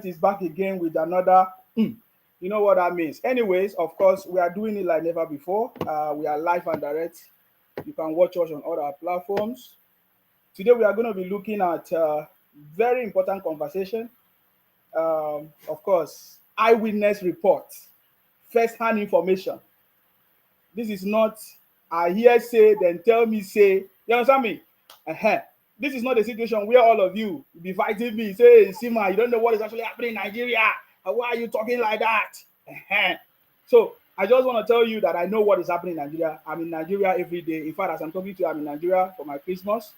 is back again with another. You know what that means. Anyways, of course, we are doing it like never before. We are live and direct. You can watch us on all our platforms. Today, we are going to be looking at very important conversation. Of course, eyewitness report, first-hand information. This is not I hear say, then tell me say. You understand me? Uh-huh. This is not a situation where all of you be fighting me. Say, Sima, you don't know what is actually happening in Nigeria. Why are you talking like that? Uh-huh. So I just want to tell you that I know what is happening in Nigeria. I'm in Nigeria every day. In fact, as I'm talking to you, I'm in Nigeria for my Christmas.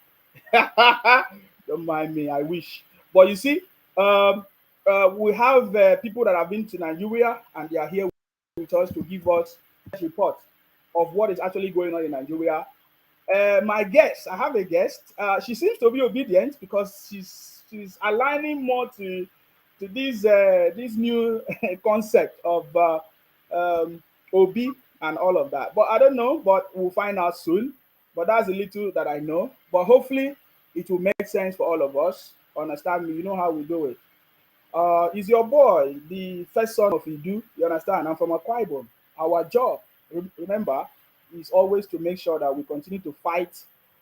Don't mind me, I wish. But you see, we have people that have been to Nigeria and they are here with us to give us a report of what is actually going on in Nigeria. My guest, I have a guest. She seems to be obedient because she's aligning more to this new concept of OB and all of that. But I don't know. But we'll find out soon. But that's a little that I know. But hopefully, it will make sense for all of us. Understand me? You know how we do it. Is your boy the first son of Idu? You understand? I'm from Akwa Ibom. Our job, remember, is always to make sure that we continue to fight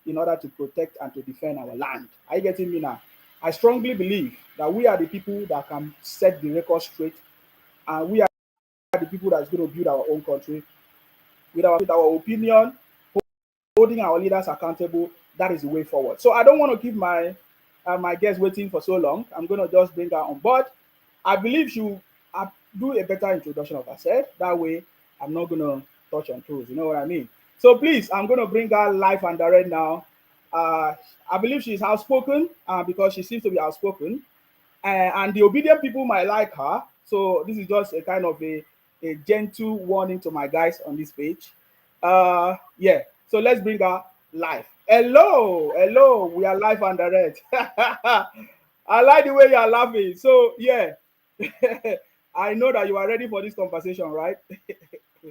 in order to protect and to defend our land. Are you getting me now? I strongly believe that we are the people that can set the record straight, and we are the people that's going to build our own country with our opinion, holding our leaders accountable. That is the way forward. So I don't want to keep my guest waiting for so long. I'm going to just bring her on board. I believe she will do a better introduction of herself. That way, I'm not going to touch on toes. You know what I mean? So please, I'm going to bring her live and direct now. I believe she's outspoken because she seems to be outspoken. And the obedient people might like her. So this is just a kind of a gentle warning to my guys on this page. Yeah. So let's bring her live. Hello. We are live and direct. I like the way you are laughing. So yeah, I know that you are ready for this conversation, right?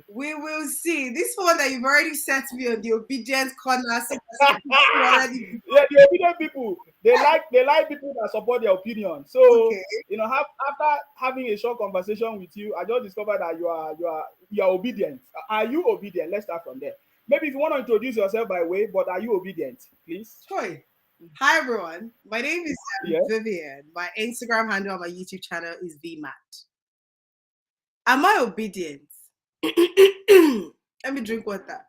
We will see. This one that you've already set me on the obedience corner. Already. Yeah, the obedient people they like people that support their opinion. So Okay. after having a short conversation with you, I just discovered that you are obedient. Are you obedient? Let's start from there. Maybe if you want to introduce yourself by way, but are you obedient, please? Sure. Hi everyone. My name is Yeah. Vivian. My Instagram handle on my YouTube channel is Vymart. Am I obedient? Let me drink water.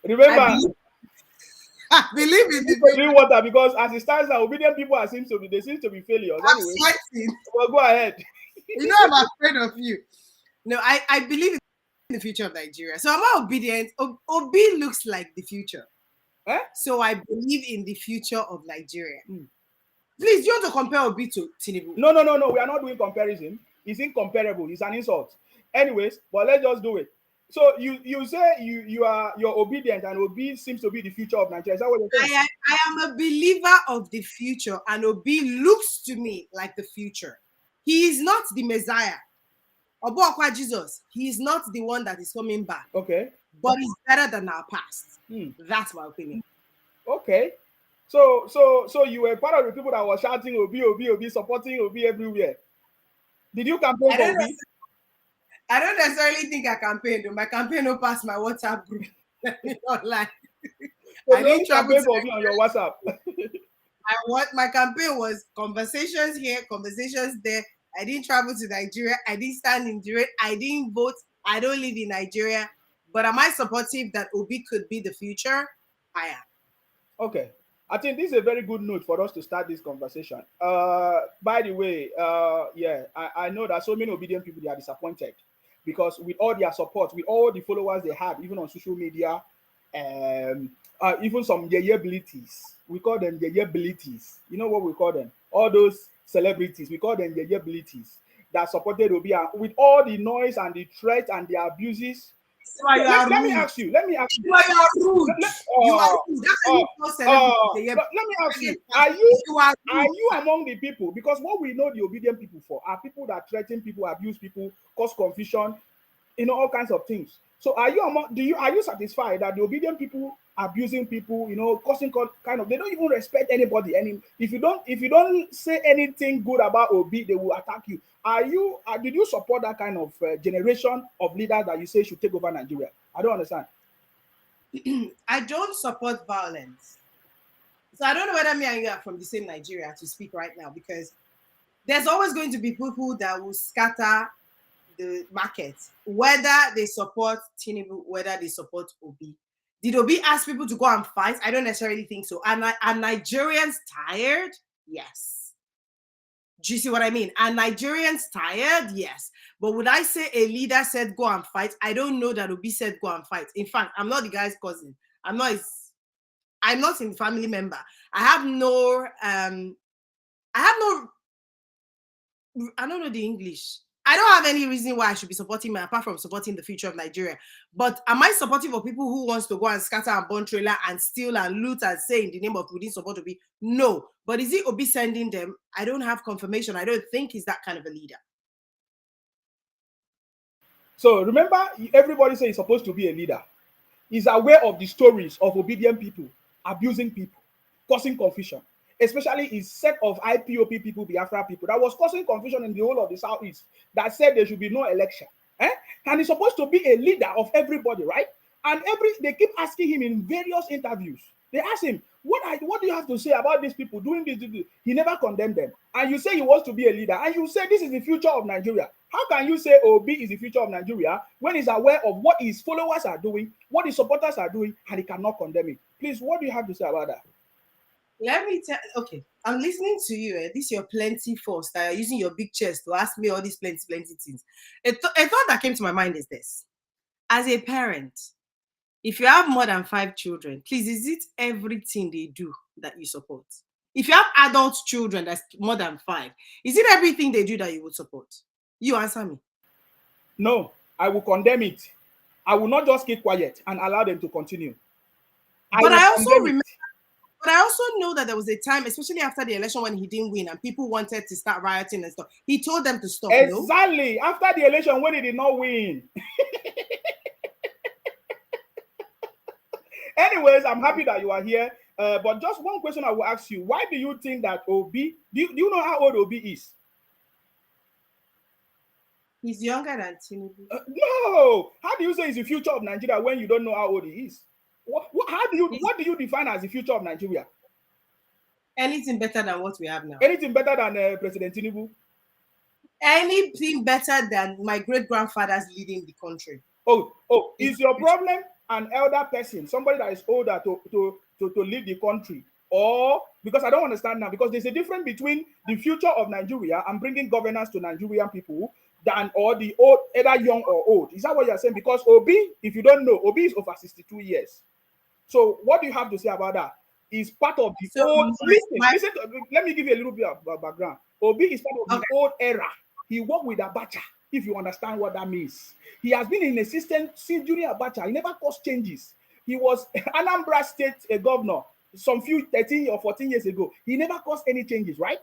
Remember, I believe in the drink water because as it stands now, obedient people seem to be failures. I'm Anyway, sweating. well, go ahead. You know I'm afraid of you. No, I believe in the future of Nigeria. So am I obedient? Obi looks like the future. Eh? So I believe in the future of Nigeria. Please, you want to compare Obi to Tinubu? No. We are not doing comparison. It's incomparable. It's an insult. Anyways, but let's just do it. So you say you're obedient and Obi seems to be the future of Nigeria. Is that what you're saying? I am a believer of the future, and Obi looks to me like the future. He is not the Messiah. Obuakwa Jesus, he is not the one that is coming back. Okay. But he's better than our past. That's my opinion. Okay. So you were part of the people that were shouting Obi, supporting Obi everywhere. Did you campaign for Obi? I don't necessarily think I campaigned. My campaign will pass my WhatsApp group. Let me not lie. So I didn't campaign for Obi on your WhatsApp. My campaign was conversations here, conversations there. I didn't travel to Nigeria. I didn't stand in Nigeria. I didn't vote. I don't live in Nigeria. But am I supportive that Obi could be the future? I am. Okay. I think this is a very good note for us to start this conversation. By the way, I know that so many obedient people, they are disappointed because with all their support, with all the followers they had, even on social media, even some yeye abilities, we call them yeye abilities. You know what we call them? All those celebrities, we call them yeye abilities that supported Obi. And with all the noise and the threats and the abuses, let me ask you. You are rude. You are rude. Let me ask you. Are you among the people? Because what we know the obedient people for are people that threaten people, abuse people, cause confusion, all kinds of things. So are you satisfied that the obedient people abusing people, causing kind of, they don't even respect anybody. And if you don't say anything good about Obi, they will attack you. Did you support that kind of generation of leaders that you say should take over Nigeria? I don't understand. I don't support violence. So I don't know whether me and you are from the same Nigeria to speak right now, because there's always going to be people that will scatter the market, whether they support Tinubu, whether they support Obi. Did Obi ask people to go and fight? I don't necessarily think so. Are Nigerians tired? Yes. Do you see what I mean? Are Nigerians tired? Yes. But would I say a leader said go and fight? I don't know that Obi said go and fight. In fact, I'm not the guy's cousin. I'm not in family member. I don't know the English. I don't have any reason why I should be supporting him apart from supporting the future of Nigeria. But am I supportive of people who wants to go and scatter and burn trailer and steal and loot and say in the name of we didn't support Obi? No. But is it Obi sending them? I don't have confirmation. I don't think he's that kind of a leader. So remember, everybody says he's supposed to be a leader. He's aware of the stories of obedient people abusing people, causing confusion, especially his set of IPOP people, Biafra people, that was causing confusion in the whole of the Southeast, that said there should be no election. And he's supposed to be a leader of everybody, right? And they keep asking him in various interviews. They ask him, what do you have to say about these people doing this? He never condemned them. And you say he wants to be a leader, and you say this is the future of Nigeria. How can you say Obi is the future of Nigeria when he's aware of what his followers are doing, what his supporters are doing, and he cannot condemn it? Please, what do you have to say about that? Let me tell. Okay, I'm listening to you. This is your plenty force that you're using your big chest to ask me all these plenty things. A thought that came to my mind is this: as a parent, if you have more than 5 children, please, is it everything they do that you support? If you have adult children that's more than 5, is it everything they do that you would support? You answer me. No, I will condemn it. I will not just keep quiet and allow them to continue. But I also know that there was a time, especially after the election, when he didn't win and people wanted to start rioting and stuff. He told them to stop. Exactly. No? After the election, when he did not win. Anyways, I'm happy that you are here. But just one question I will ask you. Why do you think that Obi, do you know how old Obi is? He's younger than Tinubu. No. How do you say he's the future of Nigeria when you don't know how old he is? What do you define as the future of Nigeria? Anything better than what we have now. Anything better than President Tinubu? Anything better than my great-grandfathers leading the country. Oh, is your problem an elder person, somebody that is older to lead the country? Or, because I don't understand now, because there's a difference between the future of Nigeria and bringing governance to Nigerian people or the old, either young or old. Is that what you're saying? Because Obi, if you don't know, Obi is over 62 years. So what do you have to say about that? Is part of the old. Listen to, let me give you a little bit of background. Obi is part of the old era. He worked with Abacha, if you understand what that means. He has been in assistant since during Abacha. He never caused changes. He was Anambra State governor some 13 or 14 years ago. He never caused any changes, right?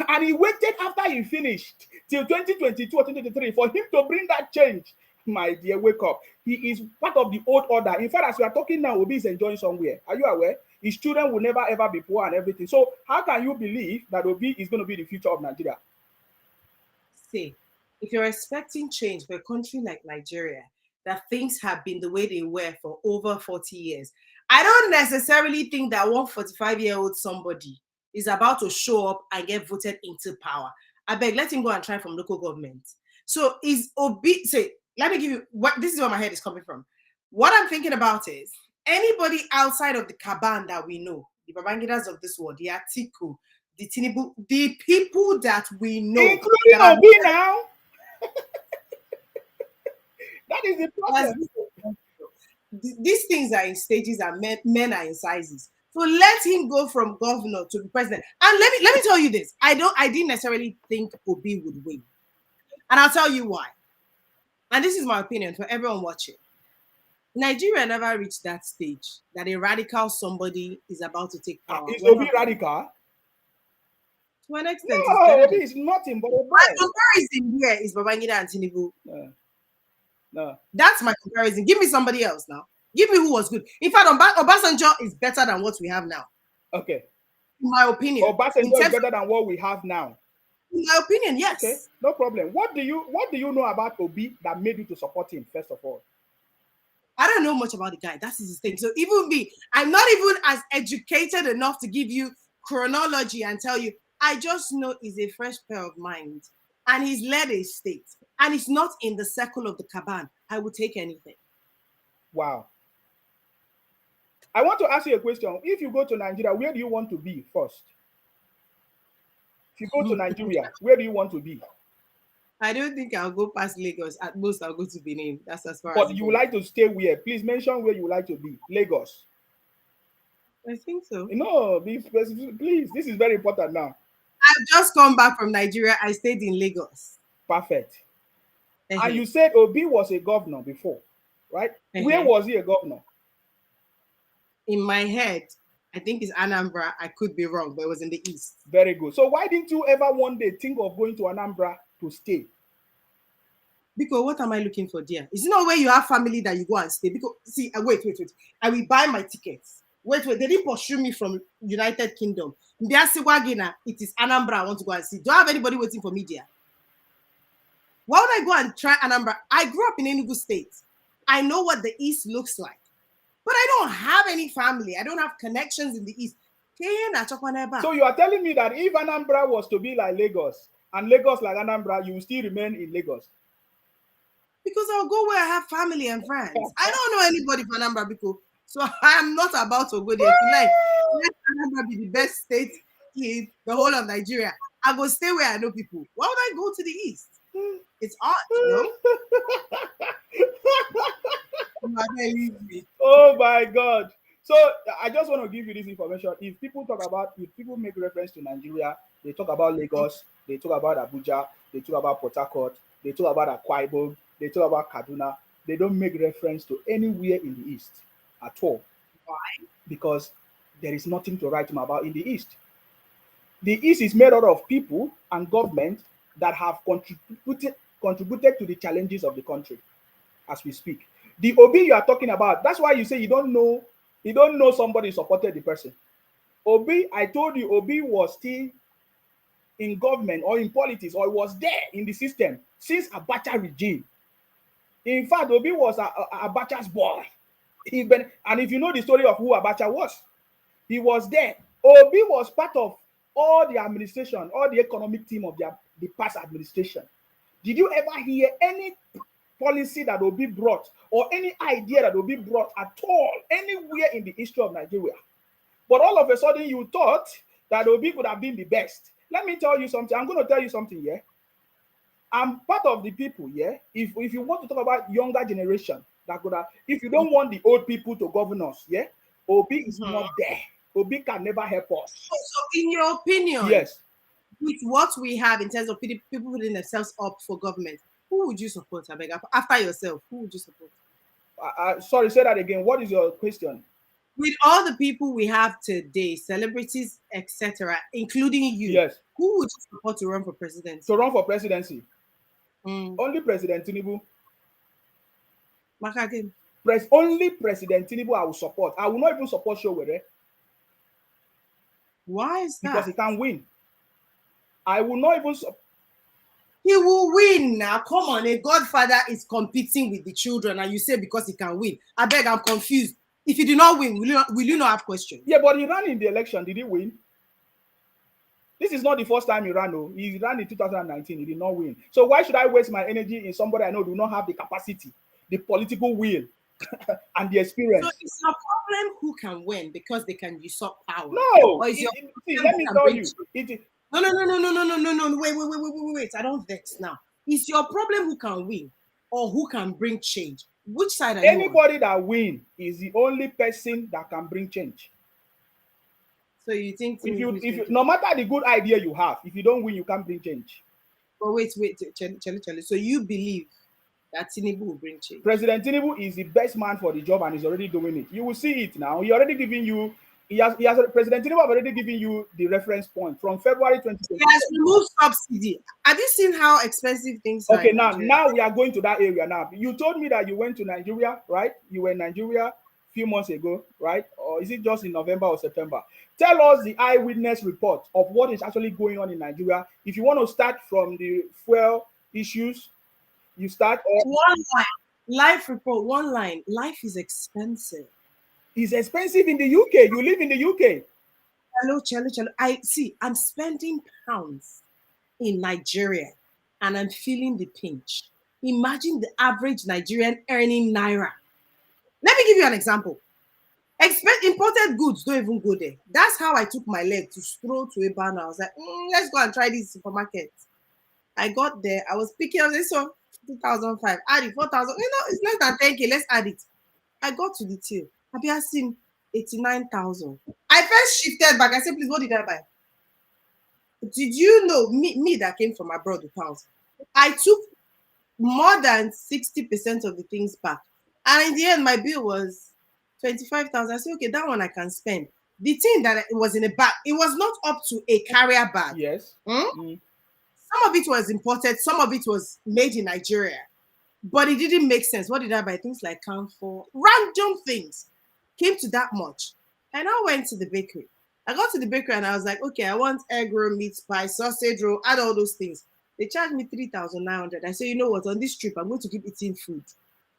And he waited after he finished till 2022 or 2023 for him to bring that change. My dear, wake up. He is part of the old order. In fact, as we are talking now, Obi is enjoying somewhere. Are you aware? His children will never ever be poor and everything. So how can you believe that Obi is going to be the future of Nigeria? See, if you're expecting change for a country like Nigeria, that things have been the way they were for over 40 years, I don't necessarily think that one 45-year-old somebody is about to show up and get voted into power. I beg, let him go and try from local government. So is Obi, say, let me give you, this is where my head is coming from. What I'm thinking about is, anybody outside of the Kaban that we know, the Babangidas of this world, the Atiku, the Tinubu, the people that we know. Including Obi now. That is the problem. These things are in stages and men are in sizes. So let him go from governor to the president. And let me tell you this. I didn't necessarily think Obi would win. And I'll tell you why. And this is my opinion for everyone watching. Nigeria never reached that stage that a radical somebody is about to take power. Is Obi radical? To an extent, no, Obi is nothing but a boy. My comparison here is Babangida and Tinubu. Yeah. No. That's my comparison. Give me somebody else now. Give me who was good. In fact, Obasanjo is better than what we have now. Okay. In my opinion. Obasanjo is better than what we have now. In my opinion, yes. Okay, no problem. What do you know about Obi that made you to support him, first of all? I don't know much about the guy. That's his thing. So even me, I'm not even as educated enough to give you chronology and tell you. I just know he's a fresh pair of mind. And he's led a state. And he's not in the circle of the caban. I would take anything. Wow. I want to ask you a question. If you go to Nigeria, where do you want to be first? If you go to Nigeria, where do you want to be? I don't think I'll go past Lagos. At most, I'll go to Benin. That's as far as. But you would like to stay where? Please mention where you would like to be. Lagos. I think so. No, be specific, please. This is very important now. I've just come back from Nigeria. I stayed in Lagos. Perfect. And you said Obi was a governor before, right? Where was he a governor? In my head, I think it's Anambra. I could be wrong, but it was in the east. Very good. So why didn't you ever one day think of going to Anambra to stay? Because what am I looking for there? Is it not where you have family that you go and stay? Because see, wait. I will buy my tickets. Wait. They didn't pursue me from United Kingdom. It is Anambra I want to go and see. Do I have anybody waiting for me there? Why would I go and try Anambra? I grew up in Enugu State. I know what the East looks like. But I don't have any family. I don't have connections in the East. So you are telling me that if Anambra was to be like Lagos and Lagos like Anambra, you will still remain in Lagos? Because I'll go where I have family and friends. I don't know anybody from Anambra because so I am not about to go there. Like, let Anambra be the best state in the whole of Nigeria. I go stay where I know people. Why would I go to the East? It's odd, you know? Oh my God. So I just want to give you this information. If people make reference to Nigeria, they talk about Lagos, they talk about Abuja, they talk about Port Harcourt, they talk about Akwa Ibom, they talk about Kaduna. They don't make reference to anywhere in the East at all. Why? Because there is nothing to write about in the East. The East is made out of people and government that have contributed to the challenges of the country as we speak. The Obi you are talking about, that's why you say you don't know somebody supported the person. Obi, I told you, Obi was still in government or in politics, or was there in the system since Abacha regime. In fact, Obi was Abacha's boy. And if you know the story of who Abacha was, he was there. Obi was part of all the administration, all the economic team of the past administration. Did you ever hear any policy that Obi brought or any idea that Obi brought at all anywhere in the history of Nigeria? But all of a sudden you thought that Obi could have been the best. Let me tell you something. I'm going to tell you something here. I'm part of the people here. If you want to talk about younger generation, that could have, if you don't want the old people to govern us, yeah, Obi is not there. Obi can never help us. So in your opinion, yes, with what we have in terms of people putting themselves up for government, who would you support, Abeg? After yourself, who would you support? Sorry, say that again. What is your question? With all the people we have today, celebrities, etc., including you, yes, who would you support to run for presidency? To run for presidency? Only President Tinubu. Makagin. Only President Tinubu I will support. I will not even support Showere. Why is that? Because he can't win. I will not even support. He will win now. Come on, a godfather is competing with the children, and you say because he can win. I beg, I'm confused. If he did not win, will you not have questions? Yeah, but he ran in the election. Did he win? This is not the first time he ran. No, he ran in 2019. He did not win. So why should I waste my energy in somebody I know do not have the capacity, the political will, and the experience? So it's your problem who can win because they can usurp power. No. Or is Let me tell you. No. Wait. I don't vex now. It's your problem who can win or who can bring change. Which side are you on? Anybody that wins is the only person that can bring change. So you think if you no matter the good idea you have, if you don't win, you can't bring change. But wait, Charlie. So you believe that Tinubu will bring change? President Tinubu is the best man for the job and is already doing it. You will see it now. He already giving you President Tinubu have already given you the reference point from February He 2020. has removed subsidy. Have you seen how expensive things are Okay, in now Nigeria? we are going to that area now. You told me that you went to Nigeria, right? You were in Nigeria a few months ago, right? Or is it just in November or September? Tell us the eyewitness report of what is actually going on in Nigeria. If you want to start from the fuel issues, you start. Or One line. Life report, one line. Life is expensive. it's expensive in the UK. You live in the UK. Hello, Chelo, Chelo. I see, I'm spending pounds in Nigeria and I'm feeling the pinch. Imagine the average Nigerian earning naira. Let me give you an example. Imported goods don't even go there. That's how I took my leg to stroll to a banner. I was like, let's go and try this supermarket. I got there. I was picking up this one, 2005. Add it, 4,000. It's less than 10K. Let's add it. I got to the till. I seen 89,000. I first shifted back. I said, please, what did I buy? Did you know me that came from abroad with pounds? I took more than 60% of the things back. And in the end, my bill was 25,000. I said, okay, that one I can spend. The thing that it was in a bag, it was not up to a carrier bag. Yes. Hmm? Mm. Some of it was imported, some of it was made in Nigeria. But it didn't make sense. What did I buy? Things like camphor, random things. Came to that much. And I went to the bakery. I got to the bakery and I was like, okay, I want egg roll, meat pie, sausage roll, add all those things. They charged me 3,900. I said, you know what? On this trip, I'm going to keep eating food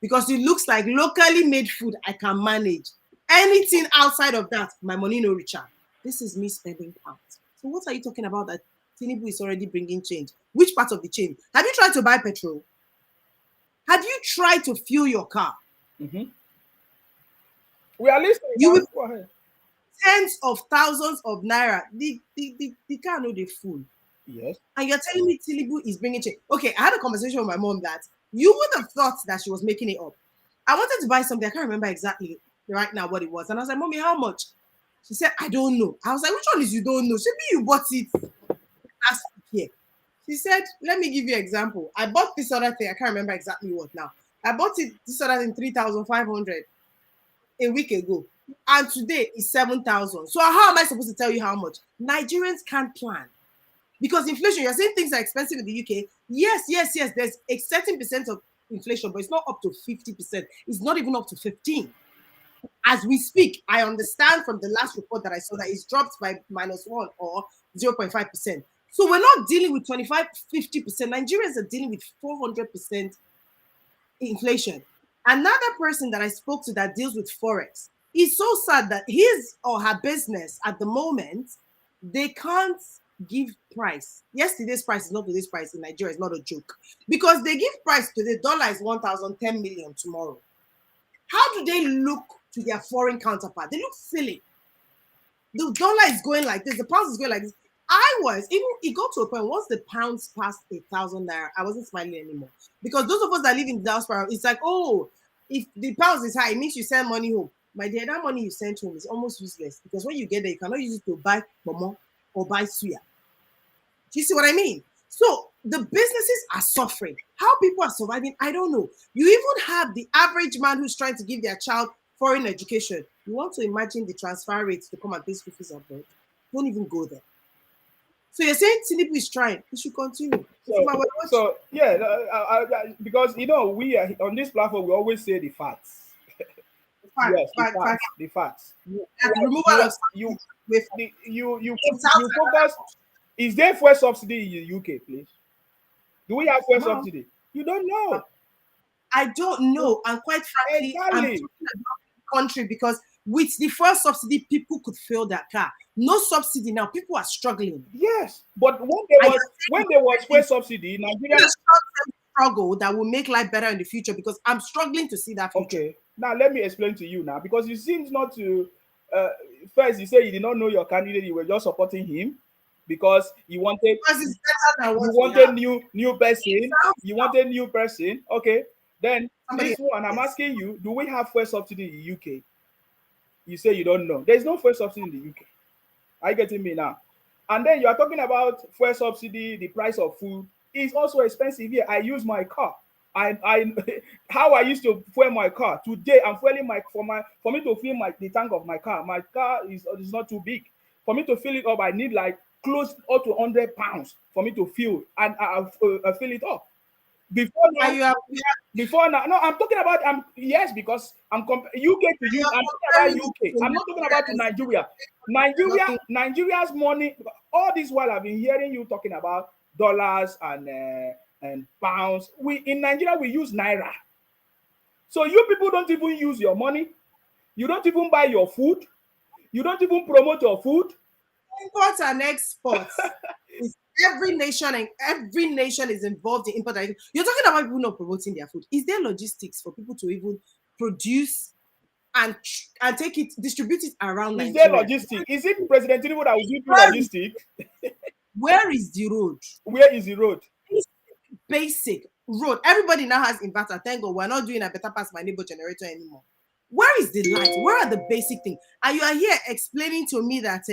because it looks like locally made food I can manage. Anything outside of that, my money no reach out. This is me spending pounds. So what are you talking about that Tinubu is already bringing change? Which part of the change? Have you tried to buy petrol? Have you tried to fuel your car? Mm-hmm. We are listening You now. will Go ahead. tens of thousands of naira. The car no dey full. Yes. And you're telling me Tinubu is bringing change. Okay, I had a conversation with my mom that you would have thought that she was making it up. I wanted to buy something. I can't remember exactly right now what it was. And I was like, Mommy, how much? She said, I don't know. I was like, which one is you don't know? Maybe you bought it last year. She said, let me give you an example. I bought this other thing. I can't remember exactly what now. I bought it this other thing 3,500 a week ago. And today is 7,000. So how am I supposed to tell you how much? Nigerians can't plan. Because inflation, you're saying things are expensive in the UK. Yes, yes, yes. There's a certain percent of inflation, but it's not up to 50%. It's not even up to 15. As we speak, I understand from the last report that I saw that it's dropped by -1 or 0.5%. So we're not dealing with 25, 50%. Nigerians are dealing with 400% inflation. Another person that I spoke to that deals with Forex is so sad that his or her business at the moment, they can't give price. Yesterday's price is not today's price in Nigeria. It's not a joke. Because they give price to the dollar is 1,010 million tomorrow. How do they look to their foreign counterpart? They look silly. The dollar is going like this, the pound is going like this. It got to a point once the pounds passed 1,000 naira, I wasn't smiling anymore. Because those of us that live in diaspora, it's like, oh, if the pounds is high, it means you send money home. My dear, that money you send home is almost useless because when you get there, you cannot use it to buy momo or buy suya. Do you see what I mean? So the businesses are suffering. How people are surviving, I don't know. You even have the average man who's trying to give their child foreign education. You want to imagine the transfer rates to come and pay school fees abroad? Don't even go there. So you're saying Tinubu is trying. He should continue. So, so yeah, because we are on this platform. We always say the facts. Yes, the facts. The facts. The removal of you focus. Is there fuel subsidy in the UK, please? Do we have fuel subsidy? You don't know. I don't know, and quite frankly, I'm talking about the country because with the first subsidy, people could fill their car. No subsidy now, people are struggling. Yes, but when there was fuel subsidy, Nigeria struggle that will make life better in the future because I'm struggling to see that future. Okay, now let me explain to you now because you seems not to. First, you say you did not know your candidate; you were just supporting him because you wanted. Because it's better than what you wanted new person. You wanted new person. Okay, then this one I'm asking you: do we have fuel subsidy in the UK? You say you don't know. There is no fuel subsidy in the UK. Are you getting me now? And then you are talking about fuel subsidy, the price of food is also expensive here. I use my car. I how I used to fuel my car. Today I'm fueling my for me to fill the tank of my car. My car is not too big. For me to fill it up, I need like close up to 100 pounds for me to fill, and I fill it up. Before And now, you no, I'm talking about yes, because UK to you. are I'm talking about comparing it UK. to I'm not talking about to nonsense. Nigeria. Nothing. Nigeria's money. All this while I've been hearing you talking about dollars and pounds. We in Nigeria we use naira. So you people don't even use your money. You don't even buy your food. You don't even promote your food. Imports and exports is every nation is involved in import. You're talking about people not promoting their food. Is there logistics for people to even produce and take it, distribute it around Is there Nigeria? logistic? Is it President Tinubu that will give you Where is, logistic? where is the road? Where is the road? Basic road. Everybody now has inverter. Thank God we're not doing a better pass my neighbor generator anymore. Where is the light? Where are the basic things? And you are here explaining to me that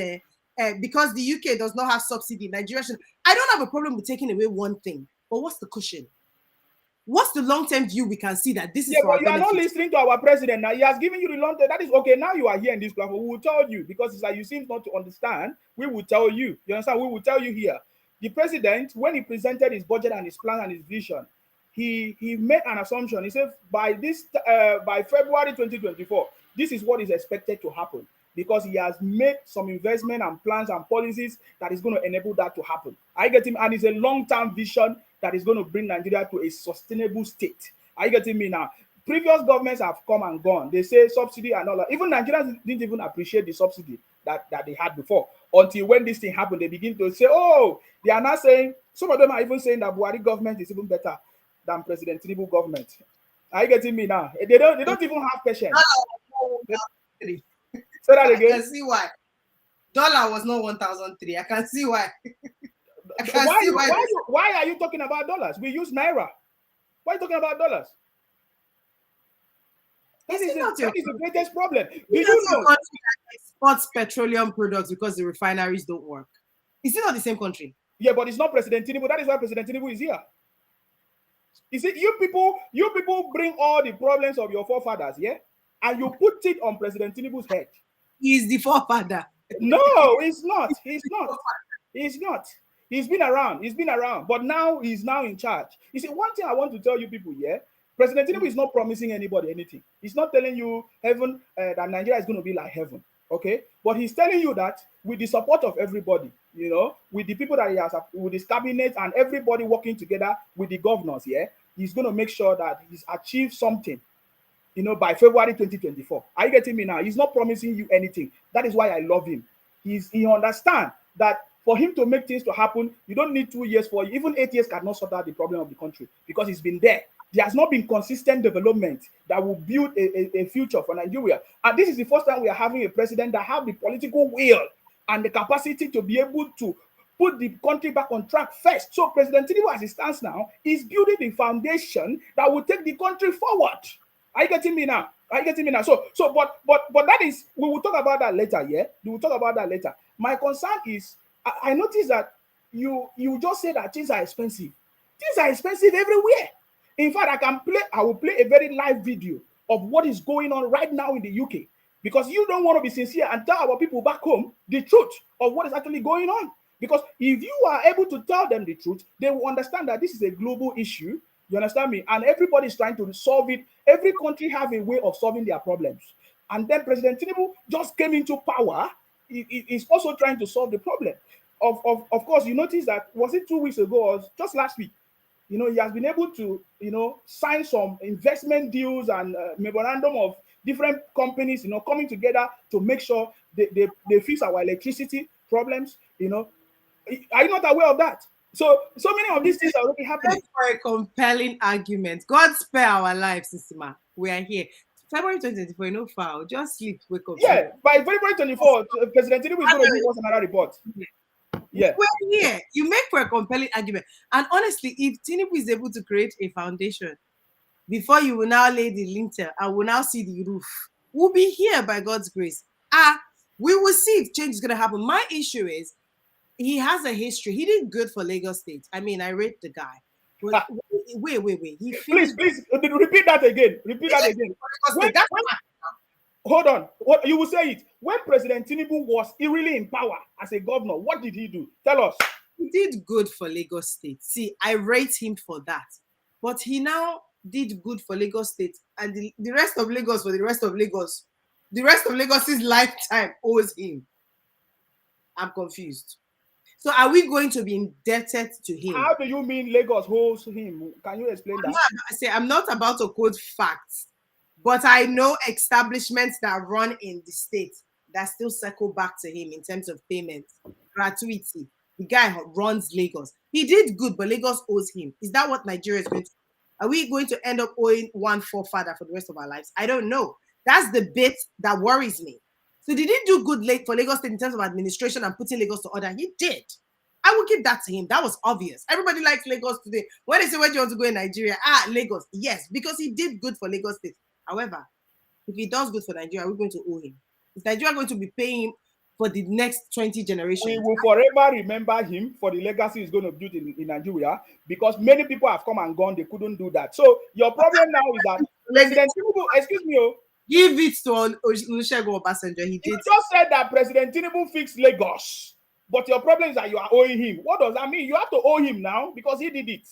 because the UK does not have subsidy, Nigeria should. I don't have a problem with taking away one thing, but what's the cushion? What's the long-term view we can see that this is Yeah, for but our you are not benefit? listening to our president now. He has given you the long term. That is okay. Now you are here in this platform. We will tell you because it's like you seem not to understand. We will tell you. You understand? We will tell you here. The president, when he presented his budget and his plan and his vision, he made an assumption. He said by February 2024, this is what is expected to happen because he has made some investment and plans and policies that is going to enable that to happen. I get him, and it's a long-term vision that is going to bring Nigeria to a sustainable state. Are you getting me now? Previous governments have come and gone. They say subsidy and all that. Even Nigerians didn't even appreciate the subsidy that they had before. Until when this thing happened, they begin to say, oh, they are now saying, some of them are even saying that Buhari government is even better than President Tinubu government. Are you getting me now? They don't even have patience. Say Say that I can again. see why. Dollar was not 1,003. I can see why. I can Why see why. why are you talking about dollars? We use naira. Why are you talking about dollars? Is it not That your is the greatest problem. Do Is you that your know? country that exports petroleum products because the refineries don't work? Is it not the same country? Yeah, but it's not President Tinubu. That is why President Tinubu is here. You see, you people bring all the problems of your forefathers, yeah, and you put it on President Tinubu's head. He is the forefather. No, he's not. He's not. He's not. He's been around. He's been around, but now he's now in charge. You see, one thing I want to tell you people, yeah, President Tinubu is not promising anybody anything. He's not telling you heaven that Nigeria is going to be like heaven, okay? But he's telling you that with the support of everybody, you know, with the people that he has, with his cabinet and everybody working together with the governors, yeah, he's going to make sure that he's achieved something, you know, by February 2024. Are you getting me now? He's not promising you anything. That is why I love him. He understands that for him to make things to happen, you don't need 2 years for even 8 years cannot sort out the problem of the country because he's been there. There has not been consistent development that will build a future for Nigeria. And this is the first time we are having a president that have the political will and the capacity to be able to put the country back on track first. So President Tinubu, as it stands now, is building the foundation that will take the country forward. Are you getting me now? Are you getting me now? But that is, we will talk about that later. Yeah, we will talk about that later. My concern is, I noticed that you just say that things are expensive. Things are expensive everywhere. In fact, I will play a very live video of what is going on right now in the UK because you don't want to be sincere and tell our people back home the truth of what is actually going on. Because if you are able to tell them the truth, they will understand that this is a global issue. You understand me? And everybody is trying to solve it. Every country have a way of solving their problems. And then President Tinubu just came into power. He's also trying to solve the problem. Of course, you notice that, was it 2 weeks ago or just last week? You know, he has been able to, you know, sign some investment deals and memorandum of different companies, you know, coming together to make sure they fix our electricity problems, you know. Are you not aware of that? So many of these things are already happening. For a compelling argument. God spare our lives, Sisima. We are here. February 2024, no foul. Just sleep, wake up, sleep. Yeah, by February 24th, President Tinubu is going to give us another report. Yeah. We're here. You make for a compelling argument. And honestly, if Tinubu is able to create a foundation before you will now lay the lintel and will now see the roof, we'll be here by God's grace. We will see if change is going to happen. My issue is he has a history. He did good for Lagos State. I mean, I rate the guy. But wait. He Please, finished. please repeat that again. Repeat that again. When hold on, what you will say it when President Tinubu was really in power as a governor, what did he do? Tell us. He did good for Lagos State. See, I rate him for that. But he now did good for Lagos State, and the rest of Lagos for the rest of Lagos. The rest of Lagos's lifetime owes him. I'm confused. So are we going to be indebted to him? How do you mean Lagos holds him? Can you explain that? I'm not about to quote facts, but I know establishments that run in the state that still circle back to him in terms of payments, gratuity. The guy runs Lagos. He did good, but Lagos owes him. Is that what Nigeria is going to do? Are we going to end up owing one forefather for the rest of our lives? I don't know. That's the bit that worries me. So did he do good for Lagos State in terms of administration and putting Lagos to order? He did. I will give that to him. That was obvious. Everybody likes Lagos today. When they say, where do you want to go in Nigeria? Lagos. Yes, because he did good for Lagos State. However, if he does good for Nigeria, we're going to owe him. Is Nigeria going to be paying him for the next 20 generations? We will forever remember him for the legacy he's going to build in Nigeria, because many people have come and gone. They couldn't do that. So your problem now is that President Tinubu, excuse me, give it to Olusegun Obasanjo. He did. You just said that President Tinubu fixed Lagos, but your problem is that you are owing him. What does that mean? You have to owe him now because he did it,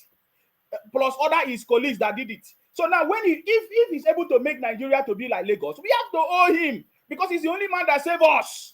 plus other his colleagues that did it. So now, when if he's able to make Nigeria to be like Lagos, we have to owe him because he's the only man that saved us.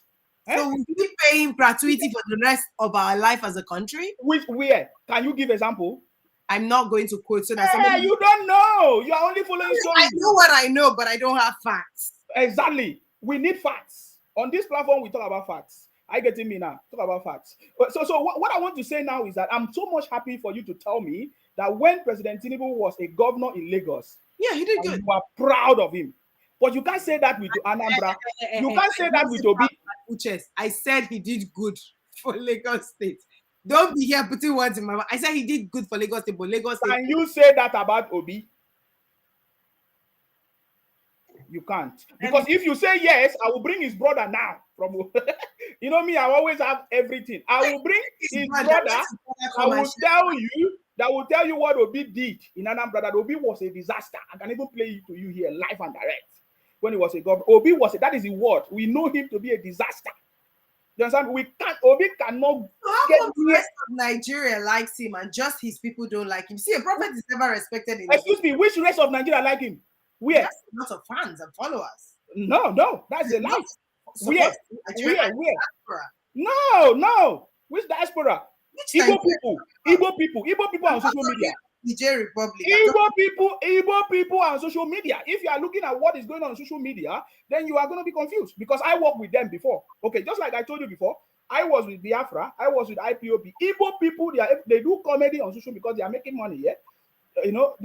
So will we pay him gratuity for the rest of our life as a country? Where? Can you give example? I'm not going to quote so that you don't know. You are only following stories. I know what I know, but I don't have facts. Exactly. We need facts. On this platform, we talk about facts. I get me now. Talk about facts. So what I want to say now is that I'm so much happy for you to tell me that when President Tinubu was a governor in Lagos, yeah, he did good. You are proud of him. But you can't say that with Anambra. You can't say that with Obi. I said he did good for Lagos State. Don't be here putting words in my mouth. I said he did good for Lagos State, but Lagos State. Can you say that about Obi? You can't. Because if you say yes, I will bring his brother now. From you know me, I always have everything. I will bring his brother. I will tell you what Obi did in Anambra. That Obi was a disaster. I can even play it to you here live and direct. When he was a governor, Obi was that is the word. We know him to be a disaster. You understand? Obi cannot get the rest of Nigeria likes him and just his people don't like him. See, a prophet is never respected in Excuse me, which rest of Nigeria like him? Where? That's a lot of fans and followers. No, that's a lie. Where? No. Which diaspora? Igbo people on social media. Niger Republic. Igbo people on social media. If you are looking at what is going on social media, then you are going to be confused because I worked with them before. Okay, just like I told you before, I was with Biafra, I was with IPOB. Igbo people, they do comedy on social because they are making money, yeah? You know,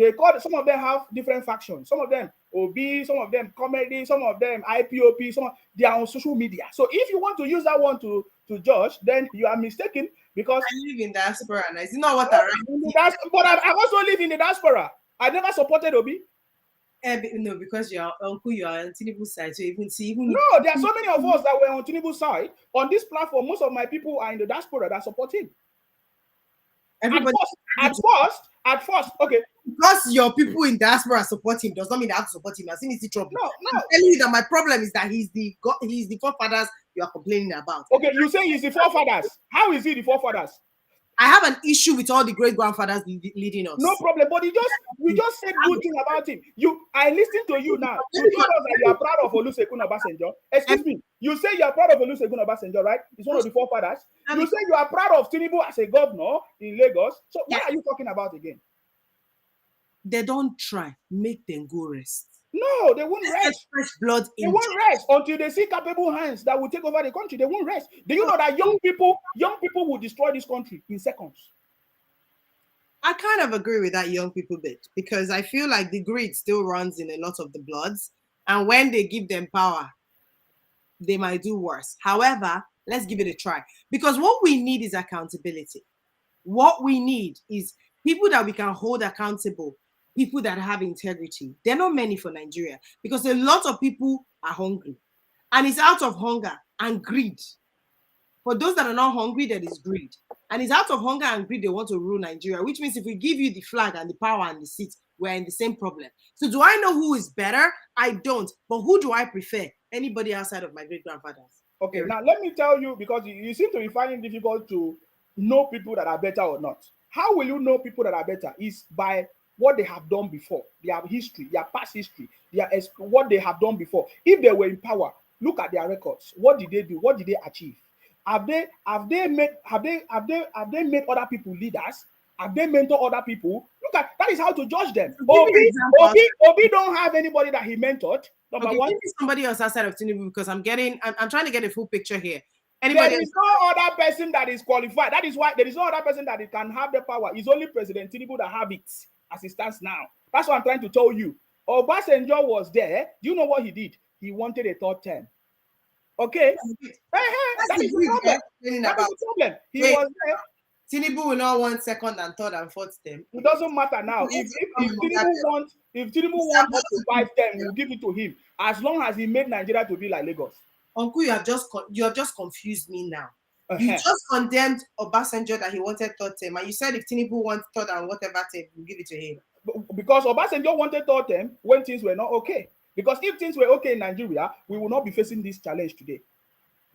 some of them have different factions. Some of them OB, some of them comedy, some of them IPOP, they are on social media. So if you want to use that one to judge, then you are mistaken because I live in diaspora and it's not what I write. But I also live in the diaspora. I never supported Obi. No, because your uncle, you are on Tinubu's side. So even no, there are so many of us that were on Tinubu's side. On this platform, most of my people are in the diaspora that support him. At first, okay. Because your people in diaspora support him does not mean they have to support him. I've seen it's trouble. No. I'm telling you that my problem is that he's the forefathers you are complaining about. Okay, you say he's the forefathers. How is he the forefathers? I have an issue with all the great grandfathers leading us. No problem, but you just said good thing about him. I listen to you now. You told us that you are proud of Olusegun Obasanjo. Excuse me. You say you are proud of Olusegun Obasanjo, right? He's one of the forefathers. You say you are proud of Tinubu as a governor in Lagos. So what are you talking about again? They don't try. Make them go rest. No, they won't rest. Fresh blood. They won't rest until they see capable hands that will take over the country. They won't rest. Do you know that young people will destroy this country in seconds? I kind of agree with that young people bit because I feel like the greed still runs in a lot of the bloods. And when they give them power, they might do worse. However, let's give it a try. Because what we need is accountability. What we need is people that we can hold accountable. People that have integrity. There are not many for Nigeria because a lot of people are hungry and it's out of hunger and greed. For those that are not hungry, there is greed. And it's out of hunger and greed they want to rule Nigeria, which means if we give you the flag and the power and the seat, we're in the same problem. So do I know who is better? I don't. But who do I prefer? Anybody outside of my great grandfathers. Okay, now let me tell you, because you seem to be finding it difficult to know people that are better or not. How will you know people that are better? Is by what they have done before, their history, their past history, what they have done before. If they were in power, look at their records. What did they do? What did they achieve? Have they made other people leaders? Have they mentored other people? Look at that is how to judge them. So give me an example. Obi don't have anybody that he mentored. Number Okay, one. give me somebody else outside of Tinubu because I'm trying to get a full picture here. There is no other person that is qualified. That is why there is no other person that can have the power. It's only President Tinubu that have it as it stands now. That's what I'm trying to tell you. Obasanjo was there. Do you know what he did? He wanted a third term. Okay? That is the problem. That is the problem. He was there. Tinubu will not want second and third and fourth term. It doesn't matter now. If Tinubu wants up to 5 terms, we'll give it to him. As long as he made Nigeria to be like Lagos. Uncle, you have just confused me now. You just condemned Obasanjo that he wanted third term, and you said if Tinubu wants third and whatever term, you give it to him. Because Obasanjo wanted third term when things were not okay. Because if things were okay in Nigeria, we will not be facing this challenge today.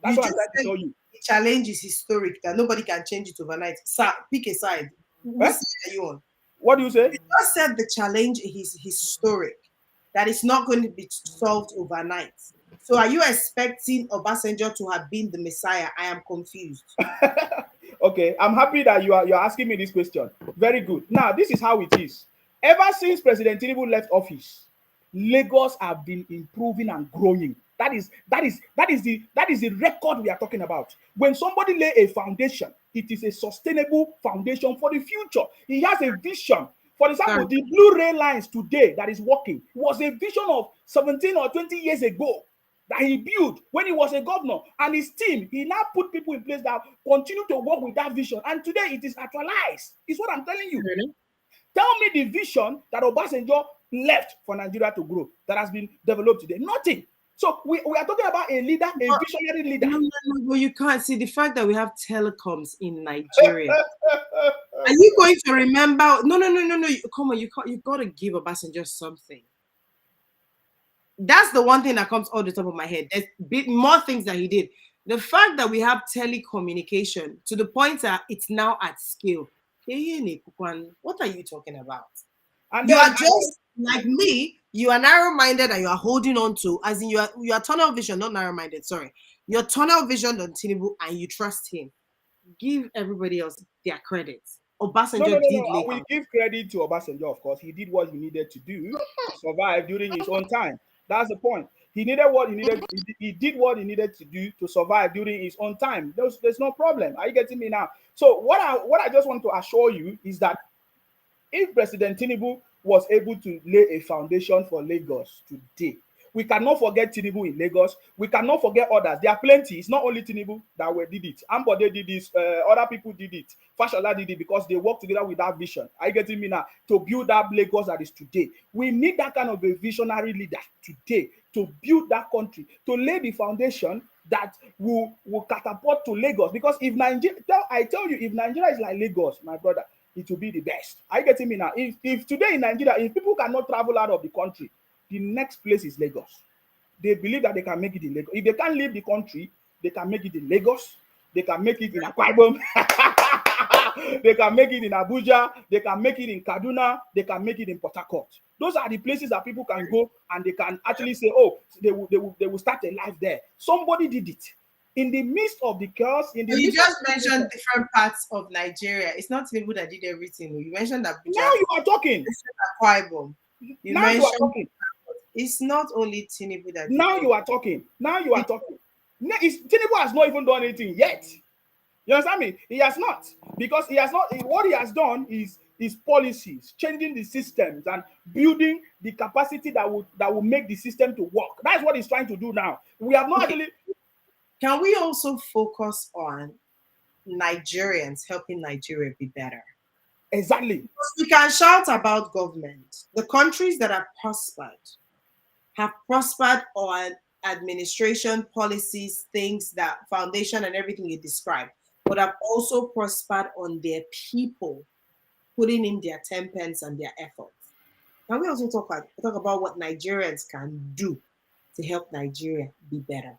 That's what I'm trying to tell you. The challenge is historic, that nobody can change it overnight. Sir, pick a side. What side are you on? What do you say? You just said the challenge is historic, that it's not going to be solved overnight. So are you expecting Obasanjo to have been the Messiah? I am confused. Okay, I'm happy that you're asking me this question. Very good. Now, this is how it is. Ever since President Tinubu left office, Lagos have been improving and growing. That is the record we are talking about. When somebody lay a foundation, it is a sustainable foundation for the future. He has a vision. For example, the blue rail lines today that is working was a vision of 17 or 20 years ago that he built when he was a governor, and his team, he now put people in place that continue to work with that vision, and today it is actualized. It's what I'm telling you. Really? Tell me the vision that Obasanjo left for Nigeria to grow that has been developed today. Nothing. So we are talking about a leader, a visionary leader. No, you can't see the fact that we have telecoms in Nigeria. Are you going to remember? No. Come on, you got to give Obasanjo something. That's the one thing that comes on the top of my head. There's more things that he did. The fact that we have telecommunication to the point that it's now at scale. What are you talking about? And you are just like me. You are narrow-minded and you are holding on to, as in you are tunnel vision, not narrow-minded. Sorry, you're tunnel vision on Tinubu and you trust him. Give everybody else their credits. Obasanjo did. We give credit to Obasanjo, of course. He did what he needed to do to survive during his own time. That's the point. He needed what he needed. He did what he needed to do to survive during his own time. There's no problem. Are you getting me now? So what I just want to assure you is that if President Tinubu was able to lay a foundation for Lagos today, we cannot forget Tinubu in Lagos. We cannot forget others. There are plenty. It's not only Tinubu that did it. Ambode did this. Other people did it. Fashola did it because they worked together with that vision. Are you getting me now? To build that Lagos that is today. We need that kind of a visionary leader today to build that country, to lay the foundation that will catapult to Lagos. Because if Nigeria, I tell you, if Nigeria is like Lagos, my brother, it will be the best. Are you getting me now? If today in Nigeria, if people cannot travel out of the country, the next place is Lagos. They believe that they can make it in Lagos. If they can't leave the country, they can make it in Lagos. They can make it in Akwa Ibom. They can make it in Abuja. They can make it in Kaduna. They can make it in Port Harcourt. Those are the places that people can go and they can actually say, oh, they will start a life there. Somebody did it. In the midst of the chaos, you just mentioned different parts of Nigeria. It's not Tinubu that did everything. You mentioned Abuja. Now you are talking. Akwa Ibom. You now you are talking. It's not only Tinubu that. Now you are talking. Now you are talking. Tinubu has not even done anything yet. You understand me? He has not, because he has not. What he has done is policies, changing the systems and building the capacity that will make the system to work. That's what he's trying to do now. We have not actually. Can we also focus on Nigerians helping Nigeria be better? Exactly. Because we can shout about government. The countries that have prospered on administration, policies, things that foundation and everything you described. but have also prospered on their people putting in their 10 pence and their efforts. Can we also talk about what Nigerians can do to help Nigeria be better?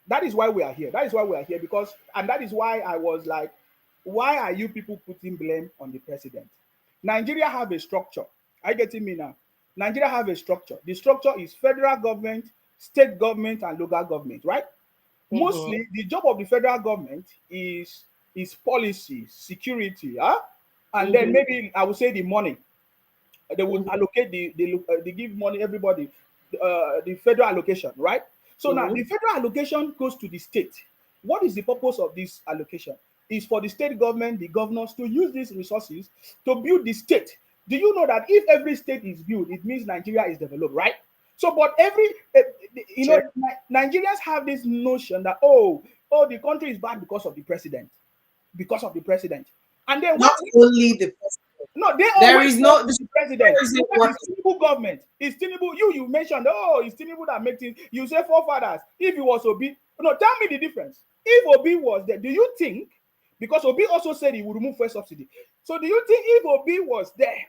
That is why we are here. That is why we are here because, and that is why I was like, why are you people putting blame on the president? Nigeria have a structure. Are you getting me now? Nigeria have a structure. The structure is federal government, state government, and local government, right? Mm-hmm. Mostly, the job of the federal government is policy, security, huh? And then Mm-hmm. maybe I would say the money. They would Mm-hmm. allocate they give money everybody the federal allocation, right? So now Mm-hmm. the federal allocation goes to the state. What is the purpose of this allocation? Is for the state government, the governors to use these resources to build the state. Do you know that if every state is built, it means Nigeria is developed, right? So but every you know, Sure. Nigerians have this notion that the country is bad because of the president, because of the president. And then when Not only the president. no, they There always is point no to the the president. structure isn't Look at the working. Tinubu government. It's Tinubu. You mentioned, it's Tinubu that makes it. You say forefathers. If it was Obi, no, tell me the difference. If Obi was there, do you think? Because Obi also said he would remove first subsidy. So do you think if Obi was there,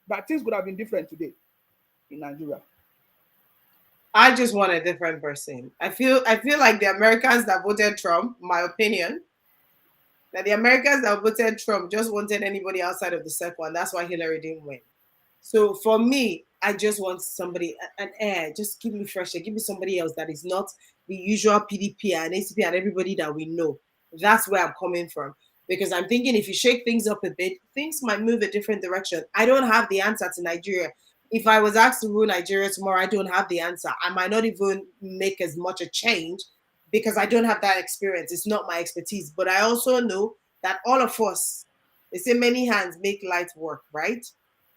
that things would have been different today in Nigeria? I just want a different person. I feel like the Americans that voted Trump, my opinion, that the Americans that voted Trump just wanted anybody outside of the circle, and that's why Hillary didn't win. So for me, I just want somebody, an air, just give me fresh air, give me somebody else that is not the usual PDP and ACP and everybody that we know. That's where I'm coming from. Because I'm thinking if you shake things up a bit, things might move a different direction. I don't have the answer to Nigeria. If I was asked to rule Nigeria tomorrow, I don't have the answer. I might not even make as much a change because I don't have that experience. It's not my expertise. But I also know that all of us, they say many hands make light work, right?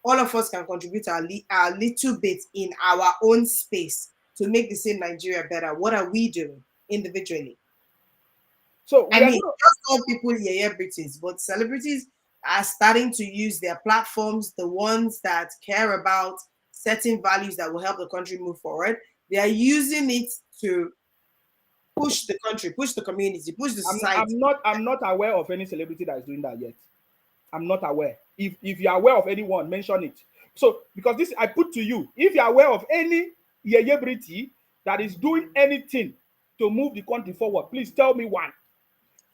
All of us can contribute our little bit in our own space to make the same Nigeria better. What are we doing individually? So I we are mean, going to. just all people celebrities, but celebrities are starting to use their platforms, the ones that care about certain values that will help the country move forward. They are using it to push the country, push the community, push the society. I'm not aware of any celebrity that is doing that yet. I'm not aware. If you're aware of anyone, mention it. So because this I put to you, if you're aware of any celebrity that is doing anything to move the country forward, please tell me one.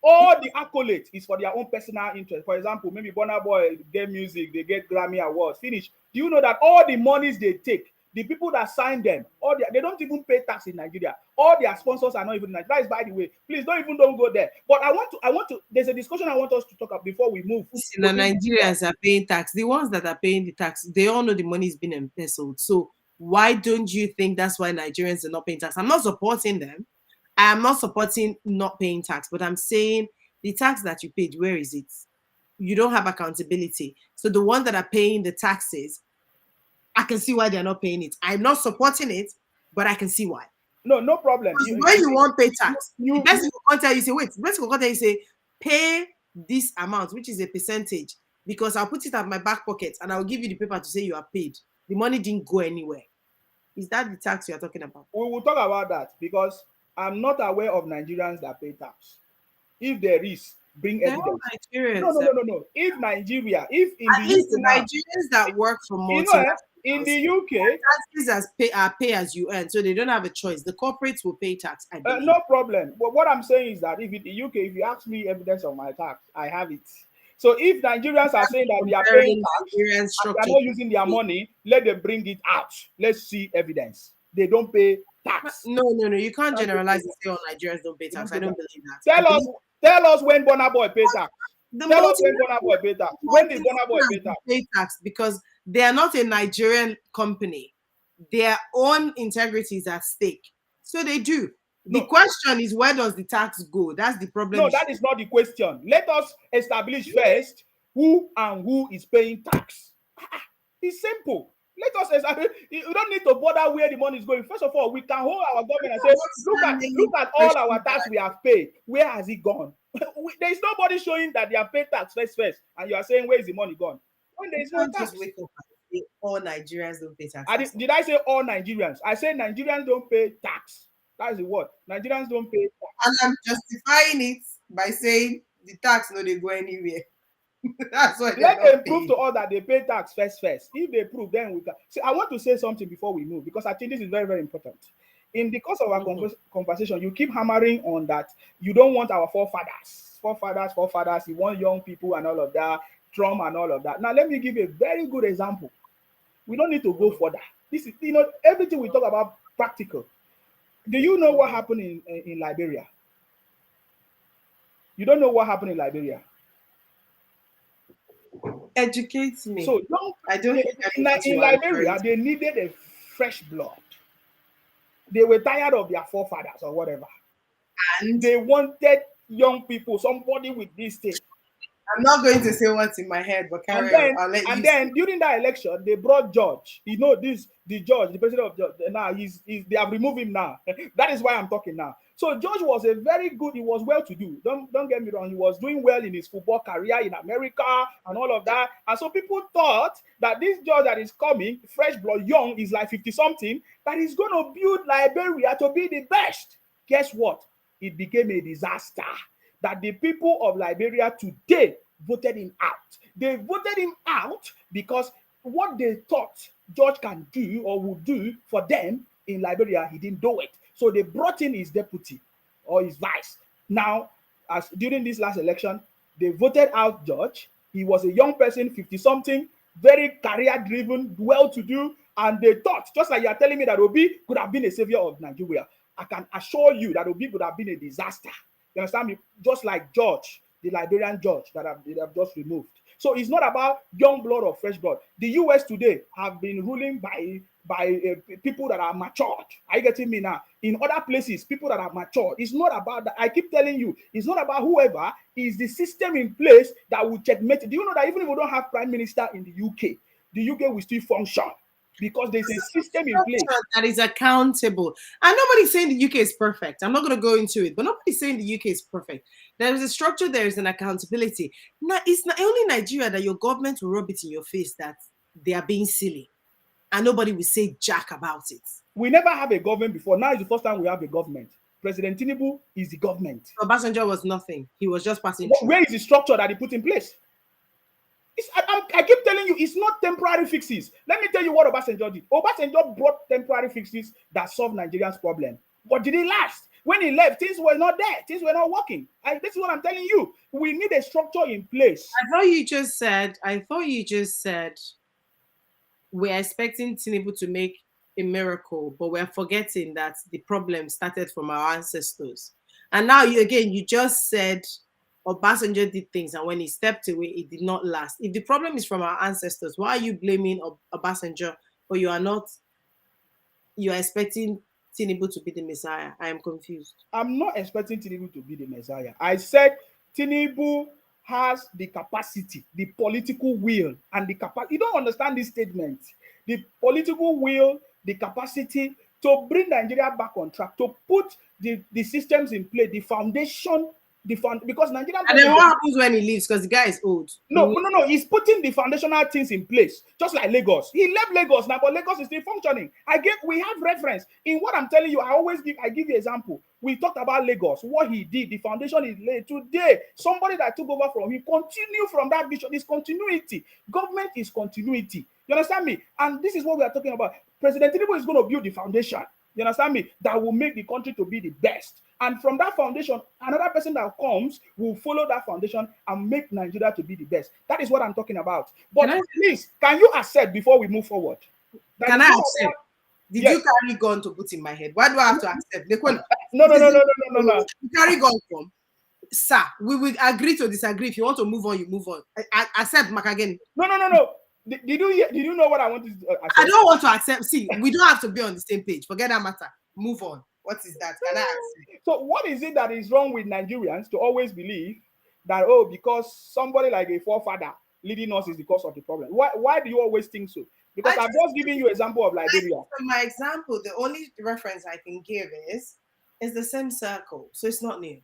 All the accolades is for their own personal interest. For example, maybe Burna Boy get music, they get Grammy awards, finish. Do you know that all the monies they take, the people that sign them, they don't even pay tax in Nigeria. All their sponsors are not even in Nigeria. That is by the way. Please don't go there. But I want to. There's a discussion I want us to talk about before we move Listen, to the this. Nigerians are paying tax. The ones that are paying the tax, they all know the money is being embezzled. So why don't you think that's why Nigerians are not paying tax? I'm not supporting them. I am not supporting not paying tax, but I'm saying the tax that you paid, where is it? You don't have accountability. So the ones that are paying the taxes, I can see why they're not paying it. I'm not supporting it, but I can see why. No problem. Because when you want pay tax, the You best people can't tell you say, wait, the best people can't tell you say, pay this amount, which is a percentage, because I'll put it at my back pocket and I'll give you the paper to say you are paid. The money didn't go anywhere. Is that the tax you are talking about? we will talk about that because I'm not aware of Nigerians that pay tax. If there is, bring They're all evidence. No, Nigerians. no, no, no, no. If Nigeria, if in the At least UK the now, Nigerians that work for you know, in the multinationals, UK, taxes are pay as you earn, so they don't have a choice. The corporates will pay tax, I believe. no problem. But what I'm saying is that if in the UK, if you ask me evidence of my tax, I have it. So if Nigerians are saying that they are paying Comparing tax Nigerian and they are structure not to using their the money, let them bring it out. Let's see evidence. They don't pay tax. no, no, no. You can't They don't pay generalize and tax. say all Nigerians don't pay They tax. don't I pay don't tax. believe that. I Tell us, believe tell us when Burna Boy pay tax. the Tell us when Burna Boy pay tax. When did Burna Boy pay multinationals tax? pay tax because they are not a Nigerian company. Their own integrity is at stake. So they do. The No, question is where does the tax go? That's the problem. no, that is not the question. Let us establish first who is paying tax. It's simple. Let us establish. You don't need to bother where the money is going. First of all, we can hold our government and say, look at all our tax we have paid. Where has it gone? There is nobody showing that they have paid tax first, and you are saying where is the money gone? When there You is no can't just tax. wake up and say all Nigerians don't pay tax. I That's not. did I say all Nigerians? I say Nigerians don't pay tax. That is the word. Nigerians don't pay tax. And I'm justifying it by saying the tax no they go anywhere. That's why they're Let not them prove paying. to us that they pay tax first. If they prove, then we can. See, I want to say something before we move because I think this is very, very important. In the course of our Mhm. conversation, you keep hammering on that you don't want our forefathers. You want young people and all of that, Trump and all of that. Now, let me give you a very good example. We don't need to go Mhm. further. This is, everything we talk about practical. Do you know what Mhm. happened in Liberia? You don't know what happened in Liberia. Educate me. So young I don't think I know what in you are referring Liberia, to. they needed a fresh blood. They were tired of their forefathers or whatever. And They wanted young people, somebody with this thing. I'm not going to say what's in my head, but And carry on. then I'll let and you say. then during that election, they brought George. This the judge, the president of George. Now he's they have removed him now. That is why I'm talking now. So George was a very good. He was well to do. Don't get me wrong. He was doing well in his football career in America and all of that. And so people thought that this George that is coming, fresh blood, young, is like 50 something, that he's going to build Liberia to be the best. Guess what? It became a disaster. That the people of Liberia today voted him out. They voted him out because what they thought George can do or would do for them in Liberia, he didn't do it. So they brought in his deputy or his vice. Now, as during this last election, they voted out George. He was a young person, 50 something, very career driven, well to do. And they thought, just like you are telling me that Obi could have been a savior of Nigeria, I can assure you that Obi could have been a disaster. You understand me? Just like George, the Liberian judge they have just removed. So it's not about young blood or fresh blood. The US today have been ruling by people that are matured. Are you getting me now? In other places, people that are matured. It's not about that. I keep telling you, it's not about whoever is the system in place that will checkmate. Do you know that even if we don't have prime minister in the UK will still function because there's a system in place. That is accountable. And nobody's saying the UK is perfect. I'm not going to go into it, but nobody's saying the UK is perfect. There is a structure, there is an accountability. Now, it's not only Nigeria that your government will rub it in your face that they are being silly and nobody will say jack about it. We never have a government before. Now is the first time we have a government. President Tinubu is the government. Obasanjo was nothing. He was just passing through. Where is the structure that he put in place? I keep telling you, it's not temporary fixes. Let me tell you what Obasanjo did. Obasanjo brought temporary fixes that solved Nigerians' problem. But did it last? When he left, things were not there. Things were not working. And this is what I'm telling you. We need a structure in place. I thought you just said we're expecting Tinubu to make a miracle, but we're forgetting that the problem started from our ancestors. And now you just said Obasanjo did things, and when he stepped away, it did not last. If the problem is from our ancestors, why are you blaming Obasanjo, but you are not? You are expecting Tinubu to be the Messiah. I am confused. I'm not expecting Tinubu to be the Messiah. I said Tinubu has the capacity, the political will, and the capacity. You don't understand this statement. The political will, the capacity to bring Nigeria back on track, to put the systems in place, the foundation, because Nigerian And then problem. what happens when he leaves? Because the guy is old. No. He's putting the foundational things in place, just like Lagos. He left Lagos now, but Lagos is still functioning. We have reference in what I'm telling you. I give you example. We talked about Lagos, what he did, the foundation is laid. Today, somebody that took over from him continue from that vision. This continuity. Government is continuity. You understand me? And this is what we are talking about. President Tinubu is going to build the foundation. You understand me? That will make the country to be the best. And from that foundation, another person that comes will follow that foundation and make Nigeria to be the best. That is what I'm talking about. But please, can you accept before we move forward? Can I accept? Did Yes. you carry gun to put in my head? Why do I have to accept? No. You carry gun from? Sir, we will agree to disagree. If you want to move on, you move on. I accept Mac again. No. Did you know what I want to accept? I don't want to accept. See, we don't have to be on the same page. Forget that matter. Move on. What is that? Can I accept? So what is it that is wrong with Nigerians to always believe that, because somebody like a forefather leading us is the cause of the problem? Why do you always think so? Because I'm just giving you example of Liberia. My example, the only reference I can give is the same circle. So it's not new.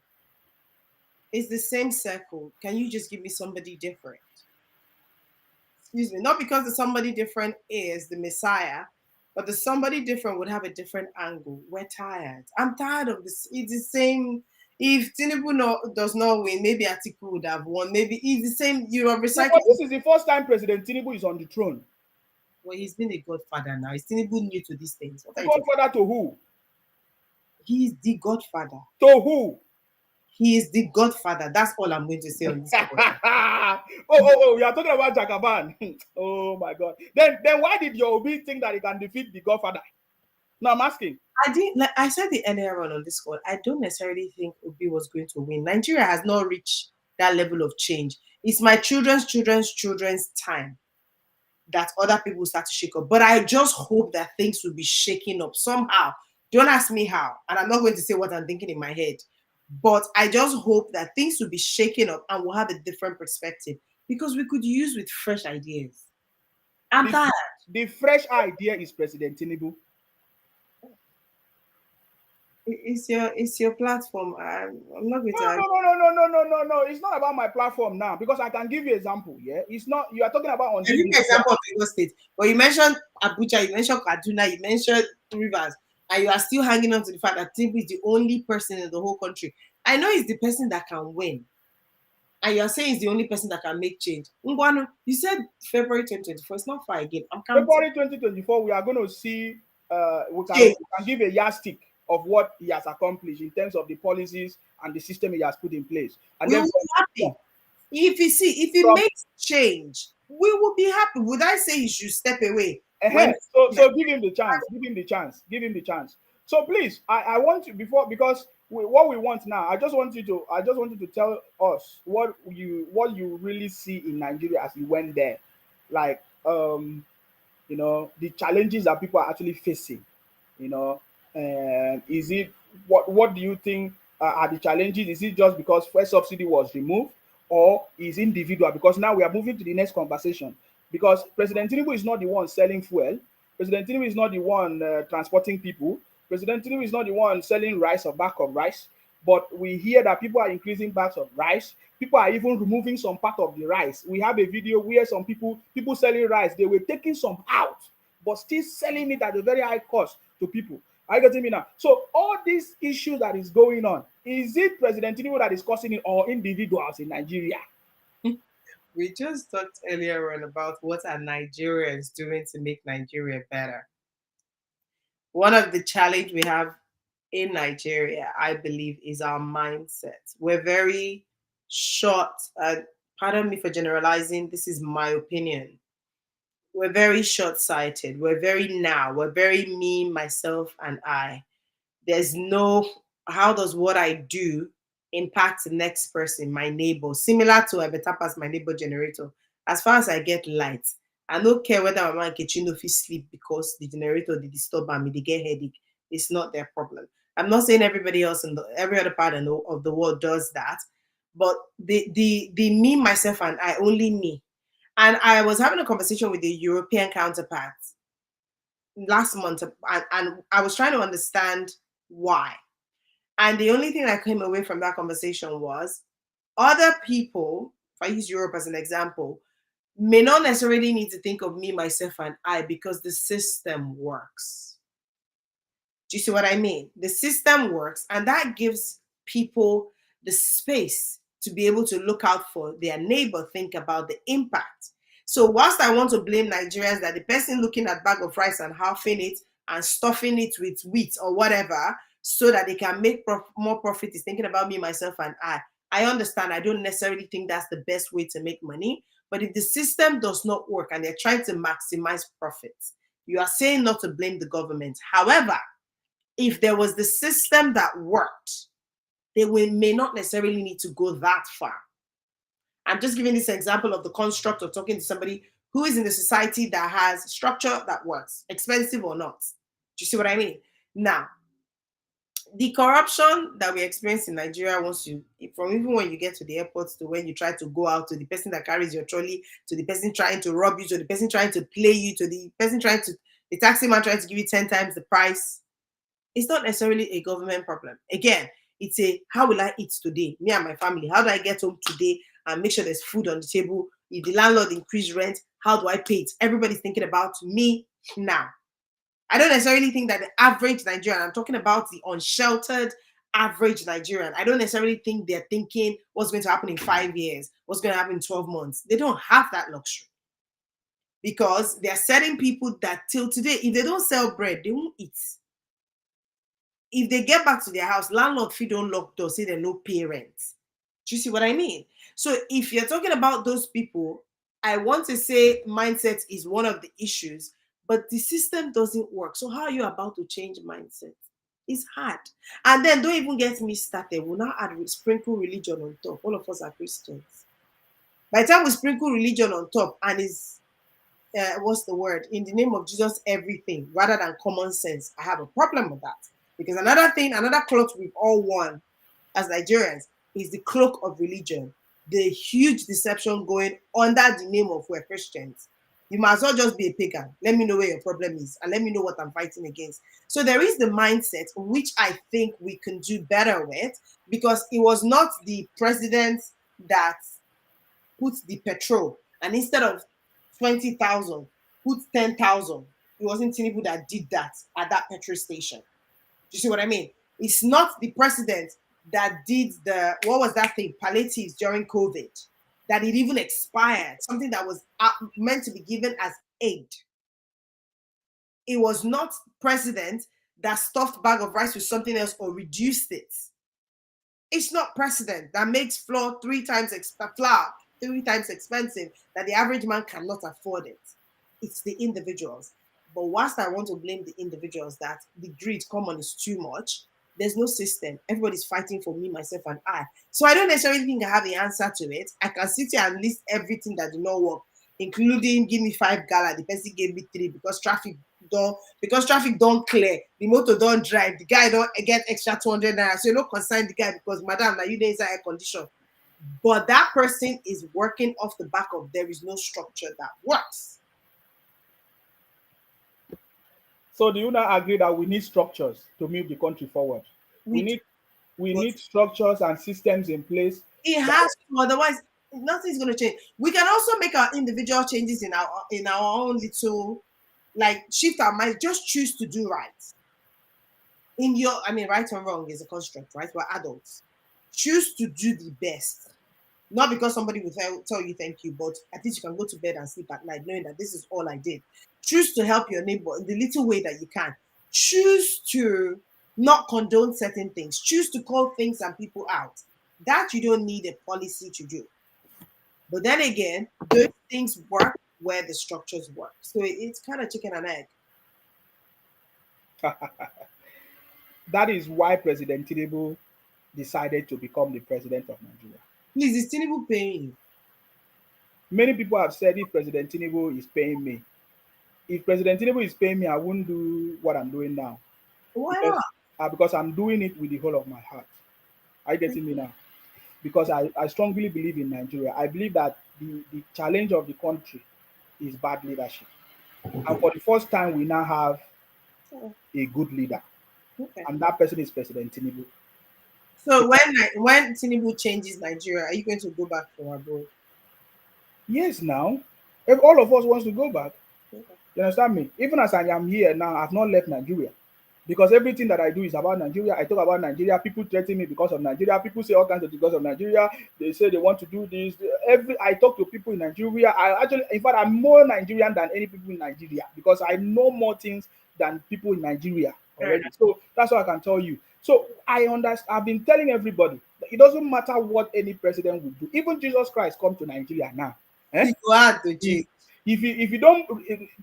It's the same circle. Can you just give me somebody different? Excuse me. Not because the somebody different is the Messiah, but the somebody different would have a different angle. We're tired. I'm tired of this. It's the same. If Tinubu does not win, maybe Atiku would have won. Maybe it's the same. You are No, but recycling. this is the first time President Tinubu is on the throne. Well, he's been a godfather now. Is Tinubu new to these things? What are you talking? Godfather to who? He is the godfather. To who? He is the godfather. That's all I'm going to say on this point. We are talking about Jagaban. Oh my God. Then why did your Obi think that he can defeat the Godfather? No, I'm asking. I didn't like I said it earlier on this call. I don't necessarily think Obi was going to win. Nigeria has not reached that level of change. It's my children's time that other people start to shake up. But I just hope that things will be shaking up somehow. Don't ask me how, and I'm not going to say what I'm thinking in my head. But I just hope that things will be shaken up and we'll have a different perspective because we could use with fresh ideas. I'm The, tired. the fresh idea is President Tinubu. It's your platform. I'm not going No, to argue. no, no, no, no, no, no, no, no. It's not about my platform now because I can give you example. Yeah, it's not. You are talking about on Give this me an example of Lagos State. But you mentioned Abuja, you mentioned Kaduna, you mentioned Rivers, and you are still hanging on to the fact that Tinubu is the only person in the whole country. I know he's the person that can win. And you're saying he's the only person that can make change. Ngwanu, you said February 2024. It's not far again. I'm counting. February 2024. We are going to see. Change. We can give a yardstick of what he has accomplished in terms of the policies and the system he has put in place. And We then will be happy. If he from makes change, we will be happy. Would I say he should step away when ahead. So give him the chance. Give him the chance. Give him the chance. So please, I want to before because what we want now. I just want you to tell us what you really see in Nigeria as you went there, like the challenges that people are actually facing. You know, and is it what do you think are the challenges? Is it just because first subsidy was removed, or is individual? Because now we are moving to the next conversation. Because President Tinubu is not the one selling fuel. President Tinubu is not the one transporting people. President Tinubu is not the one selling rice or bag of rice. But we hear that people are increasing bags of rice. People are even removing some part of the rice. We have a video where some people selling rice, they were taking some out, but still selling it at a very high cost to people. Are you getting me now? So all these issues that is going on, is it President Tinubu that is causing it or individuals in Nigeria? We just talked earlier on about what are Nigerians doing to make Nigeria better. One of the challenge we have in Nigeria, I believe, is our mindset. We're very short. Pardon me for generalizing. This is my opinion. We're very short-sighted. We're very now. We're very me, myself, and I. There's no how does what I do impact the next person, my neighbor, similar to I better pass my neighbor generator. As far as I get light, I don't care whether my man kitchen no fit sleep because the generator they disturb me, they get headache. It's not their problem. I'm not saying everybody else in every other part of the world does that, but the me, myself, and I, only me. And I was having a conversation with the European counterpart last month, and I was trying to understand why. And the only thing that came away from that conversation was other people, if I use Europe as an example, may not necessarily need to think of me, myself, and I because the system works. Do you see what I mean? The system works, and that gives people the space to be able to look out for their neighbor, think about the impact. So, whilst I want to blame Nigerians that the person looking at bag of rice and halving it and stuffing it with wheat or whatever, so that they can make more profit, is thinking about me, myself, and I. I understand. I don't necessarily think that's the best way to make money. But if the system does not work and they're trying to maximize profits, you are saying not to blame the government. However, if there was the system that worked, may not necessarily need to go that far. I'm just giving this example of the construct of talking to somebody who is in the society that has structure that works, expensive or not. Do you see what I mean? Now, the corruption that we experience in Nigeria, once you, from even when you get to the airport to when you try to go out, to the person that carries your trolley, to the person trying to rob you, to the person trying to play you, to the person the taxi man trying to give you 10 times the price, it's not necessarily a government problem. Again, it's a how will I eat today? Me and my family. How do I get home today and make sure there's food on the table? If the landlord increase rent, how do I pay it? Everybody's thinking about me now. I don't necessarily think that the average Nigerian, I'm talking about the unsheltered average Nigerian. I don't necessarily think they're thinking what's going to happen in 5 years, what's going to happen in 12 months. They don't have that luxury because there are certain people that till today, if they don't sell bread, they won't eat. If they get back to their house, landlord fee don't lock door, say they no pay rent. Do you see what I mean? So if you're talking about those people, I want to say mindset is one of the issues, but the system doesn't work. So how are you about to change mindset? It's hard. And then don't even get me started. We'll now add sprinkle religion on top. All of us are Christians. By the time we sprinkle religion on top and is what's the word? In the name of Jesus, everything rather than common sense. I have a problem with that. Because another thing, another cloth we've all worn as Nigerians is the cloak of religion. The huge deception going under the name of we're Christians. You might as well just be a pagan. Let me know where your problem is and let me know what I'm fighting against. So there is the mindset which I think we can do better with because it was not the president that put the petrol and instead of 20,000, put 10,000. It wasn't Tinubu that did that at that petrol station. Do you see what I mean? It's not the president that did what was that thing, palliatives during COVID, that it even expired, something that was meant to be given as aid. It was not president that stuffed bag of rice with something else or reduced it. It's not president that makes flour 3 times expensive that the average man cannot afford it. It's the individuals. But whilst I want to blame the individuals that the greed common is too much, there's no system. Everybody's fighting for me, myself, and I. So I don't necessarily think I have the answer to it. I can sit here and list everything that did not work, including give me 5 gala, the person gave me 3 because traffic don't clear, the motor don't drive, the guy don't get extra 200 naira. So you don't concern the guy because madam, now you dey inside air condition. But that person is working off the back of there is no structure that works. So do you not agree that we need structures to move the country forward? We need structures and systems in place. It has to, otherwise nothing's going to change. We can also make our individual changes in our own little, like shift our mind. Just choose to do right. Right or wrong is a construct, right? We're adults. Choose to do the best. Not because somebody will tell you thank you, but at least you can go to bed and sleep at night knowing that this is all I did. Choose to help your neighbor in the little way that you can. Choose to not condone certain things. Choose to call things and people out. That you don't need a policy to do. But then again, those things work where the structures work. So it's kind of chicken and egg. That is why President Tinubu decided to become the president of Nigeria. Please, is Tinubu paying you? Many people have said if President Tinubu is paying me, if President Tinubu is paying me, I wouldn't do what I'm doing now. Why not? Because I'm doing it with the whole of my heart. Are you getting me now? Because I strongly believe in Nigeria. I believe that the challenge of the country is bad leadership. And for the first time, we now have a good leader. Okay. And that person is President Tinubu. So when Tinubu changes Nigeria, are you going to go back from abroad? Yes, now. If all of us wants to go back, Okay. you understand me? Even as I am here now, I've not left Nigeria. Because everything that I do is about Nigeria. I talk about Nigeria. People threaten me because of Nigeria. People say all kinds of things because of Nigeria. They say they want to do this. I talk to people in Nigeria. In fact, I'm more Nigerian than any people in Nigeria because I know more things than people in Nigeria already. So that's what I can tell you. So I understand. I've been telling everybody that it doesn't matter what any president will do. Even Jesus Christ come to Nigeria now. You have to change. If you don't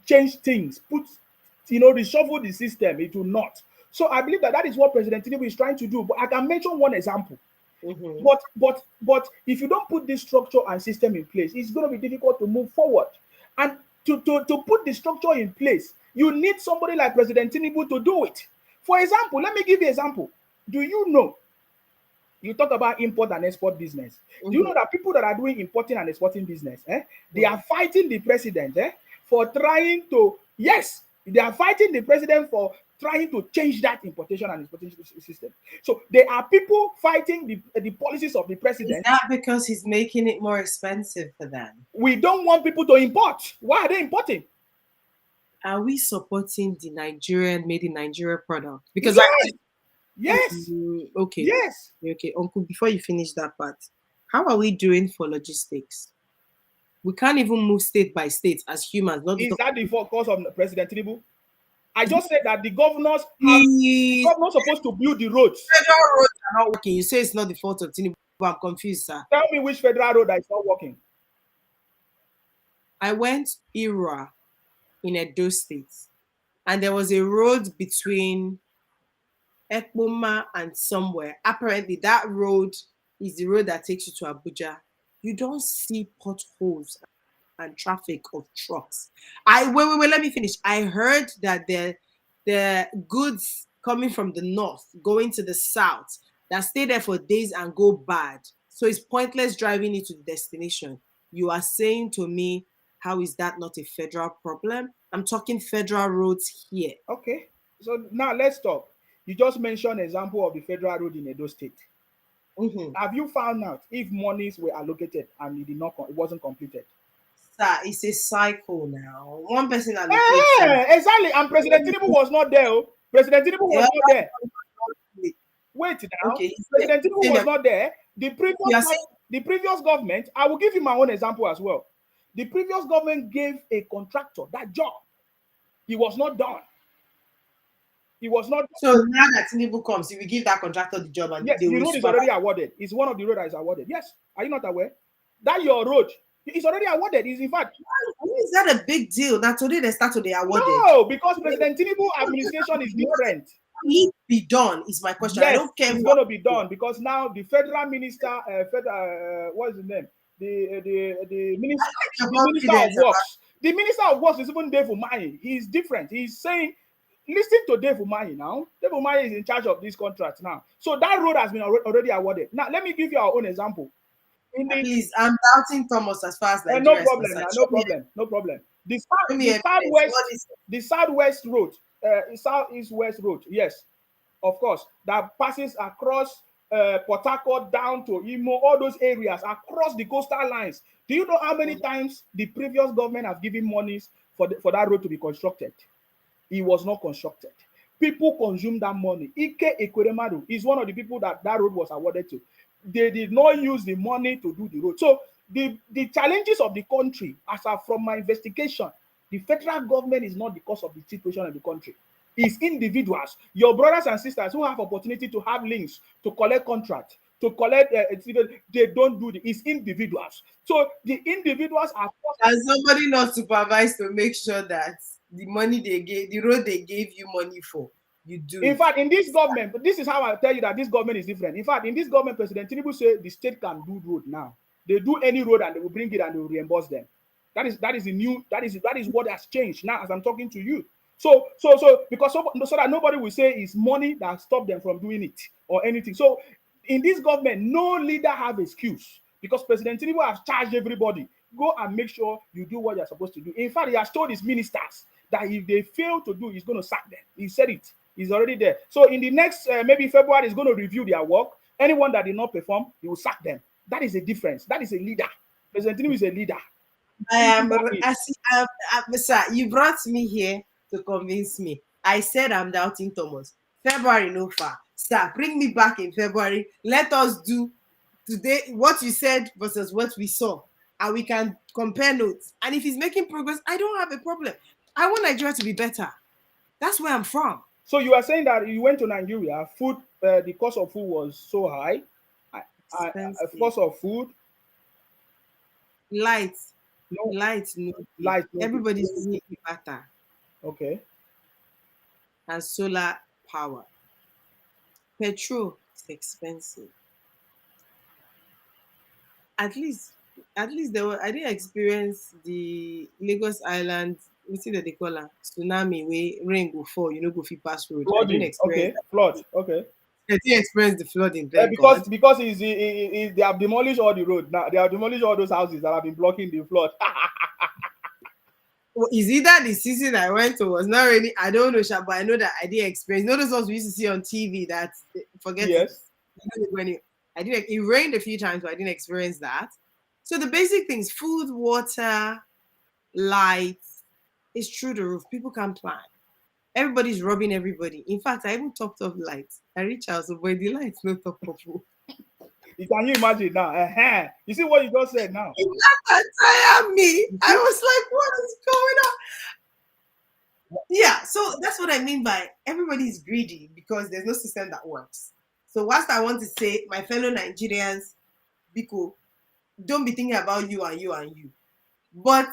change things, reshuffle the system, it will not. So I believe that is what President Tinubu is trying to do. But I can mention one example. Mm-hmm. But if you don't put this structure and system in place, it's going to be difficult to move forward. And to put the structure in place, you need somebody like President Tinubu to do it. For example, let me give you an example. Do you know? You talk about import and export business. Mm-hmm. Do you know that people that are doing importing and exporting business, they are fighting the president for trying to, yes, they are fighting the president for trying to change that importation and exportation system. So there are people fighting the policies of the president. Is that because he's making it more expensive for them? We don't want people to import. Why are they importing? Are we supporting the Nigerian made in Nigeria product? Because yes. Yes. Okay. Yes. Okay, Uncle, before you finish that part, how are we doing for logistics? We can't even move state by state as humans, not to Is talk that the cause of President Tinubu? I just said that the the governors supposed to build the roads. federal roads are not working. You say it's not the fault of Tinubu. I'm confused, sir. Tell me which federal road that is not working. I went Ira in Edo State, and there was a road between Ekpoma and somewhere. Apparently, that road is the road that takes you to Abuja. You don't see potholes and traffic of trucks. Wait, let me finish. I heard that the goods coming from the north going to the south that stay there for days and go bad. So it's pointless driving it to the destination. You are saying to me, how is that not a federal problem? I'm talking federal roads here. Okay. So now let's talk. You just mentioned example of the federal road in Edo State. Mhm. Have you found out if monies were allocated and it wasn't completed? Sir, it's a cycle now. One person allocates some. Exactly. And President Tinubu was not there. Oh. President Tinubu was not there. Wait now. Okay, President he's Tinubu saying was that not there. you are saying The previous government, I will give you my own example as well. The previous government gave a contractor that job. He was not done. He was not. so. Now that Tinubu comes, he will give that contractor the job and Yes, they the will road is supervise. already awarded. It's one of the road that is awarded. Yes. Are you not aware? That your road is already awarded. Is in fact Is that a big deal? Now today they start to they awarded. no, because President Tinubu administration is different. Need be done is my question. I Yes, don't care it's who. going to be done because now the federal minister, what is his name? The minister of Confidence about works. The minister of works is even Dave Umahi. He's different. He's saying, listen to Dave Umahi now. Dave Umahi is in charge of this contract now. So that road has been already awarded. Now let me give you our own example. In the please. I'm doubting Thomas as far as no Nigeria is problem concerned. now, no problem, no problem. Show me The evidence. What southwest, is the southwest road, southeast west road, yes, of course, that passes across Port Harcourt down to Imo, all those areas across the coastal lines. Do you know how many times the previous government has given monies for that road to be constructed? It was not constructed. People consumed that money. Ike Ekweremadu is one of the people that road was awarded to. They did not use the money to do the road. So the challenges of the country, as from my investigation, the federal government is not the cause of the situation of the country. It's individuals, your brothers and sisters who have opportunity to have links to collect contract, to collect, they don't do it. It's individuals. So the individuals are forced. and somebody not supervised to make sure that the money they gave, the road they gave you money for, you do In it. fact, in this government, but this is how I tell you that this government is different. In fact, in this government, President Tinubu say the state can do road now. They do any road and they will bring it and they will reimburse them. That is the new that is what has changed now as I'm talking to you. So because so that nobody will say it's money that stopped them from doing it or anything. So in this government, no leader have excuse because President Tinubu has charged everybody. Go and make sure you do what you're supposed to do. In fact, he has told his ministers that if they fail to do, he's going to sack them. He said it. He's already there. So in the next maybe February, he's going to review their work. Anyone that did not perform, he will sack them. That is a difference. That is a leader. President Tinubu is a leader. I am. I see. Sir, you brought me here to convince me. I said I'm doubting Thomas. February no far. Sir, bring me back in February. Let us do today what you said versus what we saw, and we can compare notes. And if he's making progress, I don't have a problem. I want Nigeria to be better. That's where I'm from. So you are saying that you went to Nigeria, food, the cost of food was so high. Expensive. Cost of food, Light, no light, no. light, no. Everybody's using inverter Okay. and solar power. Petrol is expensive. At least, at least there were, I didn't experience the Lagos Island, what's it that they call it? Tsunami where rain go fall, you know, go fit pass road. I didn't Flooding. experience Okay. Flood. Okay. that. I didn't experience the flooding, thank Because God. they have demolished all the road now. They have demolished all those houses that have been blocking the flood. Well, is it that the season I went to was not really, I don't know, Sha, but I know that I didn't experience. You know those ones we used to see on TV that forget it. Yes. You know, I didn't, it rained a few times, but I didn't experience that. So the basic things, food, water, light, is through the roof. People can plan. Everybody's robbing everybody. In fact, I even topped off lights. I reach out, so boy, the lights no top up. Can you imagine now? You see what you just said now? That tire me. You I see? was like, what is going on? Yeah, so that's what I mean by everybody's greedy because there's no system that works. So whilst I want to say, my fellow Nigerians, Biko, don't be thinking about you and you and you. But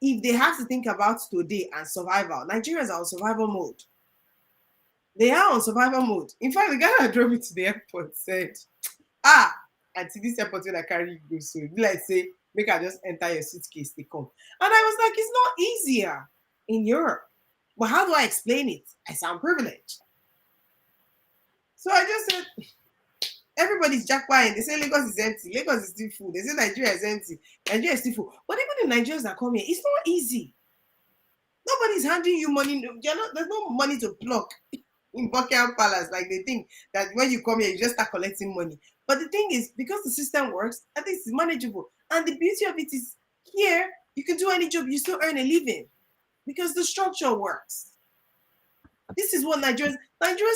if they have to think about today and survival, Nigerians are on survival mode. They are on survival mode. In fact, the guy that drove me to the airport said, ah, auntie, this airport when I carry you go, so be like say, make I just enter your suitcase, they come. And I was like, it's not easier in Europe. But how do I explain it? I sound privileged. So I just said, everybody's jackpotting. They say Lagos is empty. Lagos is still full. They say Nigeria is empty. Nigeria is still full. But even the Nigerians that come here, it's not easy. Nobody's handing you money. There's no money to pluck in Buckingham Palace. Like they think that when you come here, you just start collecting money. But the thing is, because the system works, at least it's manageable. And the beauty of it is here, you can do any job, you still earn a living because the structure works. This is what Nigerians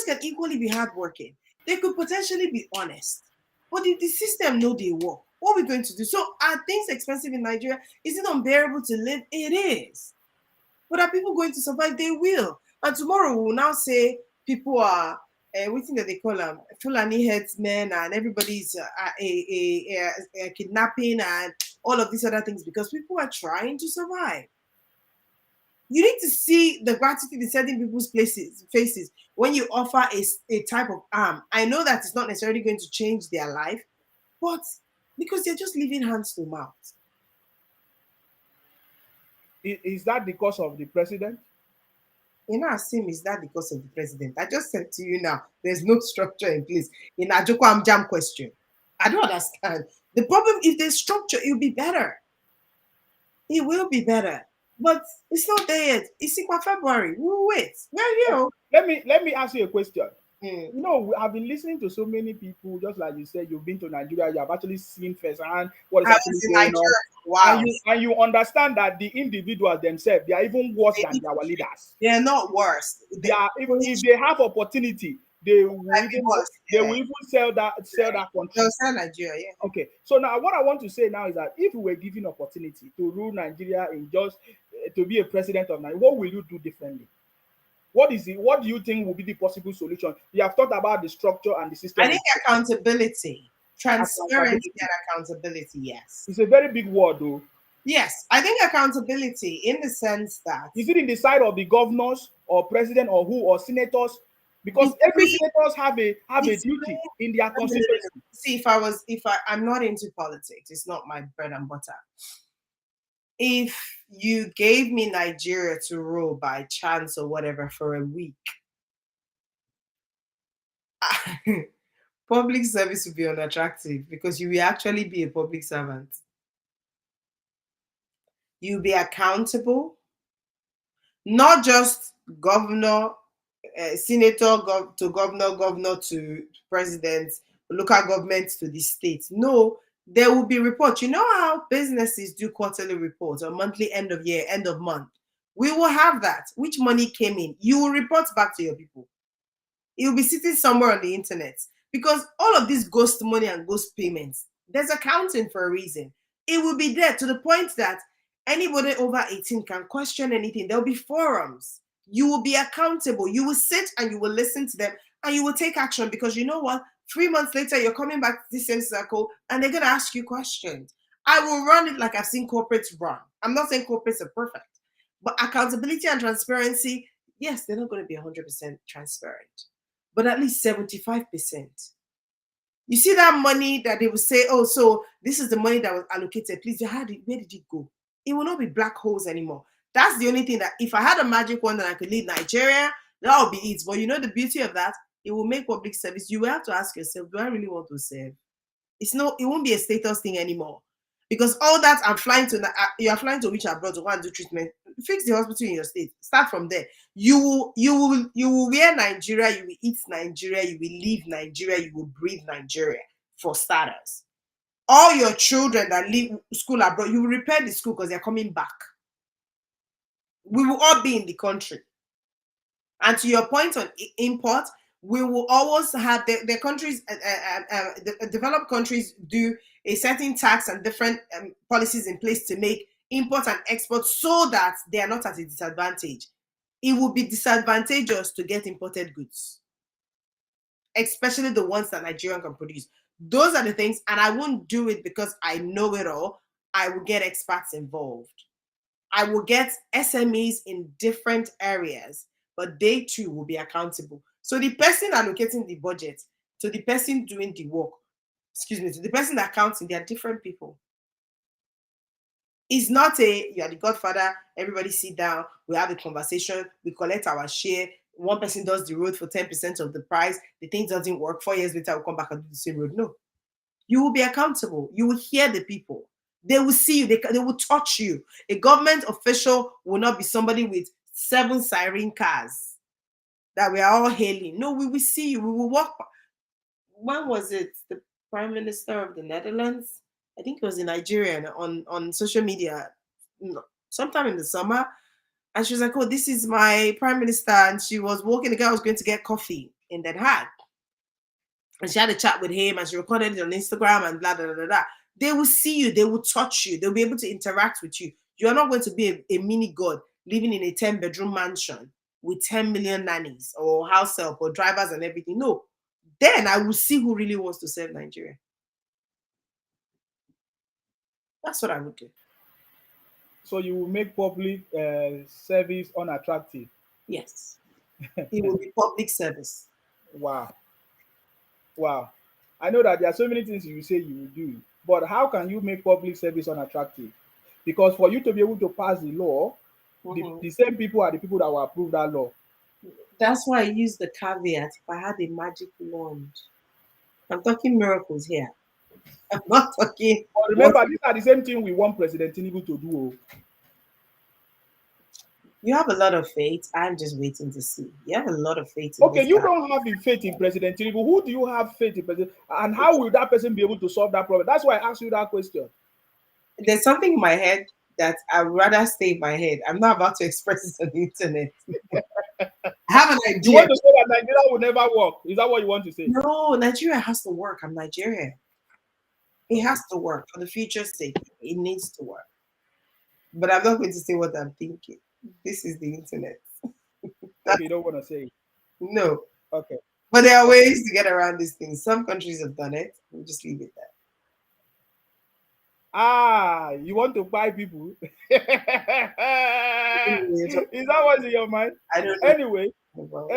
can equally be hardworking. They could potentially be honest. But if the system know they work, what are we going to do? So are things expensive in Nigeria? Is it unbearable to live? It is. But are people going to survive? They will. And tomorrow we will now say people are what thing that they call them Fulani headsmen and everybody's kidnapping and all of these other things because people are trying to survive. You need to see the gratitude in certain people's faces when you offer a type of arm. I know that it's not necessarily going to change their life, but because they're just living hands to mouth. Is that because of the president? You know, assume is that because of the president? I just said to you now, there's no structure in place. In Ajoko Amjam question, I don't understand. The problem, if there's structure, it will be better. It will be better. But it's not there yet. It's in February. We'll wait. We're here. Let me ask you a question. Mm. I've been listening to so many people, just like you said, you've been to Nigeria, you have actually seen firsthand what is I actually was in going on. Nigeria. Wow. And you understand that the individuals themselves, they are even worse than our leaders. They're not worse. They are, even if they have opportunity, they will Might be even worse. they Yeah. will even sell that country. They'll sell Nigeria, yeah. Okay, so now what I want to say now is that if we were given opportunity to rule Nigeria in just to be a president of Nigeria, what will you do differently? What is it? What do you think will be the possible solution? You have talked about the structure and the I system. think accountability, transparency, Accountability. and accountability. Yes. It's a very big word, though. Yes, I think accountability in the sense that Is it in the side of the governors or president or who or senators? Because it's every me. senators have a It's duty me. in their No, no, no, no, constituency. no. See, I'm not into politics. It's not my bread and butter. If you gave me Nigeria to rule by chance or whatever for a week, public service would be unattractive because you will actually be a public servant. You'll be accountable, not just governor, senator to governor, governor to president, local government to the state. No, there will be reports. You know how businesses do quarterly reports or monthly end of year, end of month? We will have that. Which money came in? You will report back to your people. It will be sitting somewhere on the internet because all of this ghost money and ghost payments, there's accounting for a reason. It will be there to the point that anybody over 18 can question anything. There'll be forums. You will be accountable. You will sit and you will listen to them and you will take action because you know what? 3 months later, you're coming back to the same circle and they're going to ask you questions. I will run it like I've seen corporates run. I'm not saying corporates are perfect, but accountability and transparency, yes, they're not going to be 100% transparent, but at least 75%. You see that money that they will say, oh, so this is the money that was allocated. Please, where did it go? It will not be black holes anymore. That's the only thing that if I had a magic wand that I could lead Nigeria, that would be it. But you know the beauty of that? It will make public service. You will have to ask yourself, do I really want to serve? It won't be a status thing anymore. Because all that you are flying to which abroad to go and do treatment. Fix the hospital in your state. Start from there. You will wear Nigeria, you will eat Nigeria, you will live Nigeria, you will breathe Nigeria for starters. All your children that leave school abroad, you will repair the school because they're coming back. We will all be in the country. And to your point on import, we will always have the countries, the developed countries do a certain tax and different policies in place to make import and export so that they are not at a disadvantage. It will be disadvantageous to get imported goods, especially the ones that Nigerian can produce. Those are the things, and I won't do it because I know it all. I will get experts involved. I will get SMEs in different areas, but they too will be accountable. So the person allocating the budget to the person doing the work, excuse me, to the person accounting, they are different people. It's not a you are the godfather, everybody sit down, we have a conversation, we collect our share. One person does the road for 10% of the price, the thing doesn't work. 4 years later, we'll come back and do the same road. No, you will be accountable. You will hear the people. They will see you. They will touch you. A government official will not be somebody with 7 siren cars that we are all hailing. No, we will see you. We will walk. When was it? The Prime Minister of the Netherlands? I think it was in Nigeria on social media sometime in the summer. And she was like, "Oh, this is my Prime Minister." And she was walking. The guy was going to get coffee in Den Haag. And she had a chat with him and she recorded it on Instagram and blah, blah, blah, blah. They will see you, they will touch you, they'll be able to interact with you. You're not going to be a mini god living in a 10-bedroom mansion with 10 million nannies or house help or drivers and everything. No. Then I will see who really wants to serve Nigeria. That's what I would do. So you will make public service unattractive. Yes. It will be public service. Wow. Wow. I know that there are so many things you say you will do, but how can you make public service unattractive? Because for you to be able to pass the law, the same people are the people that will approve that law. That's why I use the caveat if I had a magic wand. I'm talking miracles here. I'm not talking. But remember, these are the same thing we want President Tinubu to do. Oh. You have a lot of faith. I'm just waiting to see. You have a lot of faith in Okay, this you guy. don't have the faith in President Tinubu. Who do you have faith in President? And how will that person be able to solve that problem? That's why I asked you that question. There's something in my head that I'd rather stay in my head. I'm not about to express it on the internet. I have an You idea. want to say that Nigeria will never work? Is that what you want to say? No, Nigeria has to work. I'm Nigerian. It has to work for the future's sake. It needs to work. But I'm not going to say what I'm thinking. This is the internet. Okay, you don't want to say it. No. Okay. But there are ways to get around these things. Some countries have done it. We'll just leave it there. Ah, you want to buy people? Is that what's in your mind? I don't know.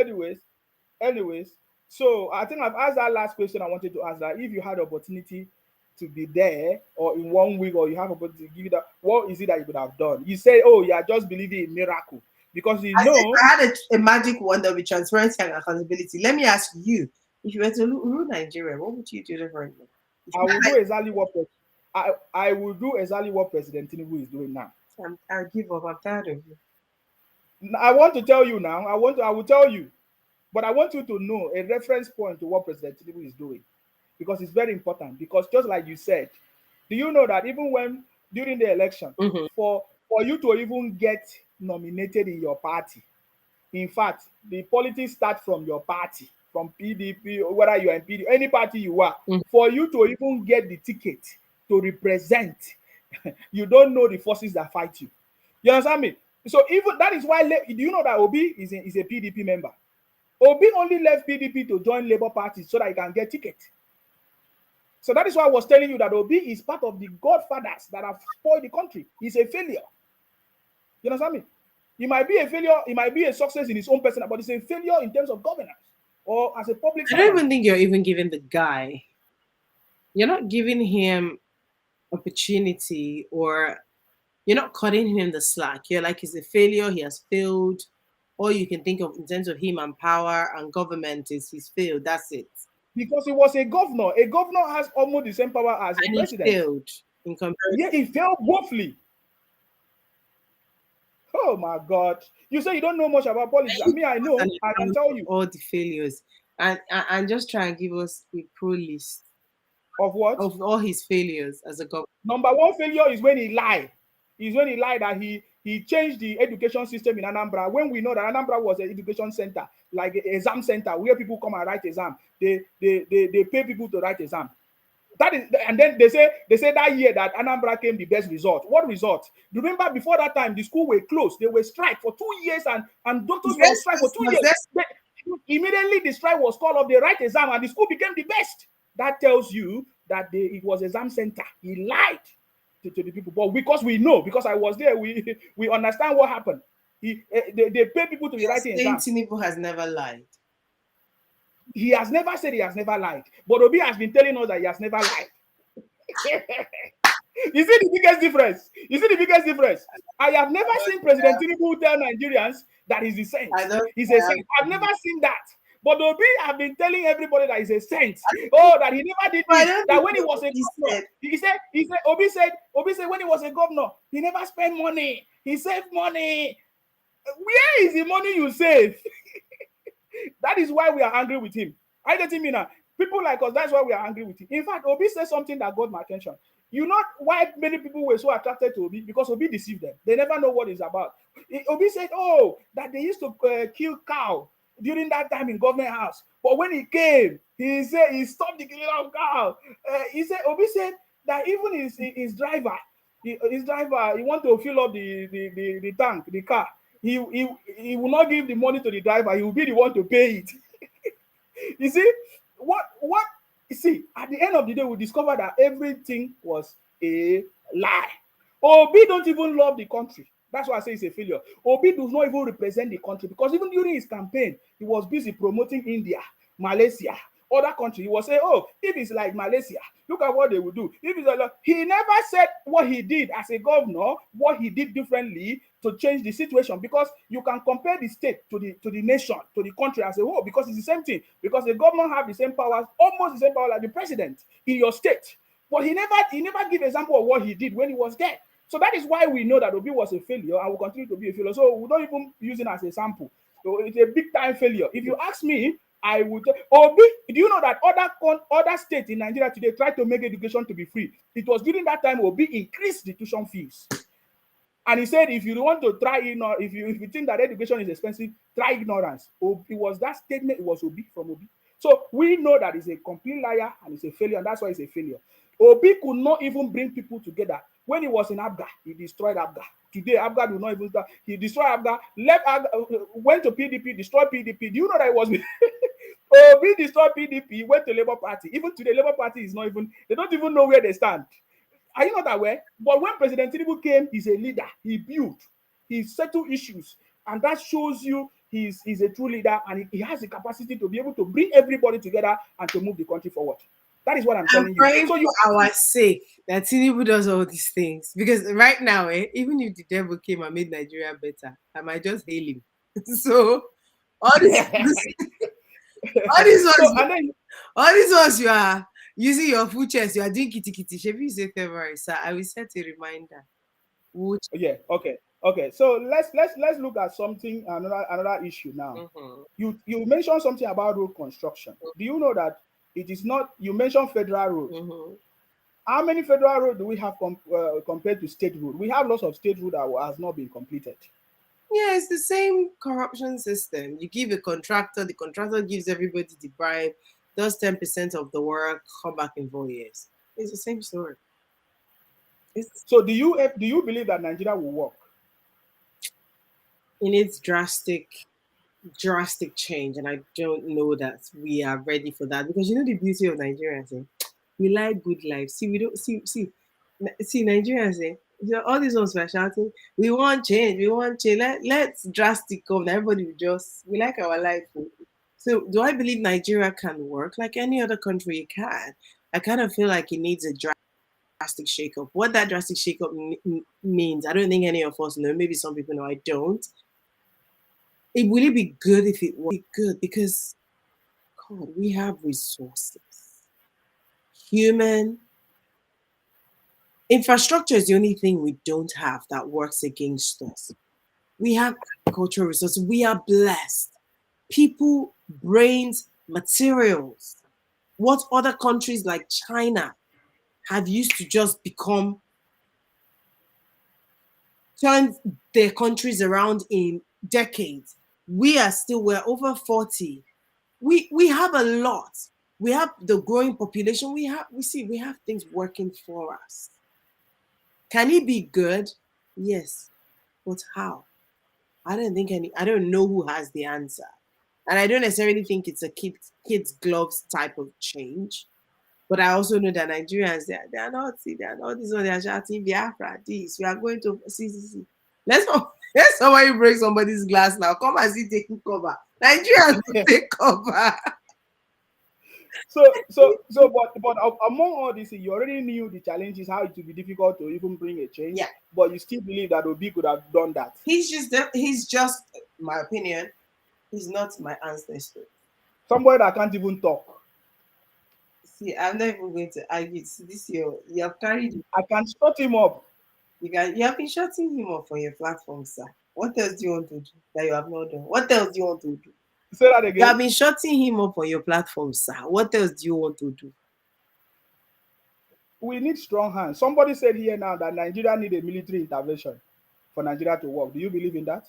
Anyways. So I think I've asked that last question I wanted to ask, that if you had opportunity to be there or in 1 week, or you have opportunity to give it that, what is it that you would have done? You say, oh, you are just believing in miracle. Because you I said know, I had a magic wand with transparency and accountability. Let me ask you, if you were to rule Nigeria, what would you do differently? I will do exactly what I will do exactly what President Tinubu is doing now. I'll give up. I'm tired of you. I want to tell you now. I will tell you, but I want you to know a reference point to what President Tinubu is doing, because it's very important. Because just like you said, do you know that even when during the election, for you to even get nominated in your party, in fact, the politics start from your party, from PDP, or whether you are in PDP, any party you are, for you to even get the ticket to represent, you don't know the forces that fight you. You understand me? So even that is why, do you know that Obi is a PDP member? Obi only left PDP to join Labour Party so that he can get ticket. So that is why I was telling you that Obi is part of the godfathers that have spoiled the country. He's a failure. You understand me? He might be a failure, he might be a success in his own person, but it's a failure in terms of governance or as a public I servant. don't even think you're even giving the guy. You're not giving him opportunity, or you're not cutting him the slack. You're like, he's a failure. He has failed. All you can think of in terms of him and power and government is he's failed. That's it. Because he was a governor. A governor has almost the same power as a And he president. failed in comparison. Yeah, he failed woefully. Oh my God. You say you don't know much about politics. I mean, I know. I can tell you. All the failures. And just try and give us a pro list Of what? of all his failures as a governor. Number one failure is when he lied. Is when he lied that he changed the education system in Anambra when we know that Anambra was an education center, like an exam center where people come and write exam. They pay people to write exam. That is, and then they say that year that Anambra came the best result. What result? Remember, before that time, the school were closed. They were strike for 2 years, and doctors were on Yes, strike for yes, 2 years. yes. They, immediately, the strike was called off. They write exam, and the school became the best. That tells you that it was exam center. He lied to the people, but because we know, because I was there, we understand what happened. They pay people to be You're writing saying exam. Tinubu has never lied. He has never said he has never lied, but Obi has been telling us that he has never lied. You see the biggest difference? You see the biggest difference? I have never seen President Tinubu tell Nigerians that he's a saint. I don't He's a saint. I've think never seen that. But Obi have been telling everybody that he's a saint. Oh, that he never did I this. don't That think when he was a he governor, said. Obi said when he was a governor, he never spent money. He saved money. Where is the money you save? That is why we are angry with him. I get him now. People like us, that's why we are angry with him. In fact, Obi said something that got my attention. You know why many people were so attracted to Obi? Because Obi deceived them. They never know what it's about. Obi said, oh, that they used to kill cow during that time in government house. But when he came, he said he stopped the killing of cow. Obi said that even his driver, he want to fill up the tank, the car. He will not give the money to the driver. He will be the one to pay it. You see, what you see, at the end of the day, we discover that everything was a lie. Obi don't even love the country. That's why I say it's a failure. Obi does not even represent the country because even during his campaign, he was busy promoting India, Malaysia, other countries. He was saying, oh, if it's like Malaysia, look at what they will do. If it's like, he never said what he did as a governor, what he did differently to change the situation, because you can compare the state to the nation, to the country as a whole, because it's the same thing. Because the governor have the same powers, almost the same power like the president in your state. But he never give example of what he did when he was there. So that is why we know that Obi was a failure and will continue to be a failure. So we don't even use it as a sample. So it's a big time failure. If you ask me, I would. Obi, do you know that other states in Nigeria today try to make education to be free? It was during that time Obi increased the tuition fees. And he said, if you want to try, if you think that education is expensive, try ignorance. It was that statement. It was Obi from Obi. So we know that he's a complete liar and he's a failure, and that's why he's a failure. Obi could not even bring people together. When he was in Abga, he destroyed Abga. Today, Abga do not even start. He destroyed Abga, left Abga, went to PDP, destroyed PDP. Do you know that it was Obi destroyed PDP, went to Labour Party. Even today, Labour Party is not even, they don't even know where they stand. Are you not aware? But when President Tinubu came, he's a leader. He built, he settled issues, and that shows you he's a true leader, and he has the capacity to be able to bring everybody together and to move the country forward. That is what I'm I'm telling you. praying So you, for our sake that Tinubu does all these things. Because right now, even if the devil came and made Nigeria better, I might just hail him. So all this, all these so ones, and then all these ones you are using your full chest, you are doing kitty kitty. Should you say February, sir? I will set a reminder. Which, yeah, okay. So let's look at something, another issue now. Mhm. You mentioned something about road construction. Do you know that it is not, you mentioned federal road? Mhm. How many federal road do we have compared to state road? We have lots of state road that has not been completed. Yeah, it's the same corruption system. You give a contractor, the contractor gives everybody the bribe, does 10% of the work, come back in 4 years. It's the same story. It's So do you believe that Nigeria will work? in its drastic change, and I don't know that we are ready for that, because you know the beauty of Nigerians, we like good life. See, we don't see Nigerians, all these ones were shouting, we want change. Let's drastic come. Everybody will just, we like our life. So do I believe Nigeria can work like any other country? It can. I kind of feel like it needs a drastic shakeup. What that drastic shakeup means, I don't think any of us know. Maybe some people know. I don't. It will it be good if it was good, because God, we have resources. Human infrastructure is the only thing we don't have that works against us. We have agricultural resources. We are blessed. People, brains, materials. What other countries like China have used to just become turned their countries around in decades. We're over 40. We have a lot. We have the growing population. We have things working for us. Can it be good? Yes. But how? I don't know who has the answer. And I don't necessarily think it's a kids gloves type of change. But I also know that Nigerians, they are not, see, they are not this one, they are shouting Biafra, this, we are going to see. Let's somebody break somebody's glass now. Come and see taking cover. Nigerians will take cover. But among all this, you already knew the challenges, how it would be difficult to even bring a change. Yeah. But you still believe that Obi could have done that. He's just, my opinion, he's not my ancestor. Somebody that can't even talk. See, I'm not even going to argue. See, this year, you have carried. I can shut him up. You have been shutting him up on your platform, sir. What else do you want to do that you have not done? What else do you want to do? Say that You have again. been shutting him up on your platform, sir. What else do you want to do? We need strong hands. Somebody said here now that Nigeria need a military intervention for Nigeria to work. Do you believe in that?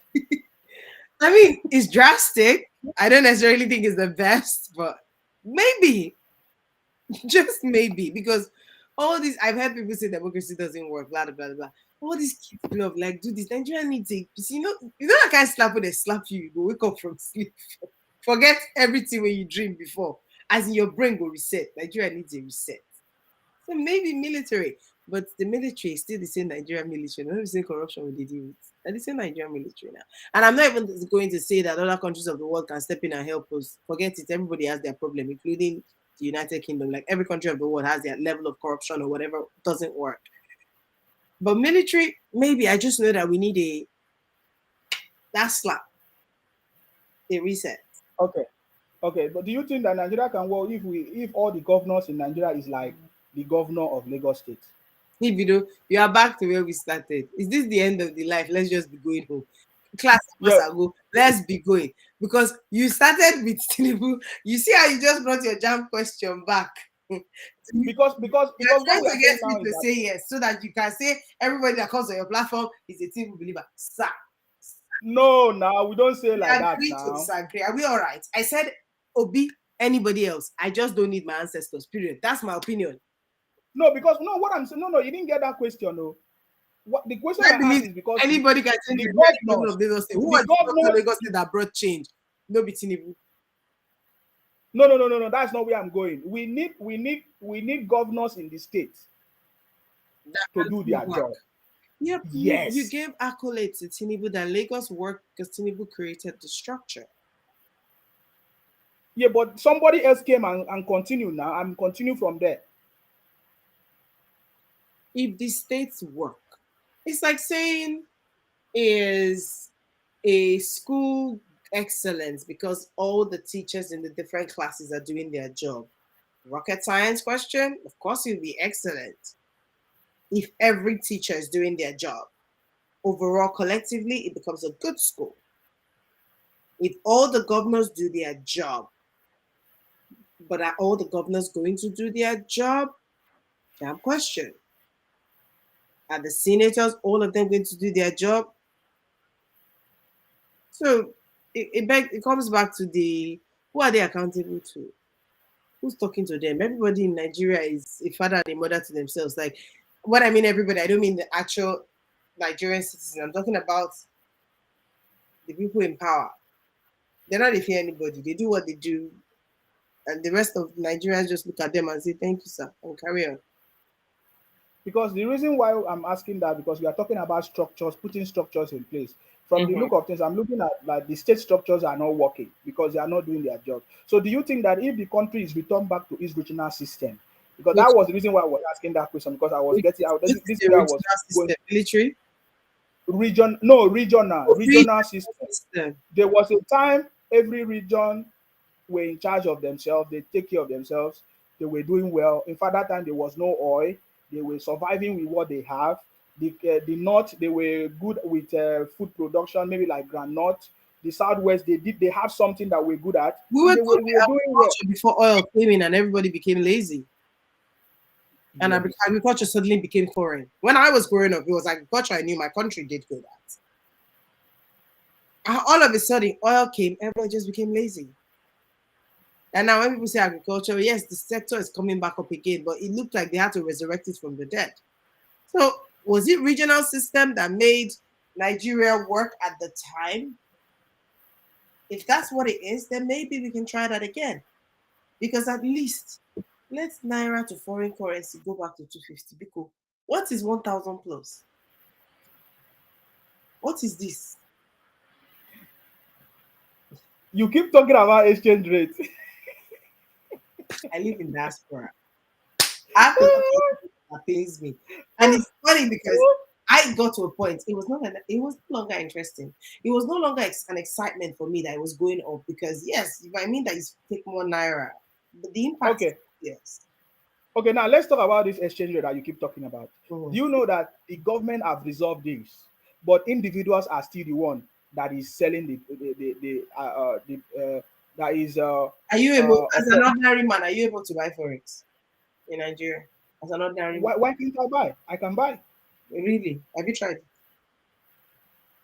I mean, it's drastic. I don't necessarily think it's the best, but maybe, just maybe, because all these, I've heard people say democracy doesn't work, blah, blah, blah, blah. All these kids love, like, do this. Nigeria needs a, you know that kind of slap when they slap you, you go wake up from sleep. Forget everything when you dream before. As in your brain go reset. Nigeria needs a reset. So maybe military, but the military is still the same Nigerian military. Not the same corruption we did with. They're the same Nigerian military now. And I'm not even going to say that other countries of the world can step in and help us. Forget it. Everybody has their problem, including the United Kingdom. Like every country of the world has their level of corruption or whatever doesn't work. But military, maybe I just know that we need that slap, a reset. Okay. But do you think that Nigeria can work if all the governors in Nigeria is like the governor of Lagos State? If you are back to where we started. Is this the end of the life? Let's just be going home. Class Yeah, ago, let's be going. Because you started with Tinubu. You see how you just brought your jam question back. because what Trying we to are get saying now me is to that say yes so that you can say everybody that comes on your platform is a Tinubu believer. Sir, no, now we don't say we like that agree to now. disagree. Are we all right? I said Obi, anybody else. I just don't need my ancestors, period. That's my opinion. No, because no, what I'm saying, no, you didn't get that question, no. What the question I I asked believe is because anybody can change the it. Who are the governor governors, of Lagos State? Who the are the governor of governors, Lagos State that brought change? No, be Tinubu. no, that's not where I'm going. We need governors in the states That to can do do their work. job. Yep, you Yes, gave accolades to Tinubu that Lagos worked because Tinubu created the structure. yeah, but somebody else came and continue now and continue from there. If the states work, it's like saying, is a school excellence because all the teachers in the different classes are doing their job. Rocket science question? Of course, you'll be excellent if every teacher is doing their job. Overall, collectively, it becomes a good school. If all the governors do their job, but are all the governors going to do their job? Damn question. Are the senators, all of them, going to do their job? So it comes back to who are they accountable to? Who's talking to them? Everybody in Nigeria is a father and a mother to themselves. Like, what I mean, everybody, I don't mean the actual Nigerian citizen. I'm talking about the people in power. They're not if anybody. They do what they do, and the rest of Nigerians just look at them and say, "Thank you, sir," and carry on. Because the reason why I'm asking that because we are talking about structures, putting structures in place. From the Mhm. look of things, I'm looking at like the state structures are not working because they are not doing their job. So do you think that if the country is returned back to its regional system, because Which that was the reason why I was asking that question because I was which getting out which this, is this the is where I was regional going system, military regional system. system. There was a time every region were in charge of themselves. They take care of themselves. They were doing well. In fact, that time there was no oil. They were surviving with what they have. The north they were good with food production, maybe like granite. The southwest they have something that we're good at, We and were they good were with doing well. agriculture before oil came in and everybody became lazy. And Yes. agriculture suddenly became foreign. When I was growing up, it was agriculture I knew my country did good at. And all of a sudden, oil came, everybody just became lazy. And now when people say agriculture, yes, the sector is coming back up again, but it looked like they had to resurrect it from the dead. So was it regional system that made Nigeria work at the time? If that's what it is, then maybe we can try that again. Because at least let Naira to foreign currency go back to 250. Because what is 1,000 plus? What is this? You keep talking about exchange rate. I live in diaspora. I have to talk that pains me. And it's funny because I got to a point, it was no longer interesting. It was no longer an excitement for me that it was going up because yes, if I mean that you take more naira, but the impact is Okay. yes. Okay, now let's talk about this exchange rate that you keep talking about. Do Mhm. you know that the government have resolved this, but individuals are still the one that is selling that is Are you able, as an ordinary man, are you able to buy forex in Nigeria? As an ordinary man, why can't I buy? I can buy really? Have you tried?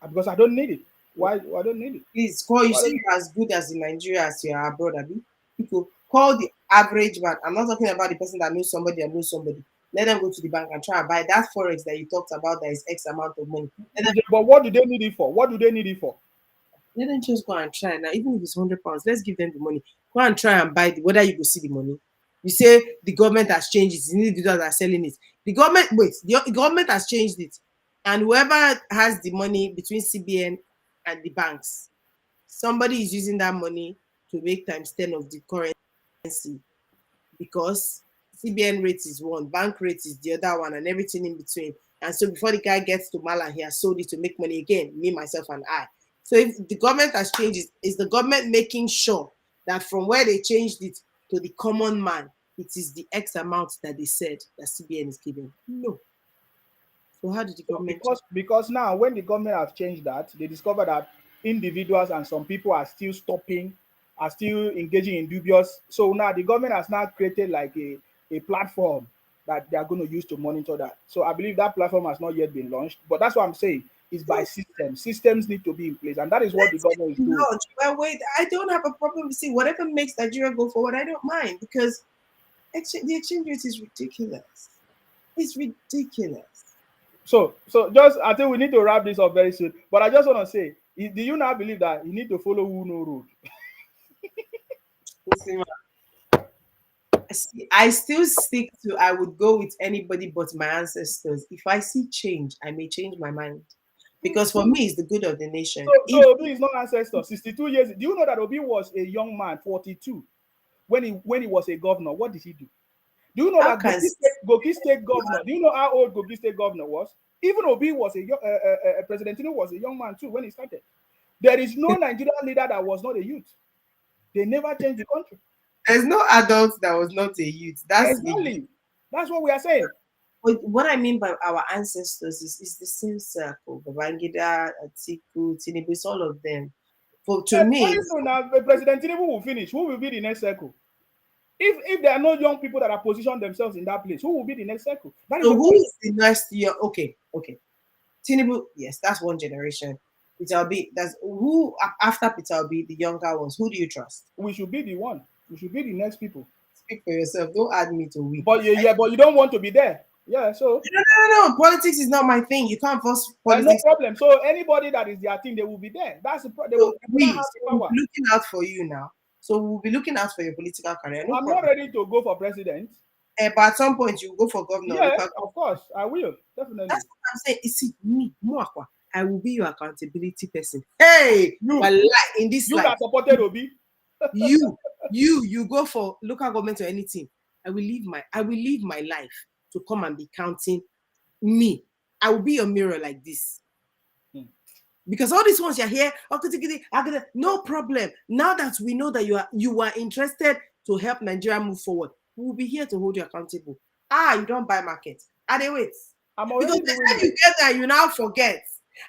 because I don't need it. Why I don't need it? Please call you Why see don't, you're as good as in Nigeria as you are abroad, Abi. People call the average man. I'm not talking about the person that knows somebody. Let them go to the bank and try and buy that forex that you talked about that is X amount of money. but what do they need it for? What do they need it for? Let them just go and try now. Even if it's £100, let's give them the money. Go and try and buy the whether you go see the money. You say the government has changed it, the individuals are selling it. The government wait, the government has changed it. And whoever has the money between CBN and the banks, somebody is using that money to make times 10 of the currency because CBN rate is one, bank rate is the other one, and everything in between. And so before the guy gets to Mala, he has sold it to make money again, me, myself, and I. So if the government has changed it, is the government making sure that from where they changed it to the common man, it is the X amount that they said that CBN is giving? No. So how did the So government change? because now when the government have changed that, they discover that individuals and some people are still stopping, are still engaging in dubious. So now the government has now created like a platform that they are going to use to monitor that. So I believe that platform has not yet been launched, but that's what I'm saying. It's by system. Systems need to be in place, and that is what the government is doing. Launch. Well, wait, I don't have a problem with see whatever makes Nigeria go forward. I don't mind because the exchange rate is ridiculous. It's ridiculous. So just I think we need to wrap this up very soon. But I just want to say, do you now believe that you need to follow who no road? Listen, see, I still stick to I would go with anybody but my ancestors. If I see change, I may change my mind. Because for me, it's the good of the nation. If So Obi is not ancestor. 62 years. Do you know that Obi was a young man, 42, when he was a governor? What did he do? Do you know how that can Goki State governor? Do you know how old Goki State governor was? Even Obi was President Tinubu was a young man too when he started. There is no Nigerian leader that was not a youth. They never changed the country. there's no adult that was not a youth? That's the Exactly. That's what we are saying. what I mean by our ancestors is the same circle. Babangida, Atiku, Tinubu, it's all of them. For to Very me, soon now, President Tinubu will finish. Who will be the next circle? If there are no young people that are positioned themselves in that place, who will be the next circle? That is so the who question. is the next year? Okay. Tinubu, yes, that's one generation. Peter Obi, that's who after Peter Obi, the younger ones. Who do you trust? We should be the one. We should be the next people. Speak for yourself. Don't add me to we. But but you don't want to be there. Yeah, so No. Politics is not my thing. You can't force no politics. problem. So anybody that is their thing, they will be there. They will So not have the we'll power. be looking out for you now. So we'll be looking out for your political career. No I'm not problem. ready to go for president. But at some point you go for governor, Yeah, local. of course, I will That's definitely. what I'm saying. You see, me, Muakwa, I will be your accountability person. Hey, You, well, in this you life, that supported Obi, you you go for local government or anything. I will leave my life to come and be counting me. I will be your mirror like this. Hmm. Because all these ones you're here, no problem. Now that we know that you are interested to help Nigeria move forward, we will be here to hold you accountable. You don't buy market. They wait. I'm Because already the doing time it. you get there, you now forget.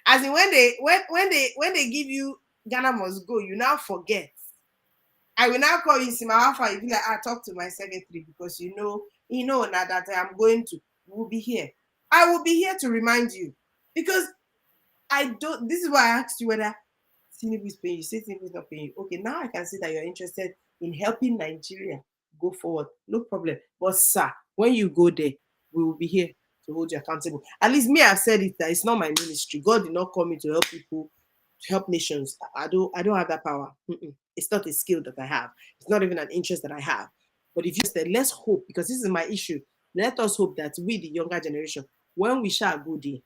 As in when they give you Ghana must go, you now forget. I will now call you Sima Alpha. You be like, I talk to my secretary because now that I am going to, will be here. I will be here to remind you because I don't. This is why I asked you whether Tinubu is paying you. Say Tinubu is not paying you. Okay, now I can see that you're interested in helping Nigeria go forward. No problem. But sir, when you go there, we will be here to hold you accountable. At least me, I've said it that it's not my ministry. God did not call me to help people, to help nations. I don't have that power. Mm-mm. It's not a skill that I have. It's not even an interest that I have. But if you said, let's hope, because this is my issue. Let us hope that we, the younger generation, when we shall go there,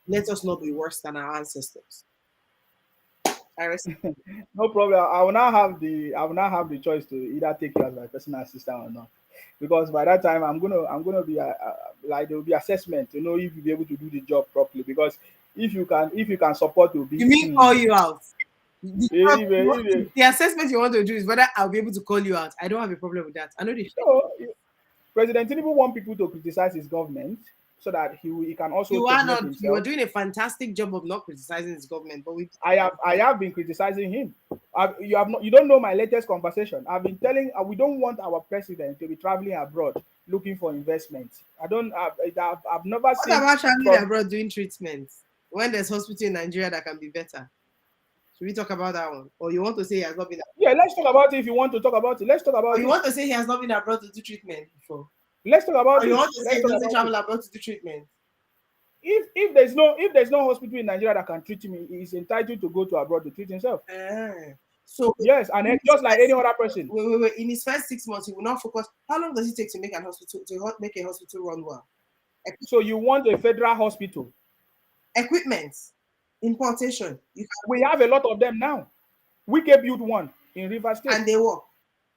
let us not be worse than our ancestors. I rest. No problem. I will now have the choice to either take you as my personal assistant or not, because by that time I'm gonna be like there will be assessment to know if you'll be able to do the job properly. Because if you can support You Obi, mean call you out? The, if, the assessment you want to do is whether I'll be able to call you out. I don't have a problem with that. I know the so President Tinubu want people to criticize his government so that he can also you are checkmate not. You are himself. doing a fantastic job of not criticizing this government, but we. I have been criticizing him. You don't know my latest conversation. I've been telling we don't want our president to be traveling abroad looking for investment. I don't. I've never What seen about traveling from. abroad doing treatments when there's hospital in Nigeria that can be better? Should we talk about that one, or you want to say he has not been, Yeah, let's talk about it. If you want to talk about it, let's talk or about you it. want to say he has not been abroad to do treatment before, Let's talk or about you it. want to say Let's he talk doesn't about it. travel abroad to do treatment? If there's no hospital in Nigeria that can treat him, he's entitled to go to abroad to treat himself. Eh. So Yes, and in his just like any first other person. wait. In his first 6 months, he will not focus. How long does it take to make an hospital make a hospital run well? So you want a federal hospital? Equipment, importation, you We have a lot of them now. We can build one in River State. and they work.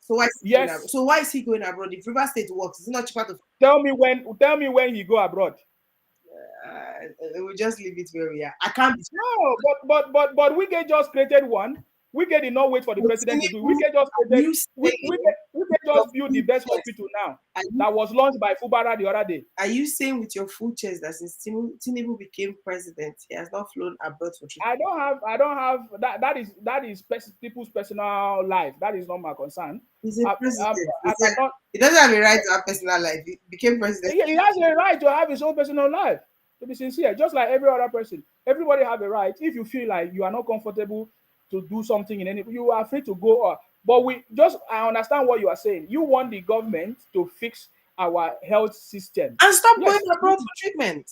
So why is he going abroad? Yes. So why is he going abroad? If River State works, is it not cheaper to? Tell me when he go abroad. We'll just leave it where we are. I can't be. No, but we get just created one. We get did not wait for the president to do it. We Tinubu, get just are created. you saying We get your just build the full best chest? hospital now Are you that was launched by Fubara the other day. are you saying with your full chest that since Tinubu became president, he has not flown abroad for treatment? I don't have that. That is people's personal life. That is not my concern. He's a president. I cannot. He doesn't have a right to have personal life. He became president. He has a right to have his own personal life. To be sincere, just like every other person, everybody have a right. If you feel like you are not comfortable to do something in any, you are free to go. But I understand what you are saying. You want the government to fix our health system. And stop going Yes, abroad for treatment.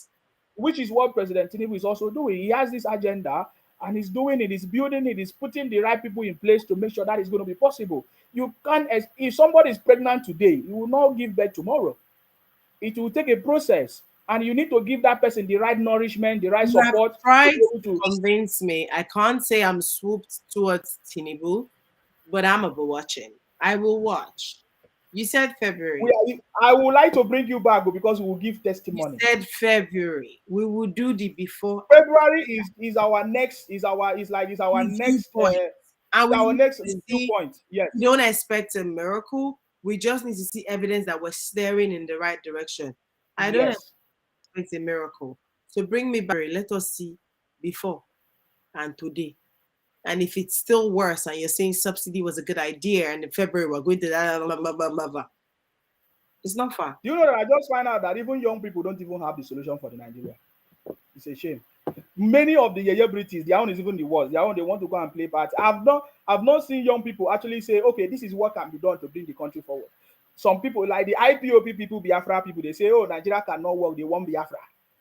which is what President Tinubu is also doing. He has this agenda and he's doing it, he's building it, he's putting the right people in place to make sure that is going to be possible. You can't, if somebody is pregnant today, you will not give birth tomorrow. It will take a process, and you need to give that person the right nourishment, the right You have support to tried be able to to. convince me. I can't say I'm swooped towards Tinubu, but I'm a be watching. I will watch. You said February. I would like to bring you back because we will give You testimony. said February. We will do the before February is our next is our is like is our review next point. And is we our need next to review see, point. Yes, we don't expect a miracle. We just need to see evidence that we're staring in the right direction. I don't yes. expect a miracle. So bring me back. Let us see before and today. And if it's still worse and you're saying subsidy was a good idea and in February we're going to blah, blah, blah, blah, blah, it's not far. You know that I just find out that even young people don't even have the solution for the Nigeria. It's a shame. Many of the Yeye British, their own is even the worst. Their own, they want to go and play party. I've not seen young people actually say, okay, this is what can be done to bring the country forward. Some people, like the IPOP people, Biafra people, they say, oh, Nigeria cannot work. They want Biafra.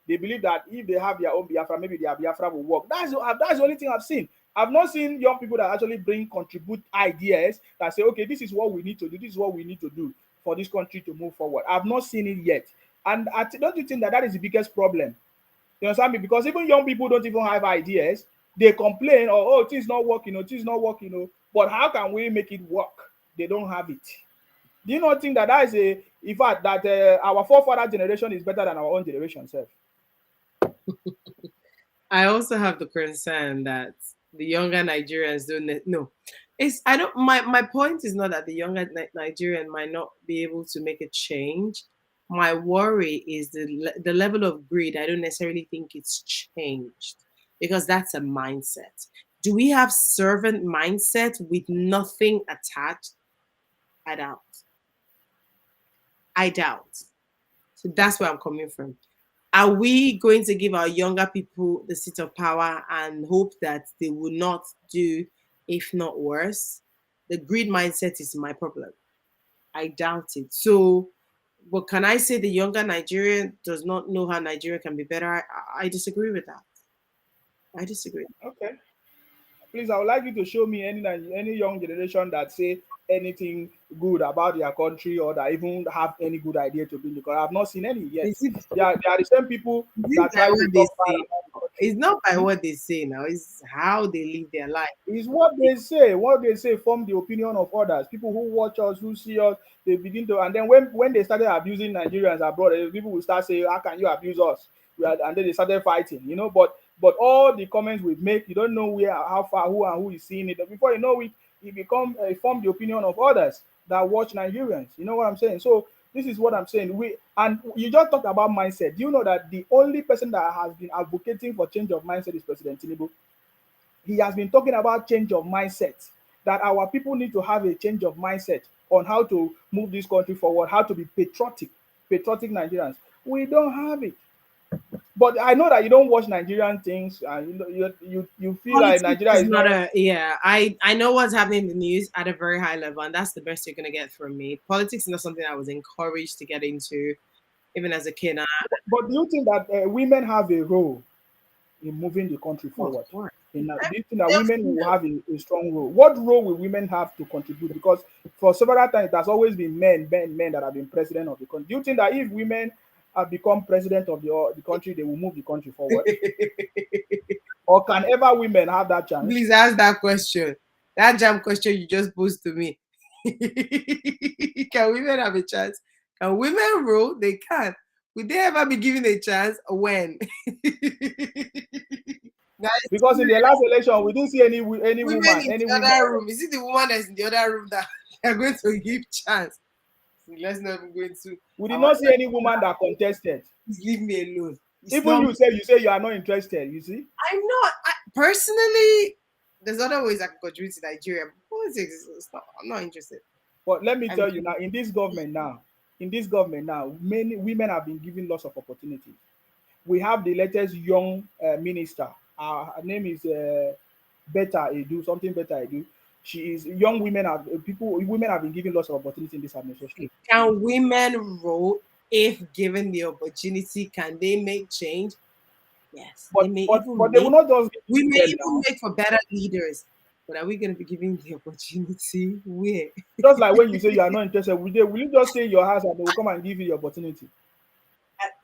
They believe that if they have their own Biafra, maybe their Biafra will work. That's the only thing I've seen. I've not seen young people that actually contribute ideas that say, okay, this is what we need to do. This is what we need to do for this country to move forward. I've not seen it yet. And don't you think that is the biggest problem? You understand me? Because even young people don't even have ideas. They complain, oh, things not working, things not working, But how can we make it work? They don't have it. Do you not think that is in fact, that our forefather generation is better than our own generation self? I also have the concern that the younger Nigerians don't no. It's I don't my point is not that the younger Nigerian might not be able to make a change. My worry is the level of greed. I don't necessarily think it's changed because that's a mindset. Do we have servant mindset with nothing attached? I doubt. I doubt. So that's where I'm coming from. Are we going to give our younger people the seat of power and hope that they will not do, if not worse? The greed mindset is my problem. I doubt it. So, but can I say the younger Nigerian does not know how Nigeria can be better? I disagree with that. I disagree. Okay. Please, I would like you to show me any young generation that say anything good about their country or that even have any good idea to bring because I've not seen any yet. Is it, They are the same people is it that by try to what they talk bad say? about the country. It's not by Hmm? what they say now, it's how they live their life. It's what they say. What they say form the opinion of others. People who watch us, who see us, they begin to, and then when they started abusing Nigerians abroad, people will start saying, "How can you abuse us?" And then they started fighting, But all the comments we make, you don't know where, how far, who and who is seeing it. Before you know it, it form the opinion of others that watch Nigerians. You know what I'm saying? So this is what I'm saying. And you just talked about mindset. Do you know that the only person that has been advocating for change of mindset is President Tinubu? He has been talking about change of mindset, that our people need to have a change of mindset on how to move this country forward, how to be patriotic Nigerians. We don't have it. But I know that you don't watch Nigerian things, and you feel like Politics Nigeria is is not not. a, yeah. I know what's happening in the news at a very high level, and that's the best you're gonna get from me. Politics is not something I was encouraged to get into, even as a kid. But do you think that women have a role in moving the country Oh, of forward? course. Do you think that Yes, women will no. have a strong role? What role will women have to contribute? Because for several times, it has always been men that have been president of the country. Do you think that if women have become president of the country, they will move the country forward? Or can ever women have that chance? Please ask that question. That jam question you just posed to me. Can women have a chance? Can women rule? They can. Would they ever be given a chance? When? Guys, Because in the last election, we didn't see any women woman, in any the woman. other room. Is it the woman that's in the other room that they're going to give chance? Let's not even go into We did our. not see any woman that contested. Please leave me alone. It's Even not. you say you are not interested. You see. I'm not. Personally, there's other ways I can contribute to Nigeria. But politics, it's not, I'm not interested. But let me I'm tell you now, in this government now, many women have been given lots of opportunities. We have the latest young minister. Her name is Beta Edu, something Beta Edu. She is young women have people women have been given lots of opportunity in this administration. Can women rule if given the opportunity? Can they make change? Yes, they But may but even but they will make. not just We give may them even now. make for better leaders. But are we going to be giving the opportunity? Where? Just like when you say you are not interested, will you just stay in your house and they will come and give you the opportunity?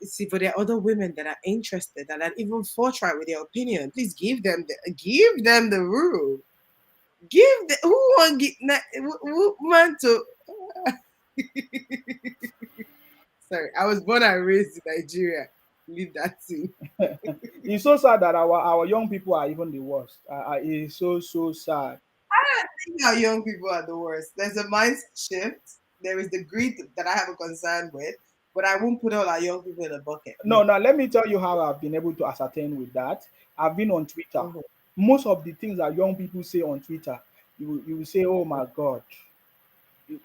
See, but there are other women that are interested that are even forthright with their opinion. Please give them the rule. Give the who want give who man to. Sorry, I was born and raised in Nigeria. Leave that thing. It's so sad that our young people are even the worst. It's so sad. I think our young people are the worst. There's a mindset shift. There is the greed that I have a concern with, but I won't put all our young people in a bucket. No, No. now let me tell you how I've been able to ascertain with that. I've been on Twitter. Mhm. Most of the things that young people say on Twitter, you will say, "Oh my God,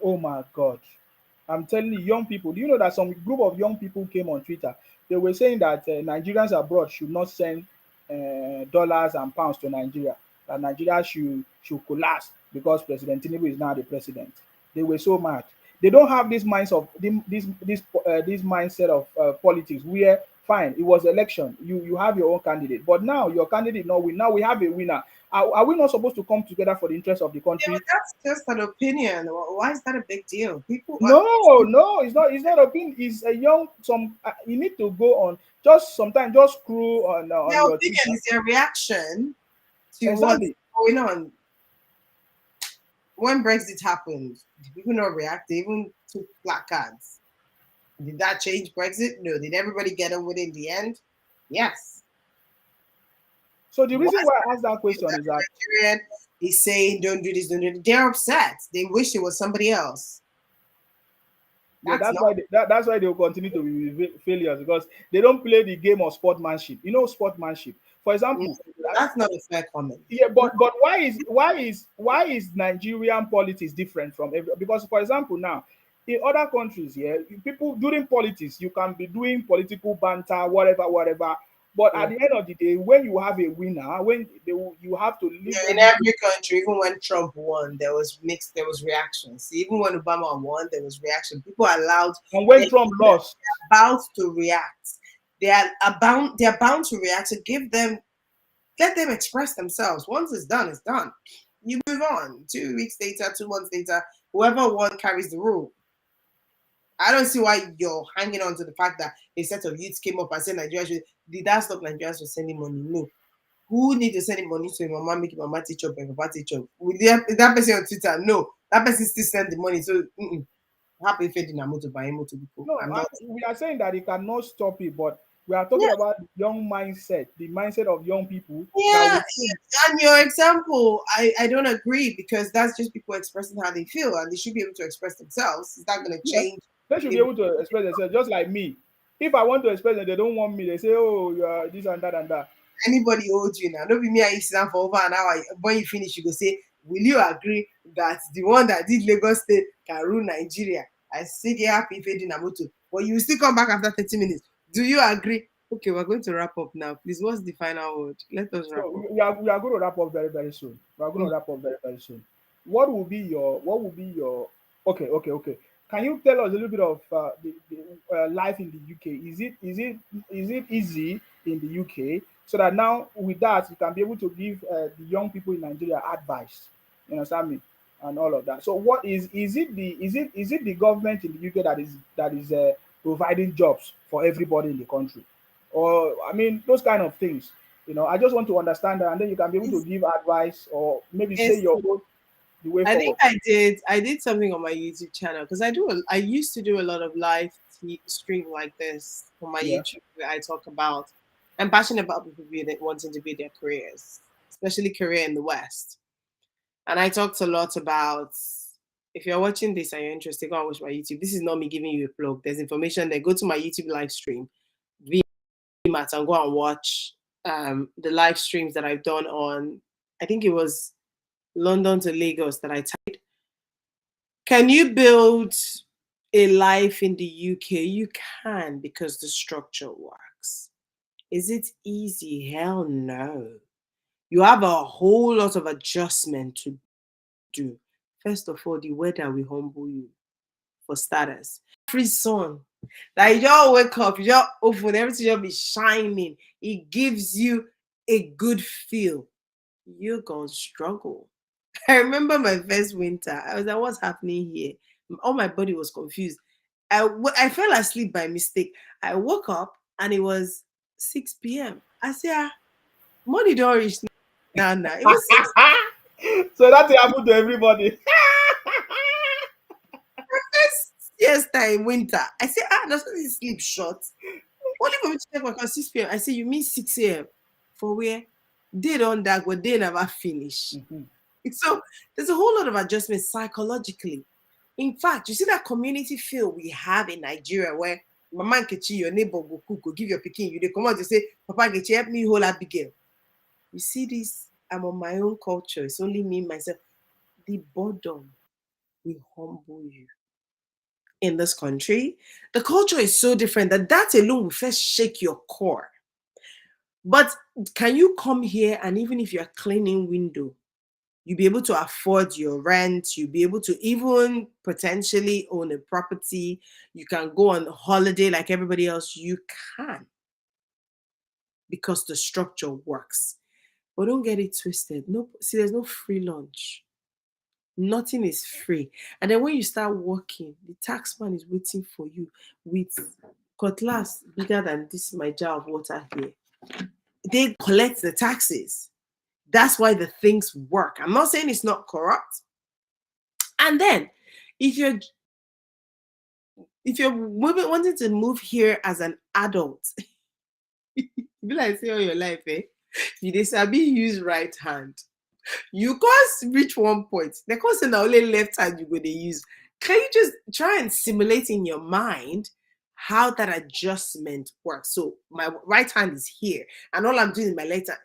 oh my God." I'm telling you, young people. Do you know that some group of young people came on Twitter? They were saying that Nigerians abroad should not send dollars and pounds to Nigeria. That Nigeria should collapse because President Tinubu is now the president. They were so mad. They don't have this minds of this mindset of politics where fine, it was election. You have your own candidate, but now your candidate not win. Now we have a winner. Are we not supposed to come together for the interest of the Yeah, but country? that's just an opinion. Why is that a big deal? People are. No, no, it's not. It's not a opinion. It's a young. You need to go on. Just sometimes, just screw on Their your opinion Twitter. is their reaction to what's Exactly. going on. When Brexit happened, did people not react? They even took placards. Did that change Brexit? No. Did everybody get on with it in the end? Yes. So the Why reason is why I asked that question is that Nigerian is saying don't do this, don't do that? They're upset. They wish it was somebody else. yeah, That's not. that's why they will continue to be failures because they don't play the game of sportsmanship. You know, sportsmanship. For Mm, example, that's not a fair comment. yeah, but why is Nigerian politics different from every? Because for example now. In other countries, yeah, people during politics, you can be doing political banter, whatever, whatever. But at Mm. the end of the day, when you have a winner, when you have to leave Yeah, in everything. every country, even when Trump won, there was mixed, there was reactions. Even when Obama won, there was reaction. People are allowed, And when they're Trump lost, about to react. They're bound to react. So give them, let them express themselves. Once it's done, it's done. You move on. 2 weeks later, 2 months later, whoever won carries the rule. I don't see why you're hanging on to the fact that a set of youths came up and said Nigeria should. Did that stop Nigerians from sending money? No. Who need to send money to a mama, make mama teach up and papa teach up? That person on Twitter? No. That person still send the money. So, happy fading a motor buying motor people. no, I'm not. we are saying that it cannot stop it, but we are talking Yeah, about young mindset, the mindset of young people that yeah. will think. And your example, I don't agree because that's just people expressing how they feel and they should be able to express themselves. It's not going to Yes, change. they should be If able to express themselves, just like me. If I want to express it, they don't want me. They say, "Oh, you are this and that and that." anybody owed you now. Don't be me and you sit down for over an hour. When you finish, you go say, will you agree that the one that did Lagos State can rule Nigeria? I say get happy fading Namoto. But you will still come back after 30 minutes. Do you agree? Okay, we're going to wrap up now. Please, what's the final word? Let us wrap So up. we are going to wrap up very very soon. We are going Mm. to wrap up very very soon. What will be your okay. Can you tell us a little bit of the life in the UK? Is it easy in the UK so that now with that you can be able to give the young people in Nigeria advice? You understand me? And all of that. So what is it the government in the UK that is providing jobs for everybody in the country? Or I mean those kind of things. I just want to understand that, and then you can be able to It's, give advice or maybe say it's, your own the way I think forward. I did something on my YouTube channel because I used to do a lot of live stream like this on my Yeah. YouTube where I talk about I'm passionate about people wanting to build their careers, especially career in the West. And I talked a lot about if you're watching this and you're interested, go and watch my YouTube. This is not me giving you a plug. There's information there. Go to my YouTube live stream, Vymart, and go and watch the live streams that I've done on. I think it was London to Lagos that I typed. Can you build a life in the UK? You can because the structure works. Is it easy? Hell no. You have a whole lot of adjustment to do. First of all, the weather will humble you for starters. Free sun. Like you just wake up, you just open, everything just be shining. It gives you a good feel. You're gonna struggle. I remember my first winter. I was like, what's happening here? All my body was confused. I fell asleep by mistake. I woke up and it was 6 p.m. I said, money don't reach now. It was 6 So that thing happened to everybody. years time winter. I said, that's why this sleep short. Only for me to check my clock 6 p.m. I say, you mean 6 a.m. For where? They don't dark, but they never finish. Mhm. So there's a whole lot of adjustment psychologically. In fact, you see that community feel we have in Nigeria where Mama Nkechi, your neighbor go cook, go give your picking, you they come out to say, Papa Nkechi, help me hold Abigail. You see this? I'm on my own culture. It's only me, myself. The boredom will humble you. In this country, the culture is so different that alone will first shake your core. But can you come here and even if you're cleaning window, you'll be able to afford your rent, you'll be able to even potentially own a property, you can go on holiday like everybody else, you can because the structure works. But don't get it twisted. No, see, there's no free lunch. Nothing is free. And then when you start working, the tax man is waiting for you with cutlass bigger than this my jar of water here. They collect the taxes. That's why the things work. I'm not saying it's not corrupt. And then if you're wanting to move here as an adult, you be like say all your life, you dey sabi use right hand. You can't reach one point. The can't say na only left hand you go dey use. Can you just try and simulate in your mind how that adjustment works? So my right hand is here, and all I'm doing is my left hand.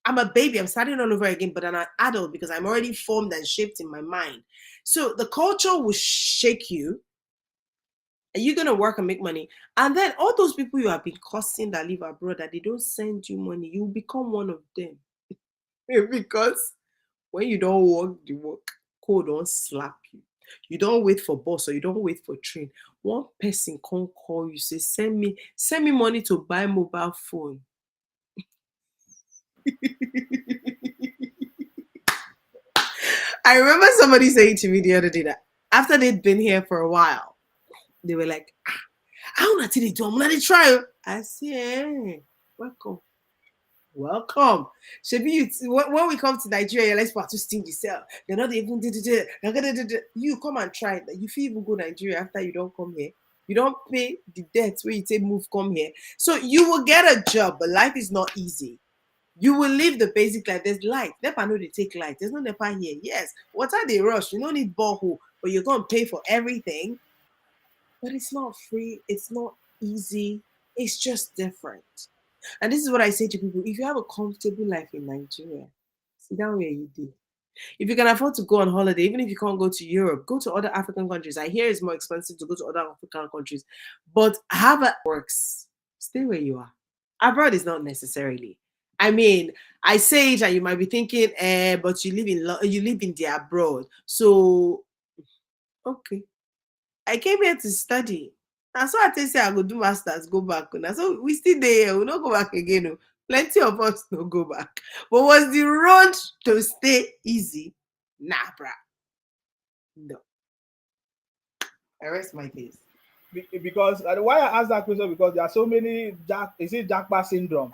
I'm a baby. I'm starting all over again, but I'm an adult because I'm already formed and shaped in my mind. So the culture will shake you. Are you gonna work and make money? And then all those people you have been cursing that live abroad that they don't send you money, you become one of them. Because when you don't work the work, code don't slap you. You don't wait for bus or you don't wait for train. One person can't call you, say, send me money to buy mobile phone. I remember somebody saying to me the other day that after they'd been here for a while, they were like, how not they do? I'm not try. I said, welcome. Welcome. Shebi, when we come to Nigeria, let's part to sting yourself. They're not even you come and try it. You feel even go Nigeria after you don't come here. You don't pay the debt where you say move, come here. So you will get a job, but life is not easy. You will live the basic life. There's light. NEPA know they take light. There's no NEPA here. Yes. Water they rush. You don't need borehole, but you're gonna pay for everything. But it's not free. It's not easy. It's just different. And this is what I say to people: if you have a comfortable life in Nigeria, sit down where you do. If you can afford to go on holiday, even if you can't go to Europe, go to other African countries. I hear it's more expensive to go to other African countries, but have a works. Stay where you are. Abroad is not necessarily. I mean, I say it, and you might be thinking, but you live in the abroad, so okay. I came here to study. And so I tell you, say I go do masters, go back. And so we still there, we not go back again. Oh. Plenty of us no go back. But was the road to stay easy? Nah, bruh. No. I rest my case. Because why I asked that question, because there are so many is it jackpot syndrome?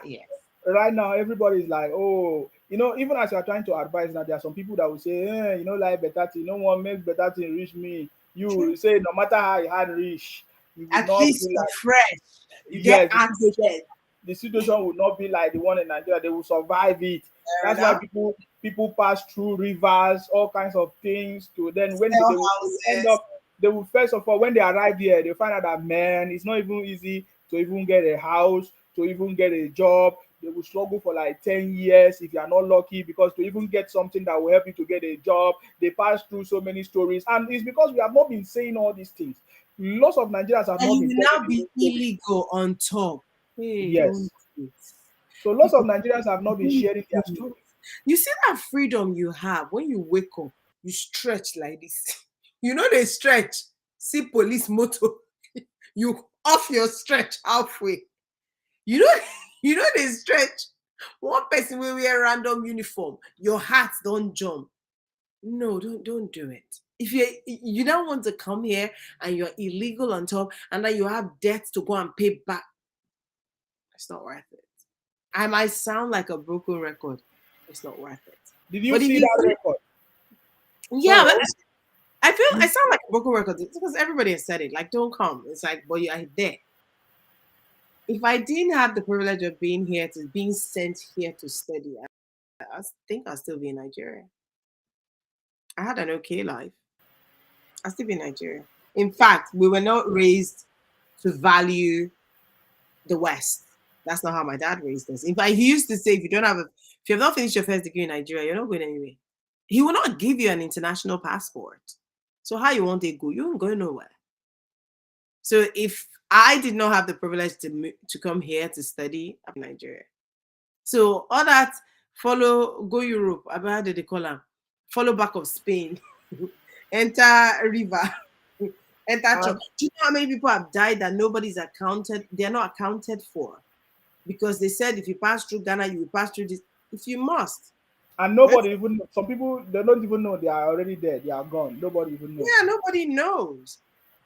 Yes. Right now everybody is like, oh, even as you're trying to advise now, there are some people that will say, like better thing, no one make better thing reach me. You True. will say no matter how you had reach, you will At not least be you're like, fresh. You get yes, access. the situation will not be like the one in Nigeria. They will survive it. Fair That's why enough. people pass through rivers, all kinds of things, to then when Sell they will end houses. up, they will first of all, when they arrive here, they find out that, man, it's not even easy to even get a house, to even get a job. They will struggle for like 10 years if you are not lucky, because to even get something that will help you to get a job, they pass through so many stories. And it's because we have not been saying all these things. Lots of Nigerians have And not you been will telling now the be whole story. illegal on top. Hey, don't Yes. do it. So lots of People, Nigerians have not been don't sharing do their it. stories. You see that freedom you have when you wake up, you stretch like this. You know they stretch. See police moto, you off your stretch halfway. You know, you know they stretch. One person will wear random uniform, your heart don't jump. No, don't do it. If you don't want to come here and you're illegal on top, and then you have debts to go and pay back, it's not worth it. I might sound like a broken record. It's not worth it. Did you But if see you, that record? yeah, Sorry. but I feel I sound like a broken record because everybody has said it. Like, don't come. It's like, but you're there. If I didn't have the privilege of being here to being sent here to study, I think I'll still be in Nigeria. I had an okay life. I'll still be in Nigeria. In fact, we were not raised to value the West. That's not how my dad raised us. In fact, he used to say, if you have not finished your first degree in Nigeria, you're not going anywhere. He will not give you an international passport. So how you want to go? You ain't going nowhere. So if I did not have the privilege to come here to study in Nigeria, so all that go Europe, how did they call them? Follow back of Spain, enter river, enter church. And Do you know how many people have died that nobody's accounted? They're not accounted for because they said if you pass through Ghana, you will pass through this. If you must, nobody even, some people, they don't even know they are already there. They are gone. Nobody even know. yeah, nobody knows.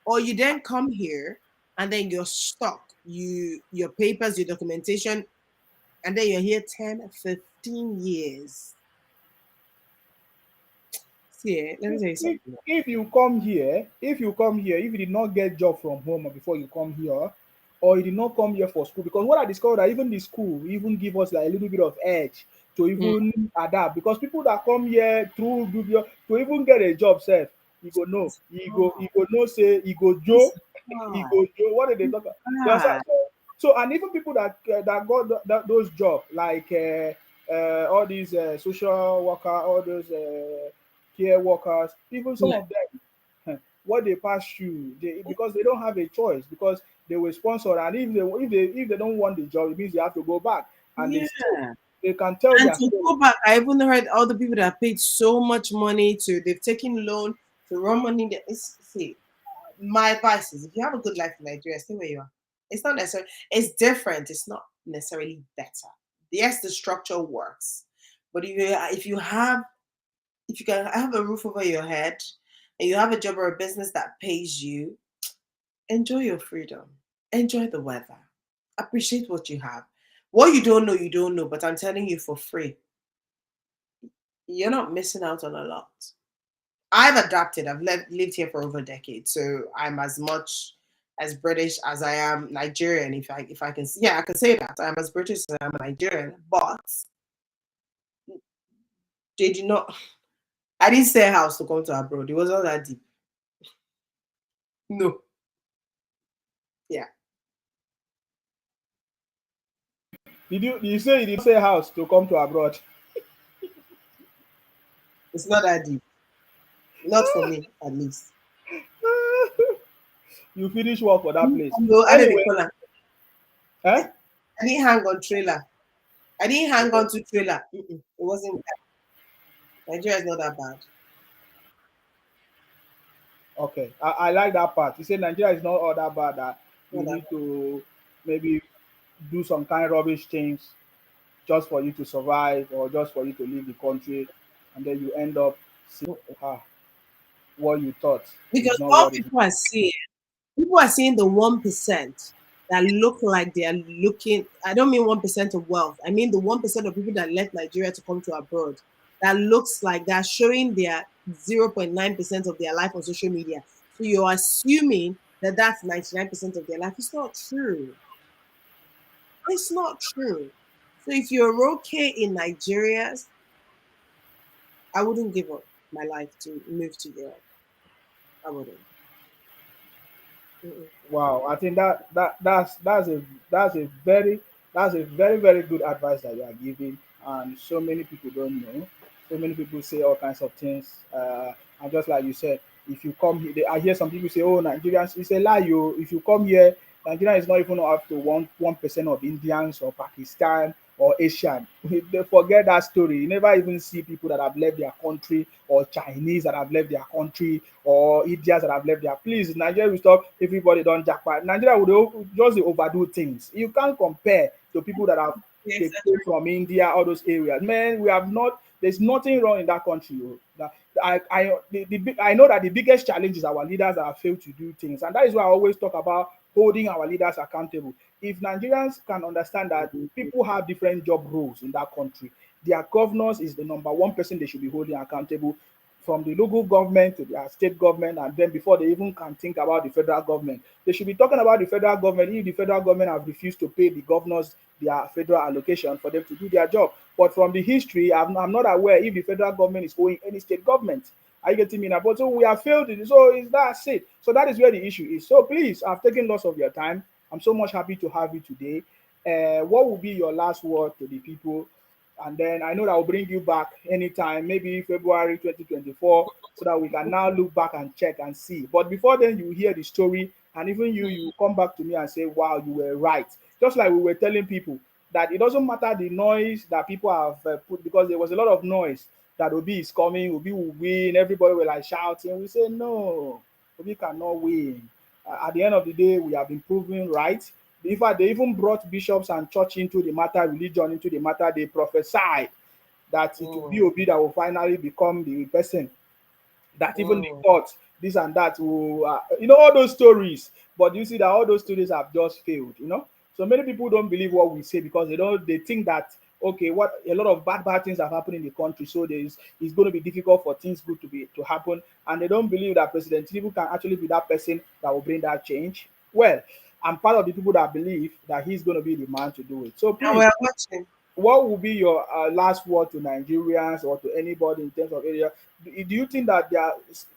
Or you then come here and then you're stuck. Your papers, your documentation, and then you're here 10, 15 years. See, let me tell you If, something. if you come here, if you did not get job from home before you come here, or you did not come here for school, because what I discovered that even the school even give us like a little bit of edge to Mm. even adapt. Because people that come here through video to even get a job, self, you go know, you go know, say, you go It's Joe, you hard. go Joe. What did they talk about? You understand? Hard. So, and even people that got those jobs, like all these social worker, all those care workers, even some Yeah. of them, what they pass through, because they don't have a choice, because they were sponsored, and if they don't want the job, it means they have to go back, and Yeah. they can tell And their to story. go back, I even heard all the people that paid so much money to, they've taken loan to run money. See, my advice is if you have a good life in Nigeria, stay where you are. It's not necessarily, it's different. It's not necessarily better. Yes, the structure works. But if you can have a roof over your head and you have a job or a business that pays you, enjoy your freedom. Enjoy the weather. Appreciate what you have. What you don't know, but I'm telling you for free, you're not missing out on a lot. I've adapted. I've lived here for over a decade, so I'm as much as British as I am Nigerian. If I can, yeah, I can say that I'm as British as I am Nigerian. But they did not. I didn't sell a house to come to abroad. It was not that deep. No, yeah, Did you say you did not say house to come to abroad? it's not that deep. Not for me, at least. You finish work for that place. No, I didn't Anyway, call her. I, eh? I didn't hang on trailer. I didn't hang on to trailer. Mm-mm. It wasn't. Nigeria is not that bad. Okay, I like that part. You say Nigeria is not all that bad, that you Not that need to maybe do some kind of rubbish things just for you to survive, or just for you to leave the country, and then you end up seeing, bad. ah, what you thought is Because not all what it is. people are seeing the 1% that look like they are looking. I don't mean 1% of wealth. I mean the 1% of people that left Nigeria to come to abroad. That looks like they're showing their 0.9% of their life on social media. So you're assuming that that's 99% of their life. It's not true. It's not true. So if you're okay in Nigeria, I wouldn't give up my life to move to Europe. I wouldn't. Mm-mm. Wow, I think that's a very good advice that you are giving, and so many people don't know. So many people say all kinds of things, and just like you said, if you come here, I hear some people say, "Oh, Nigerians," it's a lie. You, if you come here, Nigeria is not even up to one percent of Indians or Pakistan or Asian. They forget that story. You never even see people that have left their country, or Chinese that have left their country, or Indians that have left their. Please, Nigeria will stop. Everybody don't jackpot. Nigeria would just dey overdo things. You can't compare to people that have they Yes, came from India, all those areas. Man, we have not. There's nothing wrong in that country. Oh. I know that the biggest challenge is our leaders that have failed to do things, and that is why I always talk about holding our leaders accountable. If Nigerians can understand that people have different job roles in that country, their governors is the number one person they should be holding accountable, from the local government to their state government, and then before they even can think about the federal government, they should be talking about the federal government. If the federal government have refused to pay the governors their federal allocation for them to do their job, but from the history, I'm not aware if the federal government is owing any state government. Are you getting me now? But so we have failed it. So is that it? So that is where the issue is. So please, I've taken lots of your time. I'm so much happy to have you today. What will be your last word to the people? And then I know that will bring you back anytime, maybe February 2024, so that we can now look back and check and see. But before then, you hear the story, and even you come back to me and say, "Wow, you were right." Just like we were telling people that it doesn't matter the noise that people have put, because there was a lot of noise that Obi is coming, Obi will win. Everybody were like shouting. We say no, Obi cannot win. At the end of the day, we have been proven right. In fact, they even brought bishops and church into the matter, religion into the matter. They prophesied that it will be Mm, Obi that will finally become the person that even the mm. court, this and that, will, all those stories. But you see that all those stories have just failed. So many people don't believe what we say, because they think that, okay, what a lot of bad things have happened in the country, so it's going to be difficult for things good to happen, and they don't believe that President Tinubu can actually be that person that will bring that change. Well, I'm part of the people that believe that he's going to be the man to do it. So And please, we're watching. what will be your last word to Nigerians, or to anybody in terms of area? Do you think that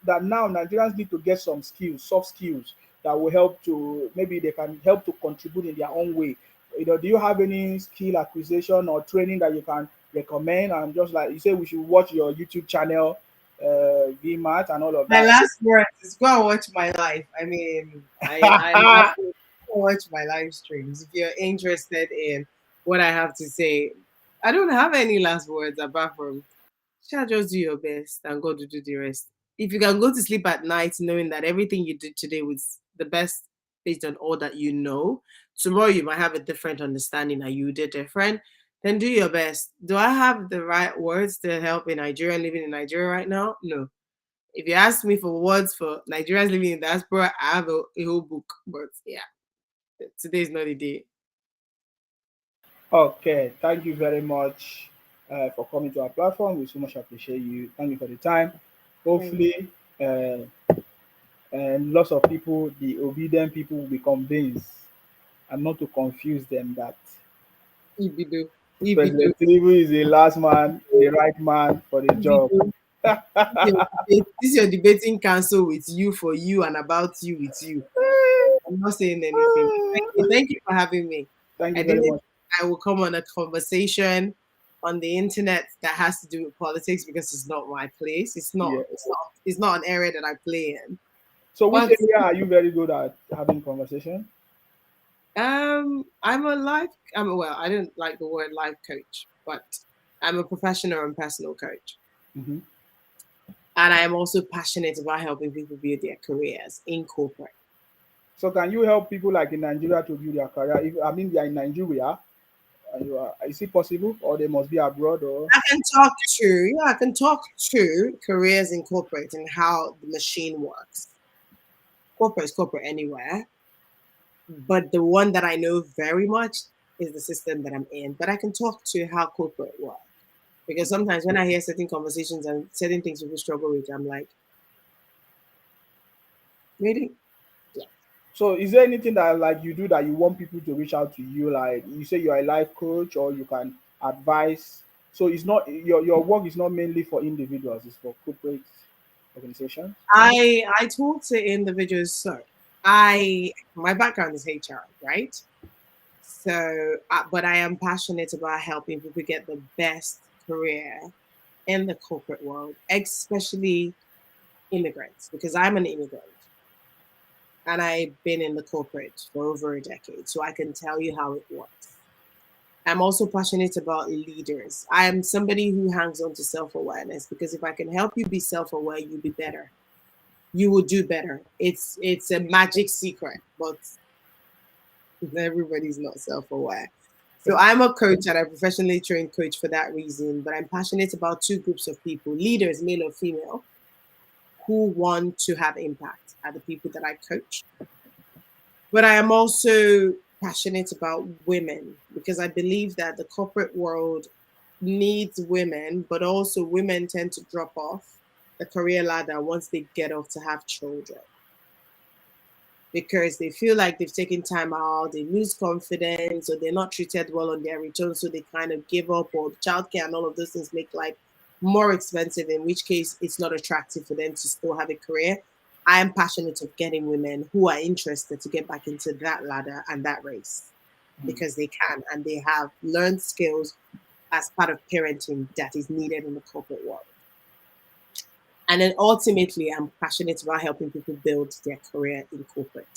that now Nigerians need to get some skills, soft skills, that will help to, maybe they can help to contribute in their own way? Do you have any skill acquisition or training that you can recommend? And just like you say, we should watch your YouTube channel. Vmart and all of My that. last word is go and watch my life. I mean, I go watch my live streams if you're interested in what I have to say. I don't have any last words apart from shall just do your best and God will do the rest. If you can go to sleep at night knowing that everything you did today was the best based on all that you know, tomorrow you might have a different understanding and you did different, then do your best. Do I have the right words to help a Nigerian living in Nigeria right now? No. If you ask me for words for Nigerians living in diaspora, I have a whole book. But yeah, today is not the day. Okay, thank you very much for coming to our platform. We so much appreciate you. Thank you for the time. Thank Hopefully, uh, and lots of people, the obedient people, will be convinced and not to confuse them that you. Ibido. Ibido. President Tinubu is the last man, the right man for the job. Ibido. This is your debating council with you for you and about you with you. I'm not saying anything. Thank you for having me. Thank I you very didn't much. think I will come on a conversation on the internet that has to do with politics because it's not my place. It's not Yeah. it's not it's not an area that I play in. So, which But area are you very good at having conversation? I'm a life well, I don't like the word life coach, but I'm a professional and personal coach. Hmm. And I am also passionate about helping people build their careers in corporate. So, can you help people like in Nigeria to build their career? If I mean they are in Nigeria, and you are, is it possible, or they must be abroad, or I can talk to careers in corporate and how the machine works. Corporate is corporate anywhere, but the one that I know very much is the system that I'm in. But I can talk to how corporate works. Because sometimes when I hear certain conversations and certain things people struggle with, I'm like, really? Yeah. so? Is there anything that like you do that you want people to reach out to you? Like you say, you are a life coach, or you can advise. So it's not your work is not mainly for individuals; it's for corporate organizations. I talk to individuals. So my background is HR, right? So, but I am passionate about helping people get the best career in the corporate world, especially immigrants, because I'm an immigrant and I've been in the corporate for over a decade. So I can tell you how it works. I'm also passionate about leaders. I am somebody who hangs on to self awareness because if I can help you be self aware, you'll be better. You will do better. It's a magic secret, but everybody's not self aware. So I'm a coach and a professionally trained coach for that reason. But I'm passionate about two groups of people, leaders, male or female, who want to have impact are the people that I coach. But I am also passionate about women because I believe that the corporate world needs women, but also women tend to drop off the career ladder once they get off to have children because they feel like they've taken time out, they lose confidence, or they're not treated well on their return, so they kind of give up, or childcare and all of those things make life more expensive, in which case it's not attractive for them to still have a career. I am passionate of getting women who are interested to get back into that ladder and that race Mm. because they can and they have learned skills as part of parenting that is needed in the corporate world. And then ultimately, I'm passionate about helping people build their career in corporate.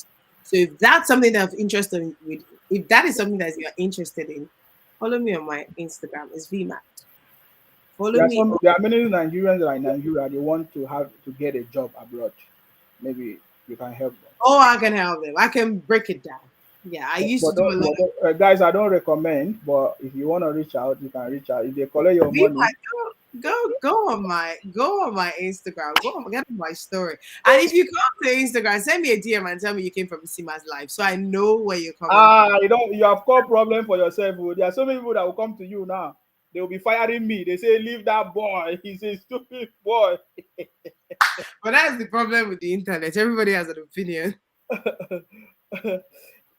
So if that's something that I'm interested with, if that is something that you're interested in, follow me on my Instagram. It's Vymart. Follow me on. There are many Nigerians that are in Nigeria. They want to have to get a job abroad. Maybe you can help them. Oh, I can help them. I can break it down. Yeah, I used to do a lot of Guys, I don't recommend. But if you want to reach out, you can reach out. If they collect your money, Vymart. Go on my Instagram. Go on get on my story. And if you come to Instagram, send me a DM and tell me you came from Sima's live, so I know where you're coming from. you don't. You have got problem for yourself. Oh. There are so many people that will come to you now. They will be firing me. They say, "Leave that boy. He's a stupid boy." But that's the problem with the internet. Everybody has an opinion.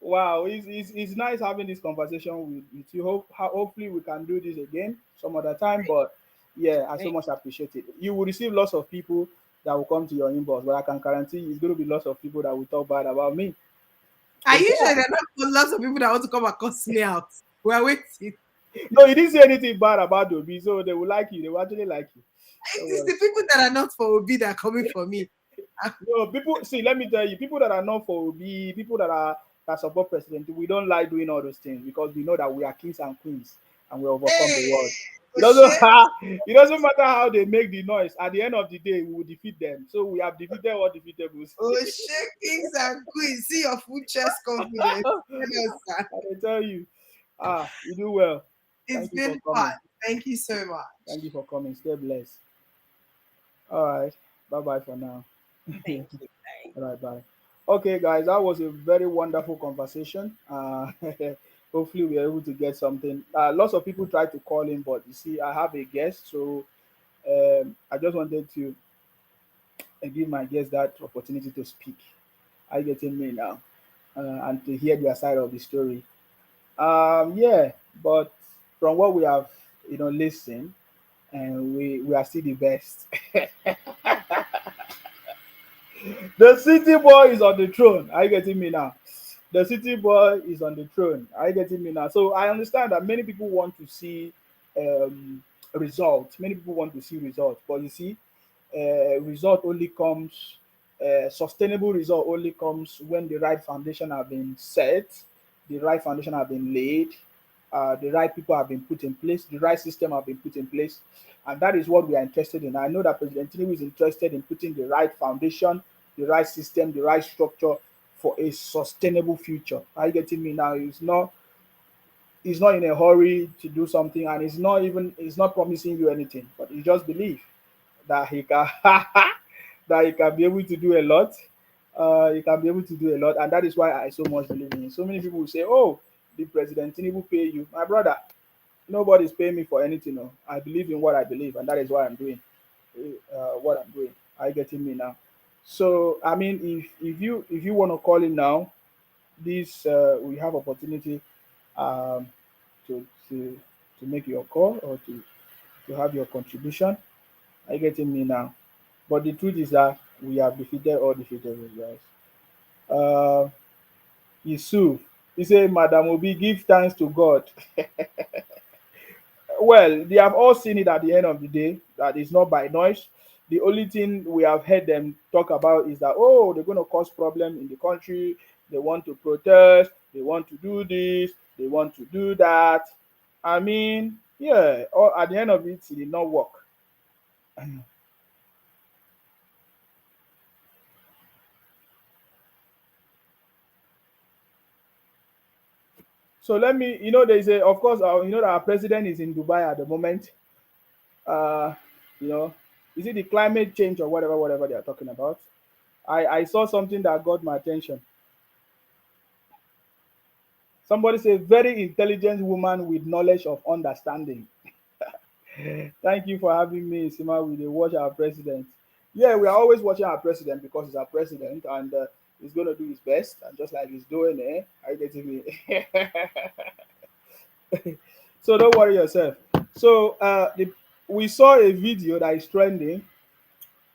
Wow, it's nice having this conversation with you. Hopefully we can do this again some other time. But yeah, I so much appreciate it. You will receive lots of people that will come to your inbox, but I can guarantee you it's going to be lots of people that will talk bad about me. Are So you yeah, sure there are not lots of people that want to come and cuss me out? We're waiting. No, he didn't say anything bad about Obi, so they will like you. They will actually like you. Don't It is worry. the people that are not for Obi that are coming for me. Ah, No, people see. Let me tell you, people that are not for Obi, people that support president, we don't like doing all those things because we know that we are kings and queens and we overcome the hey, world. It doesn't Oshie, it doesn't matter how they make the noise. At the end of the day, we will defeat them. So we have defeated all defeatables. Oshie, kings and queens, see your full chest confidence. Hello, sir. I can tell you, you do well. It's Thank you for been fun. coming. Thank you so much. Thank you for coming. Stay blessed. All right. Bye bye for now. Thank you. Thank All right, bye. Okay, guys, that was a very wonderful conversation. Hopefully, we are able to get something. Lots of people try to call in, but you see, I have a guest, so I just wanted to give my guest that opportunity to speak. Are you getting me now? And to hear their side of the story. Yeah, but from what we have, listened, and we are still the best. The city boy is on the throne. Are you getting me now? The city boy is on the throne. Are you getting me now? So I understand that many people want to see results. Many people want to see results, but you see, result only comes sustainable result only comes when the right foundation have been set, the right foundation have been laid, the right people have been put in place, the right system have been put in place, and that is what we are interested in. I know that President Tinubu is interested in putting the right foundation, the right system, the right structure for a sustainable future. Are you getting me now? He's not in a hurry to do something, and he's not promising you anything, but he just believe that he can that he can be able to do a lot. He can be able to do a lot, and that is why I so much believe in him. So many people will say, "Oh, the president Tinubu pay you?" My brother, nobody's paying me for anything. No, I believe in what I believe, and that is why I'm doing what I'm doing. Are you getting me now? So I mean, if you want to call in now, this we have opportunity um, to make your call or to have your contribution. Are you getting me now? But the truth is that we have defeated all defeatable guys. Uh, Yusuf, he said, Madam Obi, give thanks to God. Well, they have all seen it at the end of the day that it's not by noise. The only thing we have heard them talk about is that, oh, they're going to cause problem in the country. They want to protest. They want to do this. They want to do that. I mean, yeah, at the end of it, it did not work. So let me, there's a, of course, that our president is in Dubai at the moment. Uh, you know, is it the climate change or whatever they are talking about? I saw something that got my attention. Somebody said, very intelligent woman with knowledge of understanding. Thank you for having me, Sima. We watch our president. Yeah, we are always watching our president because he's our president and he's going to do his best. And just like he's doing, I get me. So don't worry yourself. So we saw a video that is trending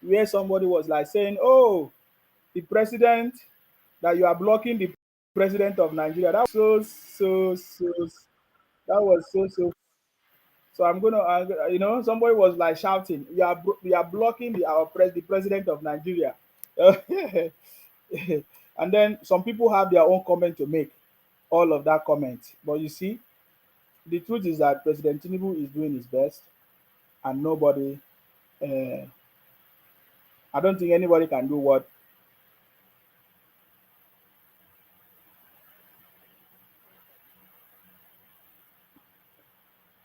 where somebody was like saying, "Oh, the president that you are blocking the president of Nigeria." That was so. That was so. So I'm gonna, somebody was like shouting, "You are blocking the president of Nigeria," and then some people have their own comment to make. All of that comment, but you see, the truth is that President Tinubu is doing his best, and nobody. Uh, I don't think anybody can do what.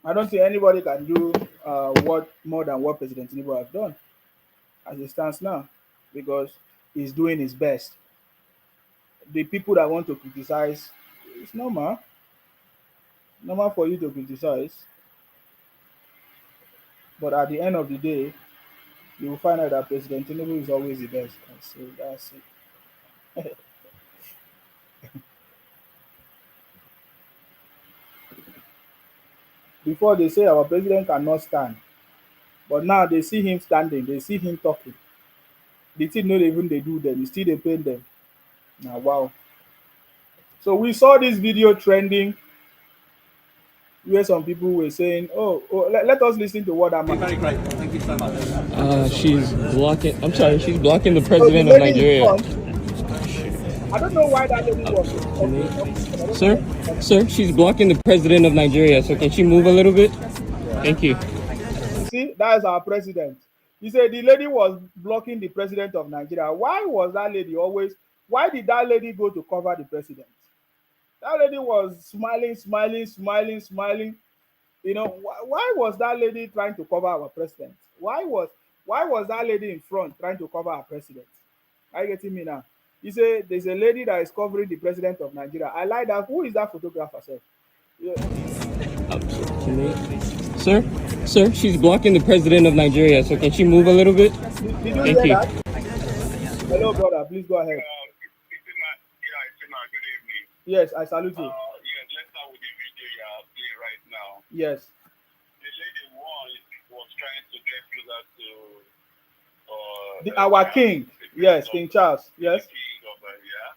I don't think anybody can do what more than what President Tinubu has done as it stands now, because he's doing his best. The people that want to criticize, it's normal for you to criticize, but at the end of the day, you will find out that President Tinubu is always the best. So that's it. Before they say our president cannot stand, but now they see him standing, they see him talking. The thing not even they do them, you still they pain them. Now wow. So we saw this video trending where some people were saying, let us listen to what that man. Very grateful. Thank you so much. She's blocking. I'm sorry. She's blocking the So the president of lady in Nigeria. front, I don't know why that lady was. Okay, but I don't know Sir, why. sir, she's blocking the president of Nigeria. So can she move a little bit? Thank you. You see, that is our president. He said the lady was blocking the president of Nigeria. Why was that lady always? Why did that lady go to cover the president? That lady was smiling, smiling, smiling, smiling. Why was that lady trying to cover our president? Why was that lady in front trying to cover our president? Are you getting me now? You say there's a lady that is covering the president of Nigeria. I like that. Who is that photographer, sir? Yeah. Sir, sir, she's blocking the president of Nigeria. So can she move a little bit? Did you Thank hear you. that? Hello, brother. Please go ahead. Good evening. Yes, I salute you. Yes, let's start with the video you are playing right now. Yes. The lady was trying to get closer to Our king. Yes, King Charles. Yes. the king of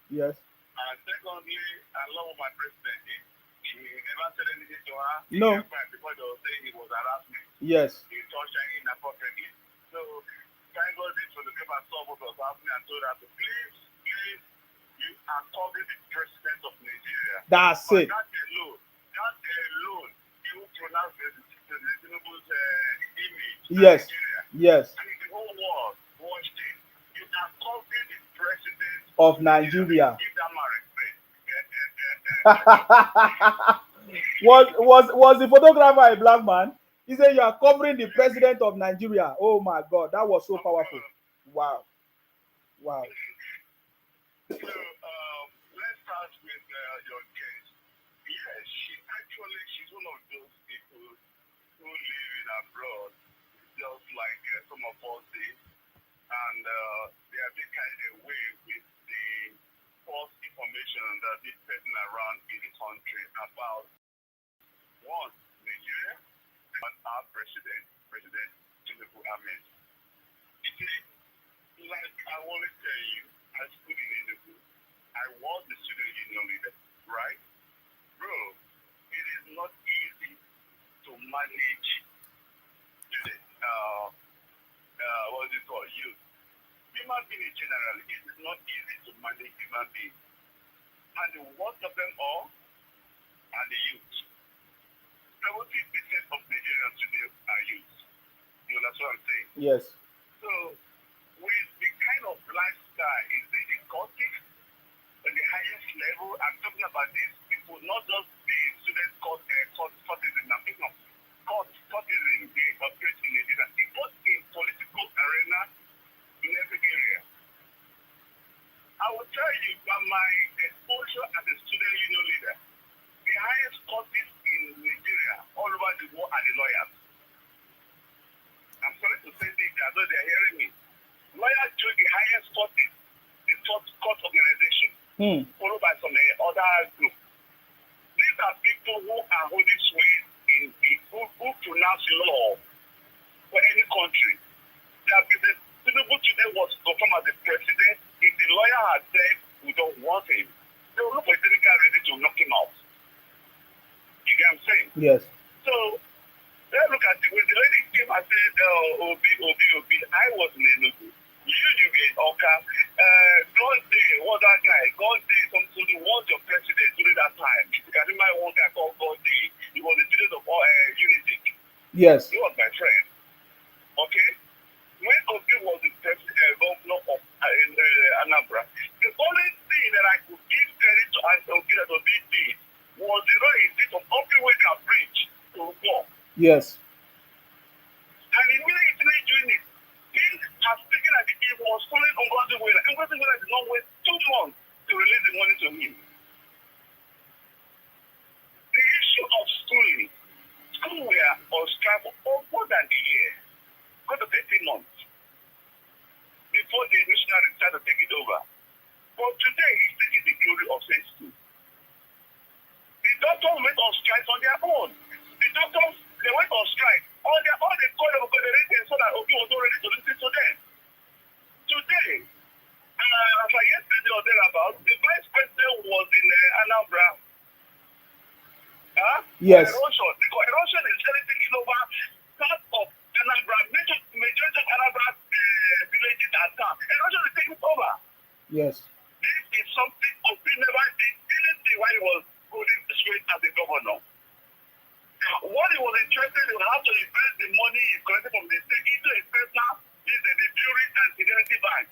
Yes. And secondly, I love my president. He never said anything to her. No. Because they were saying it was harassment. Yes. He touched her inappropriately. So thank God this photographer saw what was happening and told her to please, you are covering the president of Nigeria. That's But it. that alone, you pronounce the Tinubu's image. Yes. Nigeria. Yes. I mean, the whole world watched it. You are covering the president Of Nigeria. Give that man respect. was the photographer a black man? He said you are covering the president of Nigeria. Oh my God, that was so powerful. Wow. Wow. So let's start with your guest. Yes, she's one of those people who live in abroad, just like some of us did, and they are being carried away with the false information that is spreading around in the country about one, Nigeria, and our president, President Tinubu Ahmed. You see, like I want to tell you, I stood in Enugu. I was the student union leader, right? Bro, it is not easy to manage students. What is it called? Youth. Human being in general, it is not easy to manage human beings. And the worst of them all are the youth. 70% of Nigerians today are youth. You know, that's what I'm saying. Yes. So, with the kind of lifestyle, is it the Gothic at the highest level? I'm talking about these people, not just the students courtism. I'm thinking of courtism they operate in Nigeria. It was in political arena in every area. I will tell you that my exposure as a student union leader, the highest courtists in Nigeria, all over the world, are the lawyers. I'm sorry to say this, I know they're hearing me. Lawyers do the highest courtists, the court organization, followed by some other group. These are people who are holding sway who pronounce law for any country. Tinubu today was confirmed as the president. If the lawyer had said we don't want him, they will look for a technical reason to knock him out. You get what I'm saying? Yes. So let's look at when the lady came and said, Obi, I was in Enugu. You be Oka. God day, what that guy? God day, somebody was your president during that time. You can remember one guy called God day. He was the president of Unity. Yes. He was my friend. Okay? When Obi was the governor of Anambra, the only thing that I could give credit to Obi that Obi did was he did from Opiweka Bridge to Ugo. Yes. And immediately doing it, he has taken as if he was following Ngozi Wela. Ngozi Wela did not wait 2 months to release the money to him. The issue of school were on strike for more than a year, go to 13 months, before the missionaries tried to take it over. But today, he's taking the glory of phase 2. The doctors went on strike on their own. The doctors, they went on strike. All they called them because they saw that Obi was not ready to listen to them. Today, as I yesterday or thereabout, the vice president was in Anambra. Yes. They Yes. This is something Obi never did anything while he was going straight as a governor. What he was interested in how to invest the money he collected from the state into a personal business, the Bureau and Fidelity Bank.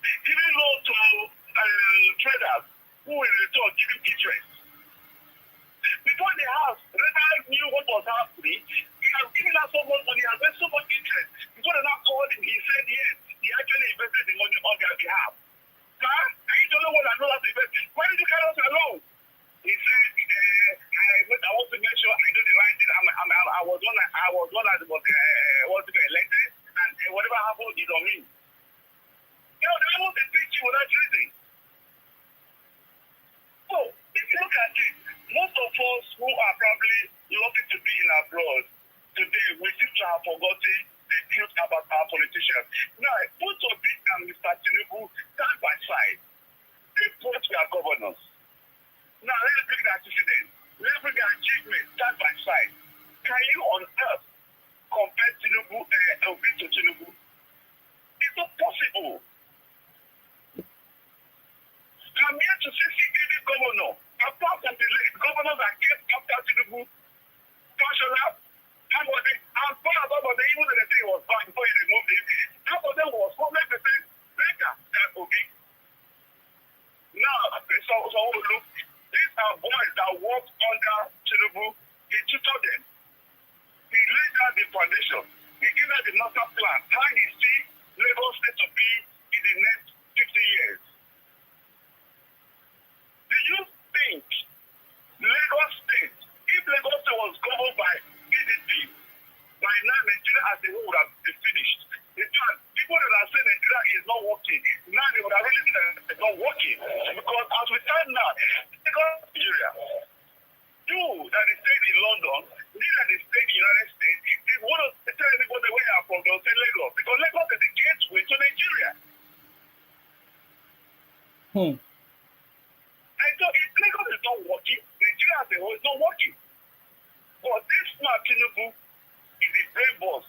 Giving loan to traders who in return giving interest. Before the house, Reda knew what was happening. He has given us so much money, has made so much interest. Before they now called him, he said yes, he actually invested the money on their behalf. Sir, are you the only one that knows how to invest? Why did you carry us alone? He said, I want to make sure I do the right thing. I was one that was elected, and whatever happened is on me. You know, they want to teach you without reason. So, if you look at it, most of us who are probably lucky to be in abroad today, we seem to have forgotten the truth about our politicians. Now, both Obi and Mr. Tinubu side by side, they both were governors. Now, let's bring the antecedent. Let's bring the achievement side by side. Can you on earth compare Tinubu Obi to Tinubu? It's not possible. I'm here to see any governor, apart from the late governors that came after Tinubu, Fashola, how was it? As far as about the even the thing was bad before he removed it, half of them was 100% better than Obi. Now, so look, these are boys that worked under Tinubu. He tutored them. He laid down the foundation. He gave them the master plan. How he see Lagos State to be in the next 50 years. Do you think Lagos State, if Lagos State was governed by PDP, by now Nigeria as a whole would have been finished? In fact, people that are saying Nigeria is not working, now they would have really seen that it's not working. Because as we stand now, Nigeria, you that is staying in London, me that is staying in the United States, if you want to tell anybody where you are from, they'll say Lagos. Because Lagos is the gateway to Nigeria. And so if Lagos is not working, Nigeria as a whole is not working. But this smart Tinubu is the brain boss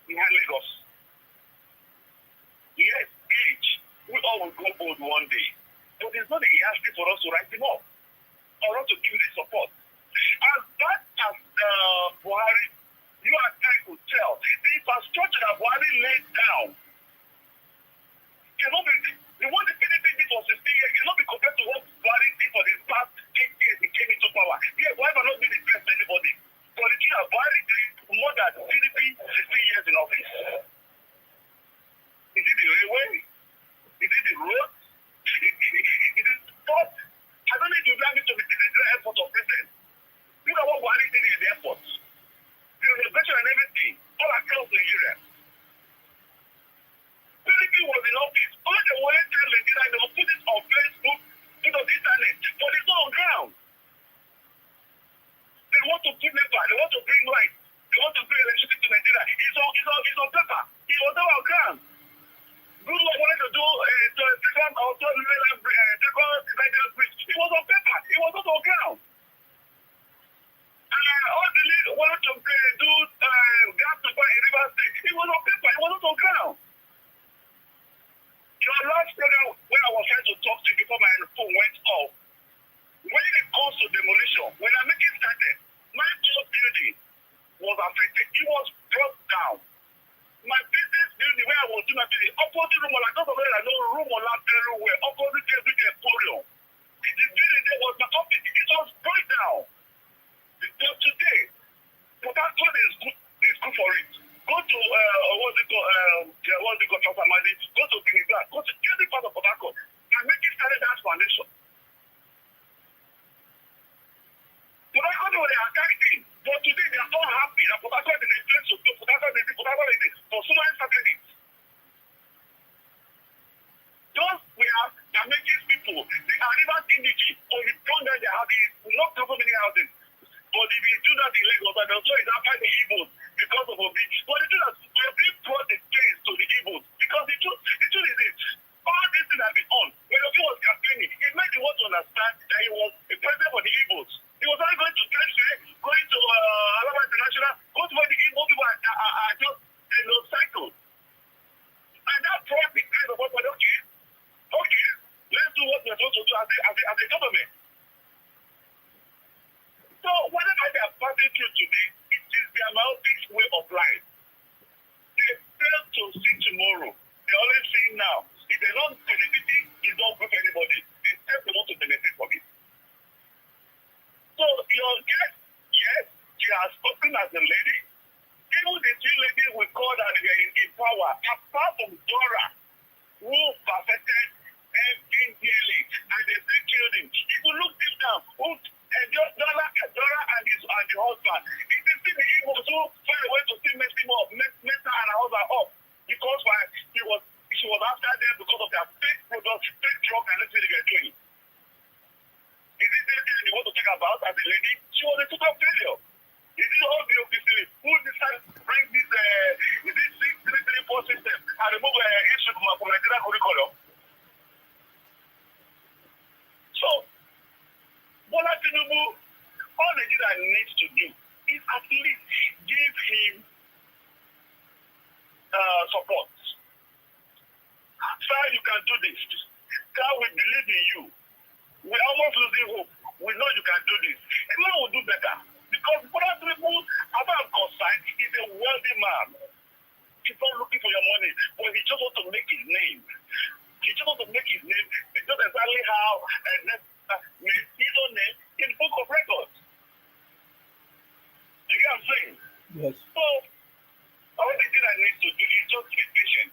behind Lagos. Yes, age, we all will go old one day. But it's not the yardstick for us to write him up or us to give him the support. As bad as Buhari, you and I could tell, the infrastructure that Buhari laid down cannot be, the one the PDP did for 16 years cannot be compared to what Buhari did for the past 8 years he came into power. Yeah, Buhari might not be the best anybody. But the truth, Buhari did more than PDP 16 years in office. Is it the railway? Is it the road? Is it the sport? I don't need to blame it to be the airport of president. Look at what Buhari did in the airport. The renovation and everything, all across Nigeria. PDP was in office. All the wanted to tell Nigeria, they will put it on Facebook, put on the internet, but it's not on ground. They want to put NEPA, they want to bring light, they want to bring electricity to Nigeria. It's on paper. It was not on ground. Good Lord wanted to do second or third Nigerian bridge. It was on paper. It was not on ground. All the lead wanted to do gas supply in River State. It was on paper. It was not on ground. Your last program, when I was trying to talk to you before my phone went off, when it comes to demolition, when I make it started, my old building was affected. It was brought down. My business building where I was doing my business, opposite room, I don't know where I know room or lab everywhere, opposite every emporium. The building there was my office. It was brought down. But today, Port Harcourt is good for it. Go to what's it called, Transamadi, go to Guinea, go to every part of Port Harcourt and make it started that foundation. Port Harcourt were attacking, but today they are all happy that Port Harcourt is a place to go. Port Harcourt is it. For so many certain things. Those we have that make these people, they are never indicate or you don't know their houses, not so many houses. But if you do that in Lagos, and also it's after the Igbos because of Obi. But the truth is, Obi brought the things to the Igbos because the truth is this. All these things have been on. When Obi was campaigning, it made the world to understand that he was a president for the Igbos. He was not going to Treasury, going to Alaba International, go to where the Igbo people are just cycles. whatever they are passing through today, it is their myopic way of life. They fail to see tomorrow. They always see now. If they don't benefit it, it's not good for anybody. Instead, they want to benefit from it. So your guest, yes, she has spoken as a lady. Even the two ladies we call that they are in power, apart from Dora, who perfected NDLA, and they still killed him. If you look deep down, who just Dora and the husband, it is still the Igbos who find a way to still mess him up, mess her and her husband up, because she was after them because of their fake products, fake drug, and let's say they were doing. Is it anything you want to talk about as a lady? She was a total failure. Is it all the officers who decided to bring this, is it 6334 system and remove issue from Nigerian curriculum? So, Bola Tinubu, all Nigeria needs to do is at least give him support. Sir, you can do this. Sir, we believe in you. We're almost losing hope. We know you can do this. Everyone will do better. Because Bola Tinubu, as I'm concerned, is a wealthy man. He's not looking for your money, but he just wants to make his name. He just wants to make his name. It's not exactly how his own name in the book of records. You get what I'm saying? Yes. So, all the thing I need to do is just be patient.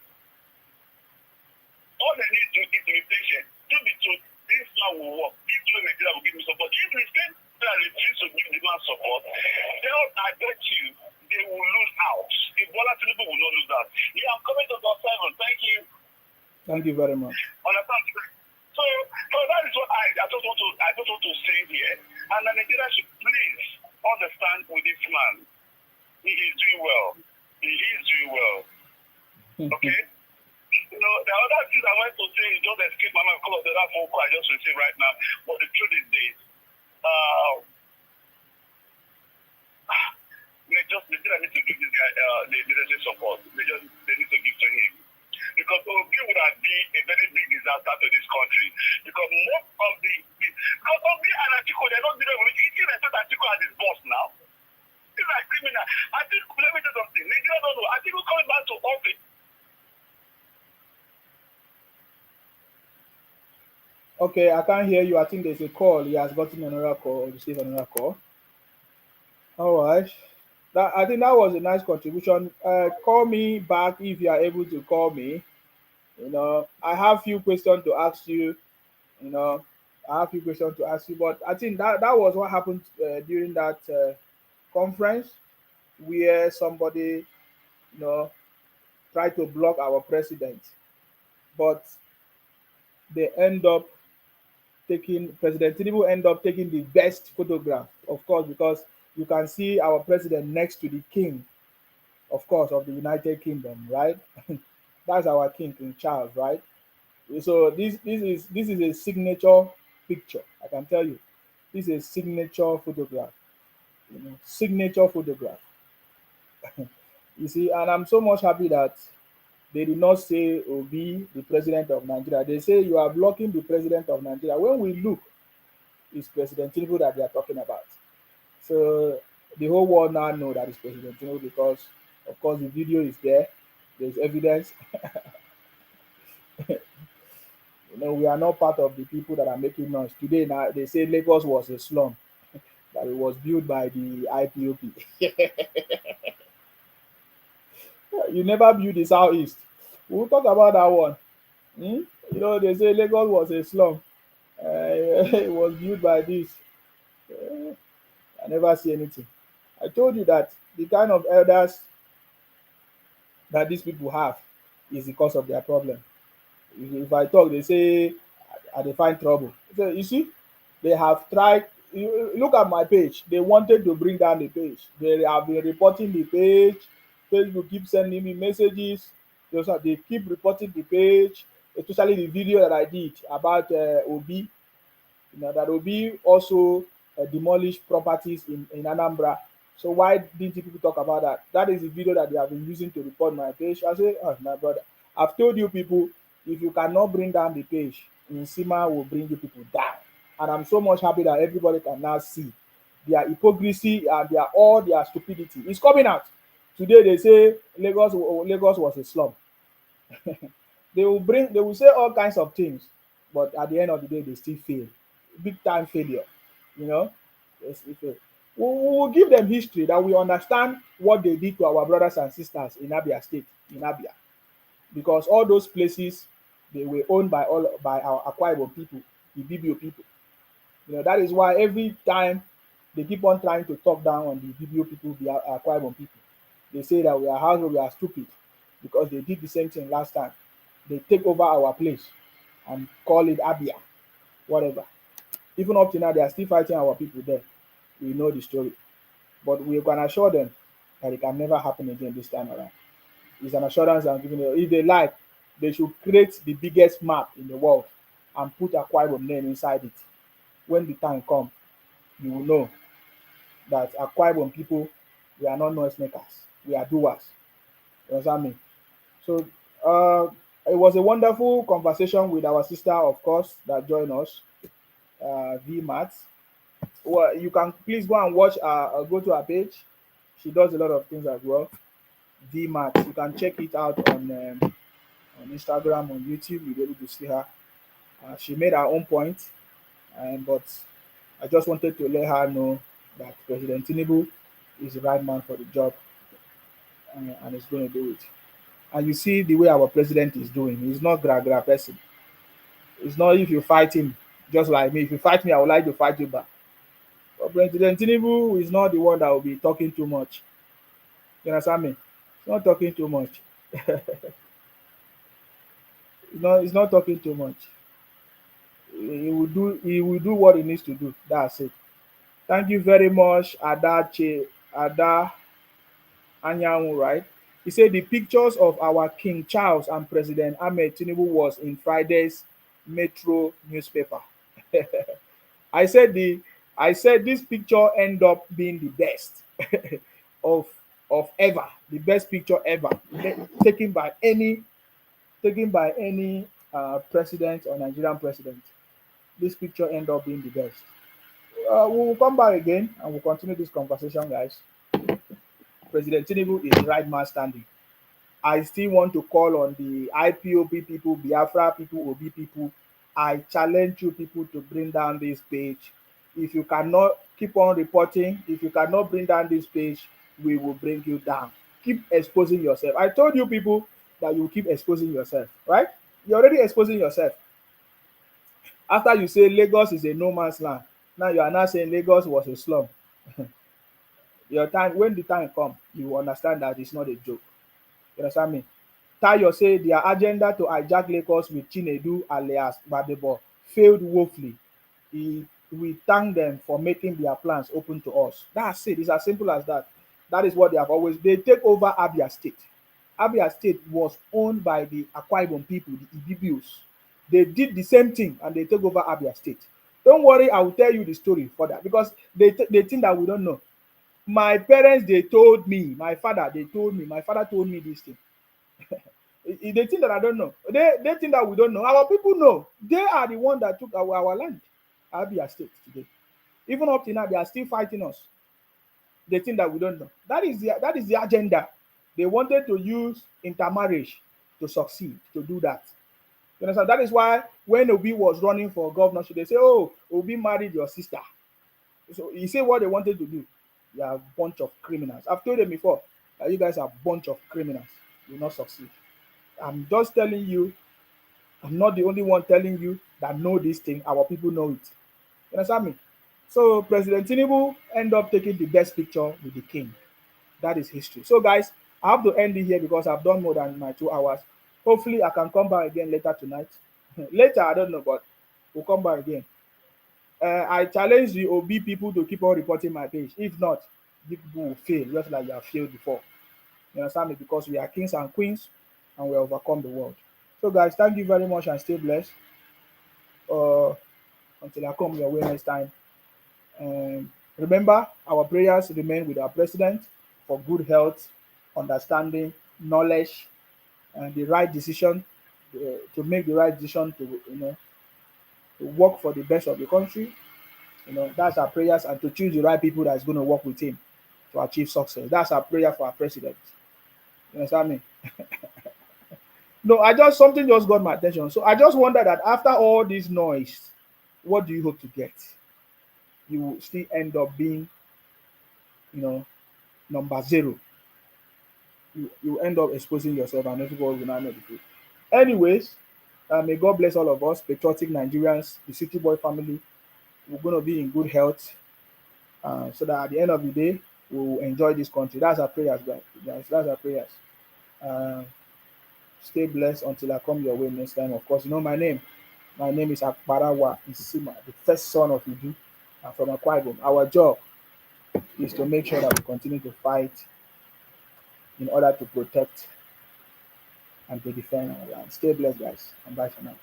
All I need to do is be patient. To be told, this man will work. If you Nigeria will give me support. If the state that refuse to give the man support, then I bet you they will lose out. If Bola Tinubu will not lose out. Yeah, I'm coming to God 7. Thank you. Thank you very much. Understand? So that is what I just want to say here. And the Nigeria should please understand with this man. He is doing well. He is doing well. Okay? The other thing I want to say is just escape my mind because of the other phone call I just received right now. But the truth is this. Nigeria need to give this guy the leadership support. They need to give to him. Because Obi would have been a very big disaster to this country. Because most of the Obi and Atiku, they're not dealing with it. You see, respect Atiku as his boss now. These are criminal. Atiku, let me tell you something. Nigeria don't know. Atiku coming back to office. Okay, I can't hear you. I think there's a call. He has gotten another call or received another call. All right. I think that was a nice contribution. Call me back if you are able to call me. I have few questions to ask you. You know, I have few questions to ask you, but I think that was what happened during that conference where somebody, tried to block our president, but they end up President Tinubu end up taking the best photograph, of course, because you can see our president next to the king, of course, of the United Kingdom, right? That's our King Charles, right? So this is a signature picture. I can tell you, this is a signature photograph. Signature photograph. You see, and I'm so much happy that they did not say Obi, the president of Nigeria. They say you are blocking the president of Nigeria. When we look, it's President Tinubu that they are talking about. So the whole world now know that it's President Tinubu because, of course, the video is there. There's evidence. We are not part of the people that are making noise. Today, now they say Lagos was a slum, that it was built by the IPOP. You never build the southeast. We'll talk about that one. They say Lagos was a slum. It was built by this. I never see anything. I told you that the kind of elders that these people have is because of their problem. If I talk, they say they find trouble. So you see, they have tried. Look at my page. They wanted to bring down the page. They have been reporting the page. Facebook keep sending me messages. They keep reporting the page, especially the video that I did about Obi. That Obi also demolished properties in Anambra. So why didn't you people talk about that? That is the video that they have been using to report my page. I say, oh, my brother, I've told you people, if you cannot bring down the page, Nsima will bring you people down. And I'm so much happy that everybody can now see their hypocrisy and their stupidity is coming out. Today they say Lagos was a slum. They will say all kinds of things, but at the end of the day they still fail. Big time failure. You know, they still fail. We will give them history that we understand what they did to our brothers and sisters in Abia State, in Abia, because all those places they were owned by our Akwa Ibom people, the BBO people. That is why every time they keep on trying to talk down on the BBO people, the Akwa Ibom people. They say that we are household, we are stupid because they did the same thing last time. They take over our place and call it Abia, whatever. Even up to now, they are still fighting our people there. We know the story. But we can assure them that it can never happen again this time around. It's an assurance I'm giving you. If they like, they should create the biggest map in the world and put Akwa Ibom name inside it. When the time comes, you will know that Akwa Ibom people, we are not noisemakers. We are doers. You understand me? So it was a wonderful conversation with our sister, of course, that joined us, Vymart. Well, you can please go and watch go to her page. She does a lot of things as well. Vymart. You can check it out on Instagram, on YouTube. You'll be able to see her. She made her own point, but I just wanted to let her know that President Tinubu is the right man for the job, and he's going to do it. And you see the way our president is doing. He's not gra person. It's not if you fight him, just like me. If you fight me, I would like to fight you back. But President Tinubu is not the one that will be talking too much. You understand me? He's not talking too much. He's not talking too much. He will do what he needs to do. That's it. Thank you very much, Ada Anyanwu, right? He said the pictures of our King Charles and President Ahmed Tinubu was in Friday's Metro newspaper. I said this picture end up being the best of ever, the best picture ever taken by any president or Nigerian president. This picture end up being the best. We will come back again and we'll continue this conversation, guys. President Tinubu is the right man standing. I still want to call on the IPOB people, Biafra people, Obi people. I challenge you people to bring down this page. If you cannot keep on reporting, if you cannot bring down this page, we will bring you down. Keep exposing yourself. I told you people that you keep exposing yourself, right? You're already exposing yourself. After you say Lagos is a no man's land, now you are now saying Lagos was a slum. When the time comes, you will understand that it's not a joke. You understand me? Tayo say their agenda to hijack Lagos with Chinedu alias Badebo failed woefully. We thank them for making their plans open to us. That's it. It's as simple as that. That is what they have always. They take over Abia State. Abia State was owned by the Akwa Ibom people, the Ibibios. They did the same thing and they take over Abia State. Don't worry, I will tell you the story for that because they think that we don't know. My parents, they told me, my father told me this thing. They think that I don't know. They think that we don't know. Our people know. They are the one that took our land, Abia State today. Even up to now, they are still fighting us. They think that we don't know. That is the agenda. They wanted to use intermarriage to succeed, to do that. You understand? That is why when Obi was running for governorship, they say, "Oh, Obi married your sister." So you see what they wanted to do. You are a bunch of criminals. I've told them before that you guys are a bunch of criminals. You will not succeed. I'm just telling you, I'm not the only one telling you that know this thing. Our people know it. You understand me? So President Tinubu end up taking the best picture with the king. That is history. So guys, I have to end it here because I've done more than my 2 hours. Hopefully I can come back again later tonight. Later, I don't know, but we'll come back again. I challenge the OB people to keep on reporting my page. If not, people will fail just like you have failed before. You understand me? Because we are kings and queens and we overcome the world. So guys, thank you very much and stay blessed. Until I come your way next time. Remember, our prayers remain with our president for good health, understanding, knowledge, and the right decision to make the right decision to work for the best of the country. That's our prayers, and to choose the right people that's going to work with him to achieve success. That's our prayer for our president. You understand me? No, something just got my attention. So I just wonder that after all this noise, what do you hope to get? You will still end up being, you know, number zero. You end up exposing yourself, and everybody will not know the truth. Anyways, may God bless all of us, patriotic Nigerians, the City Boy family. We're going to be in good health, so that at the end of the day, we will enjoy this country. That's our prayers, guys. That's our prayers. Uh, Stay blessed until I come your way next time. Of course, you know my name. My name is Akbarawa Isima, the first son of Udu, from Akwa Ibom. Our job is to make sure that we continue to fight in order to protect and to defend our land. Stay blessed, guys, and bye for now.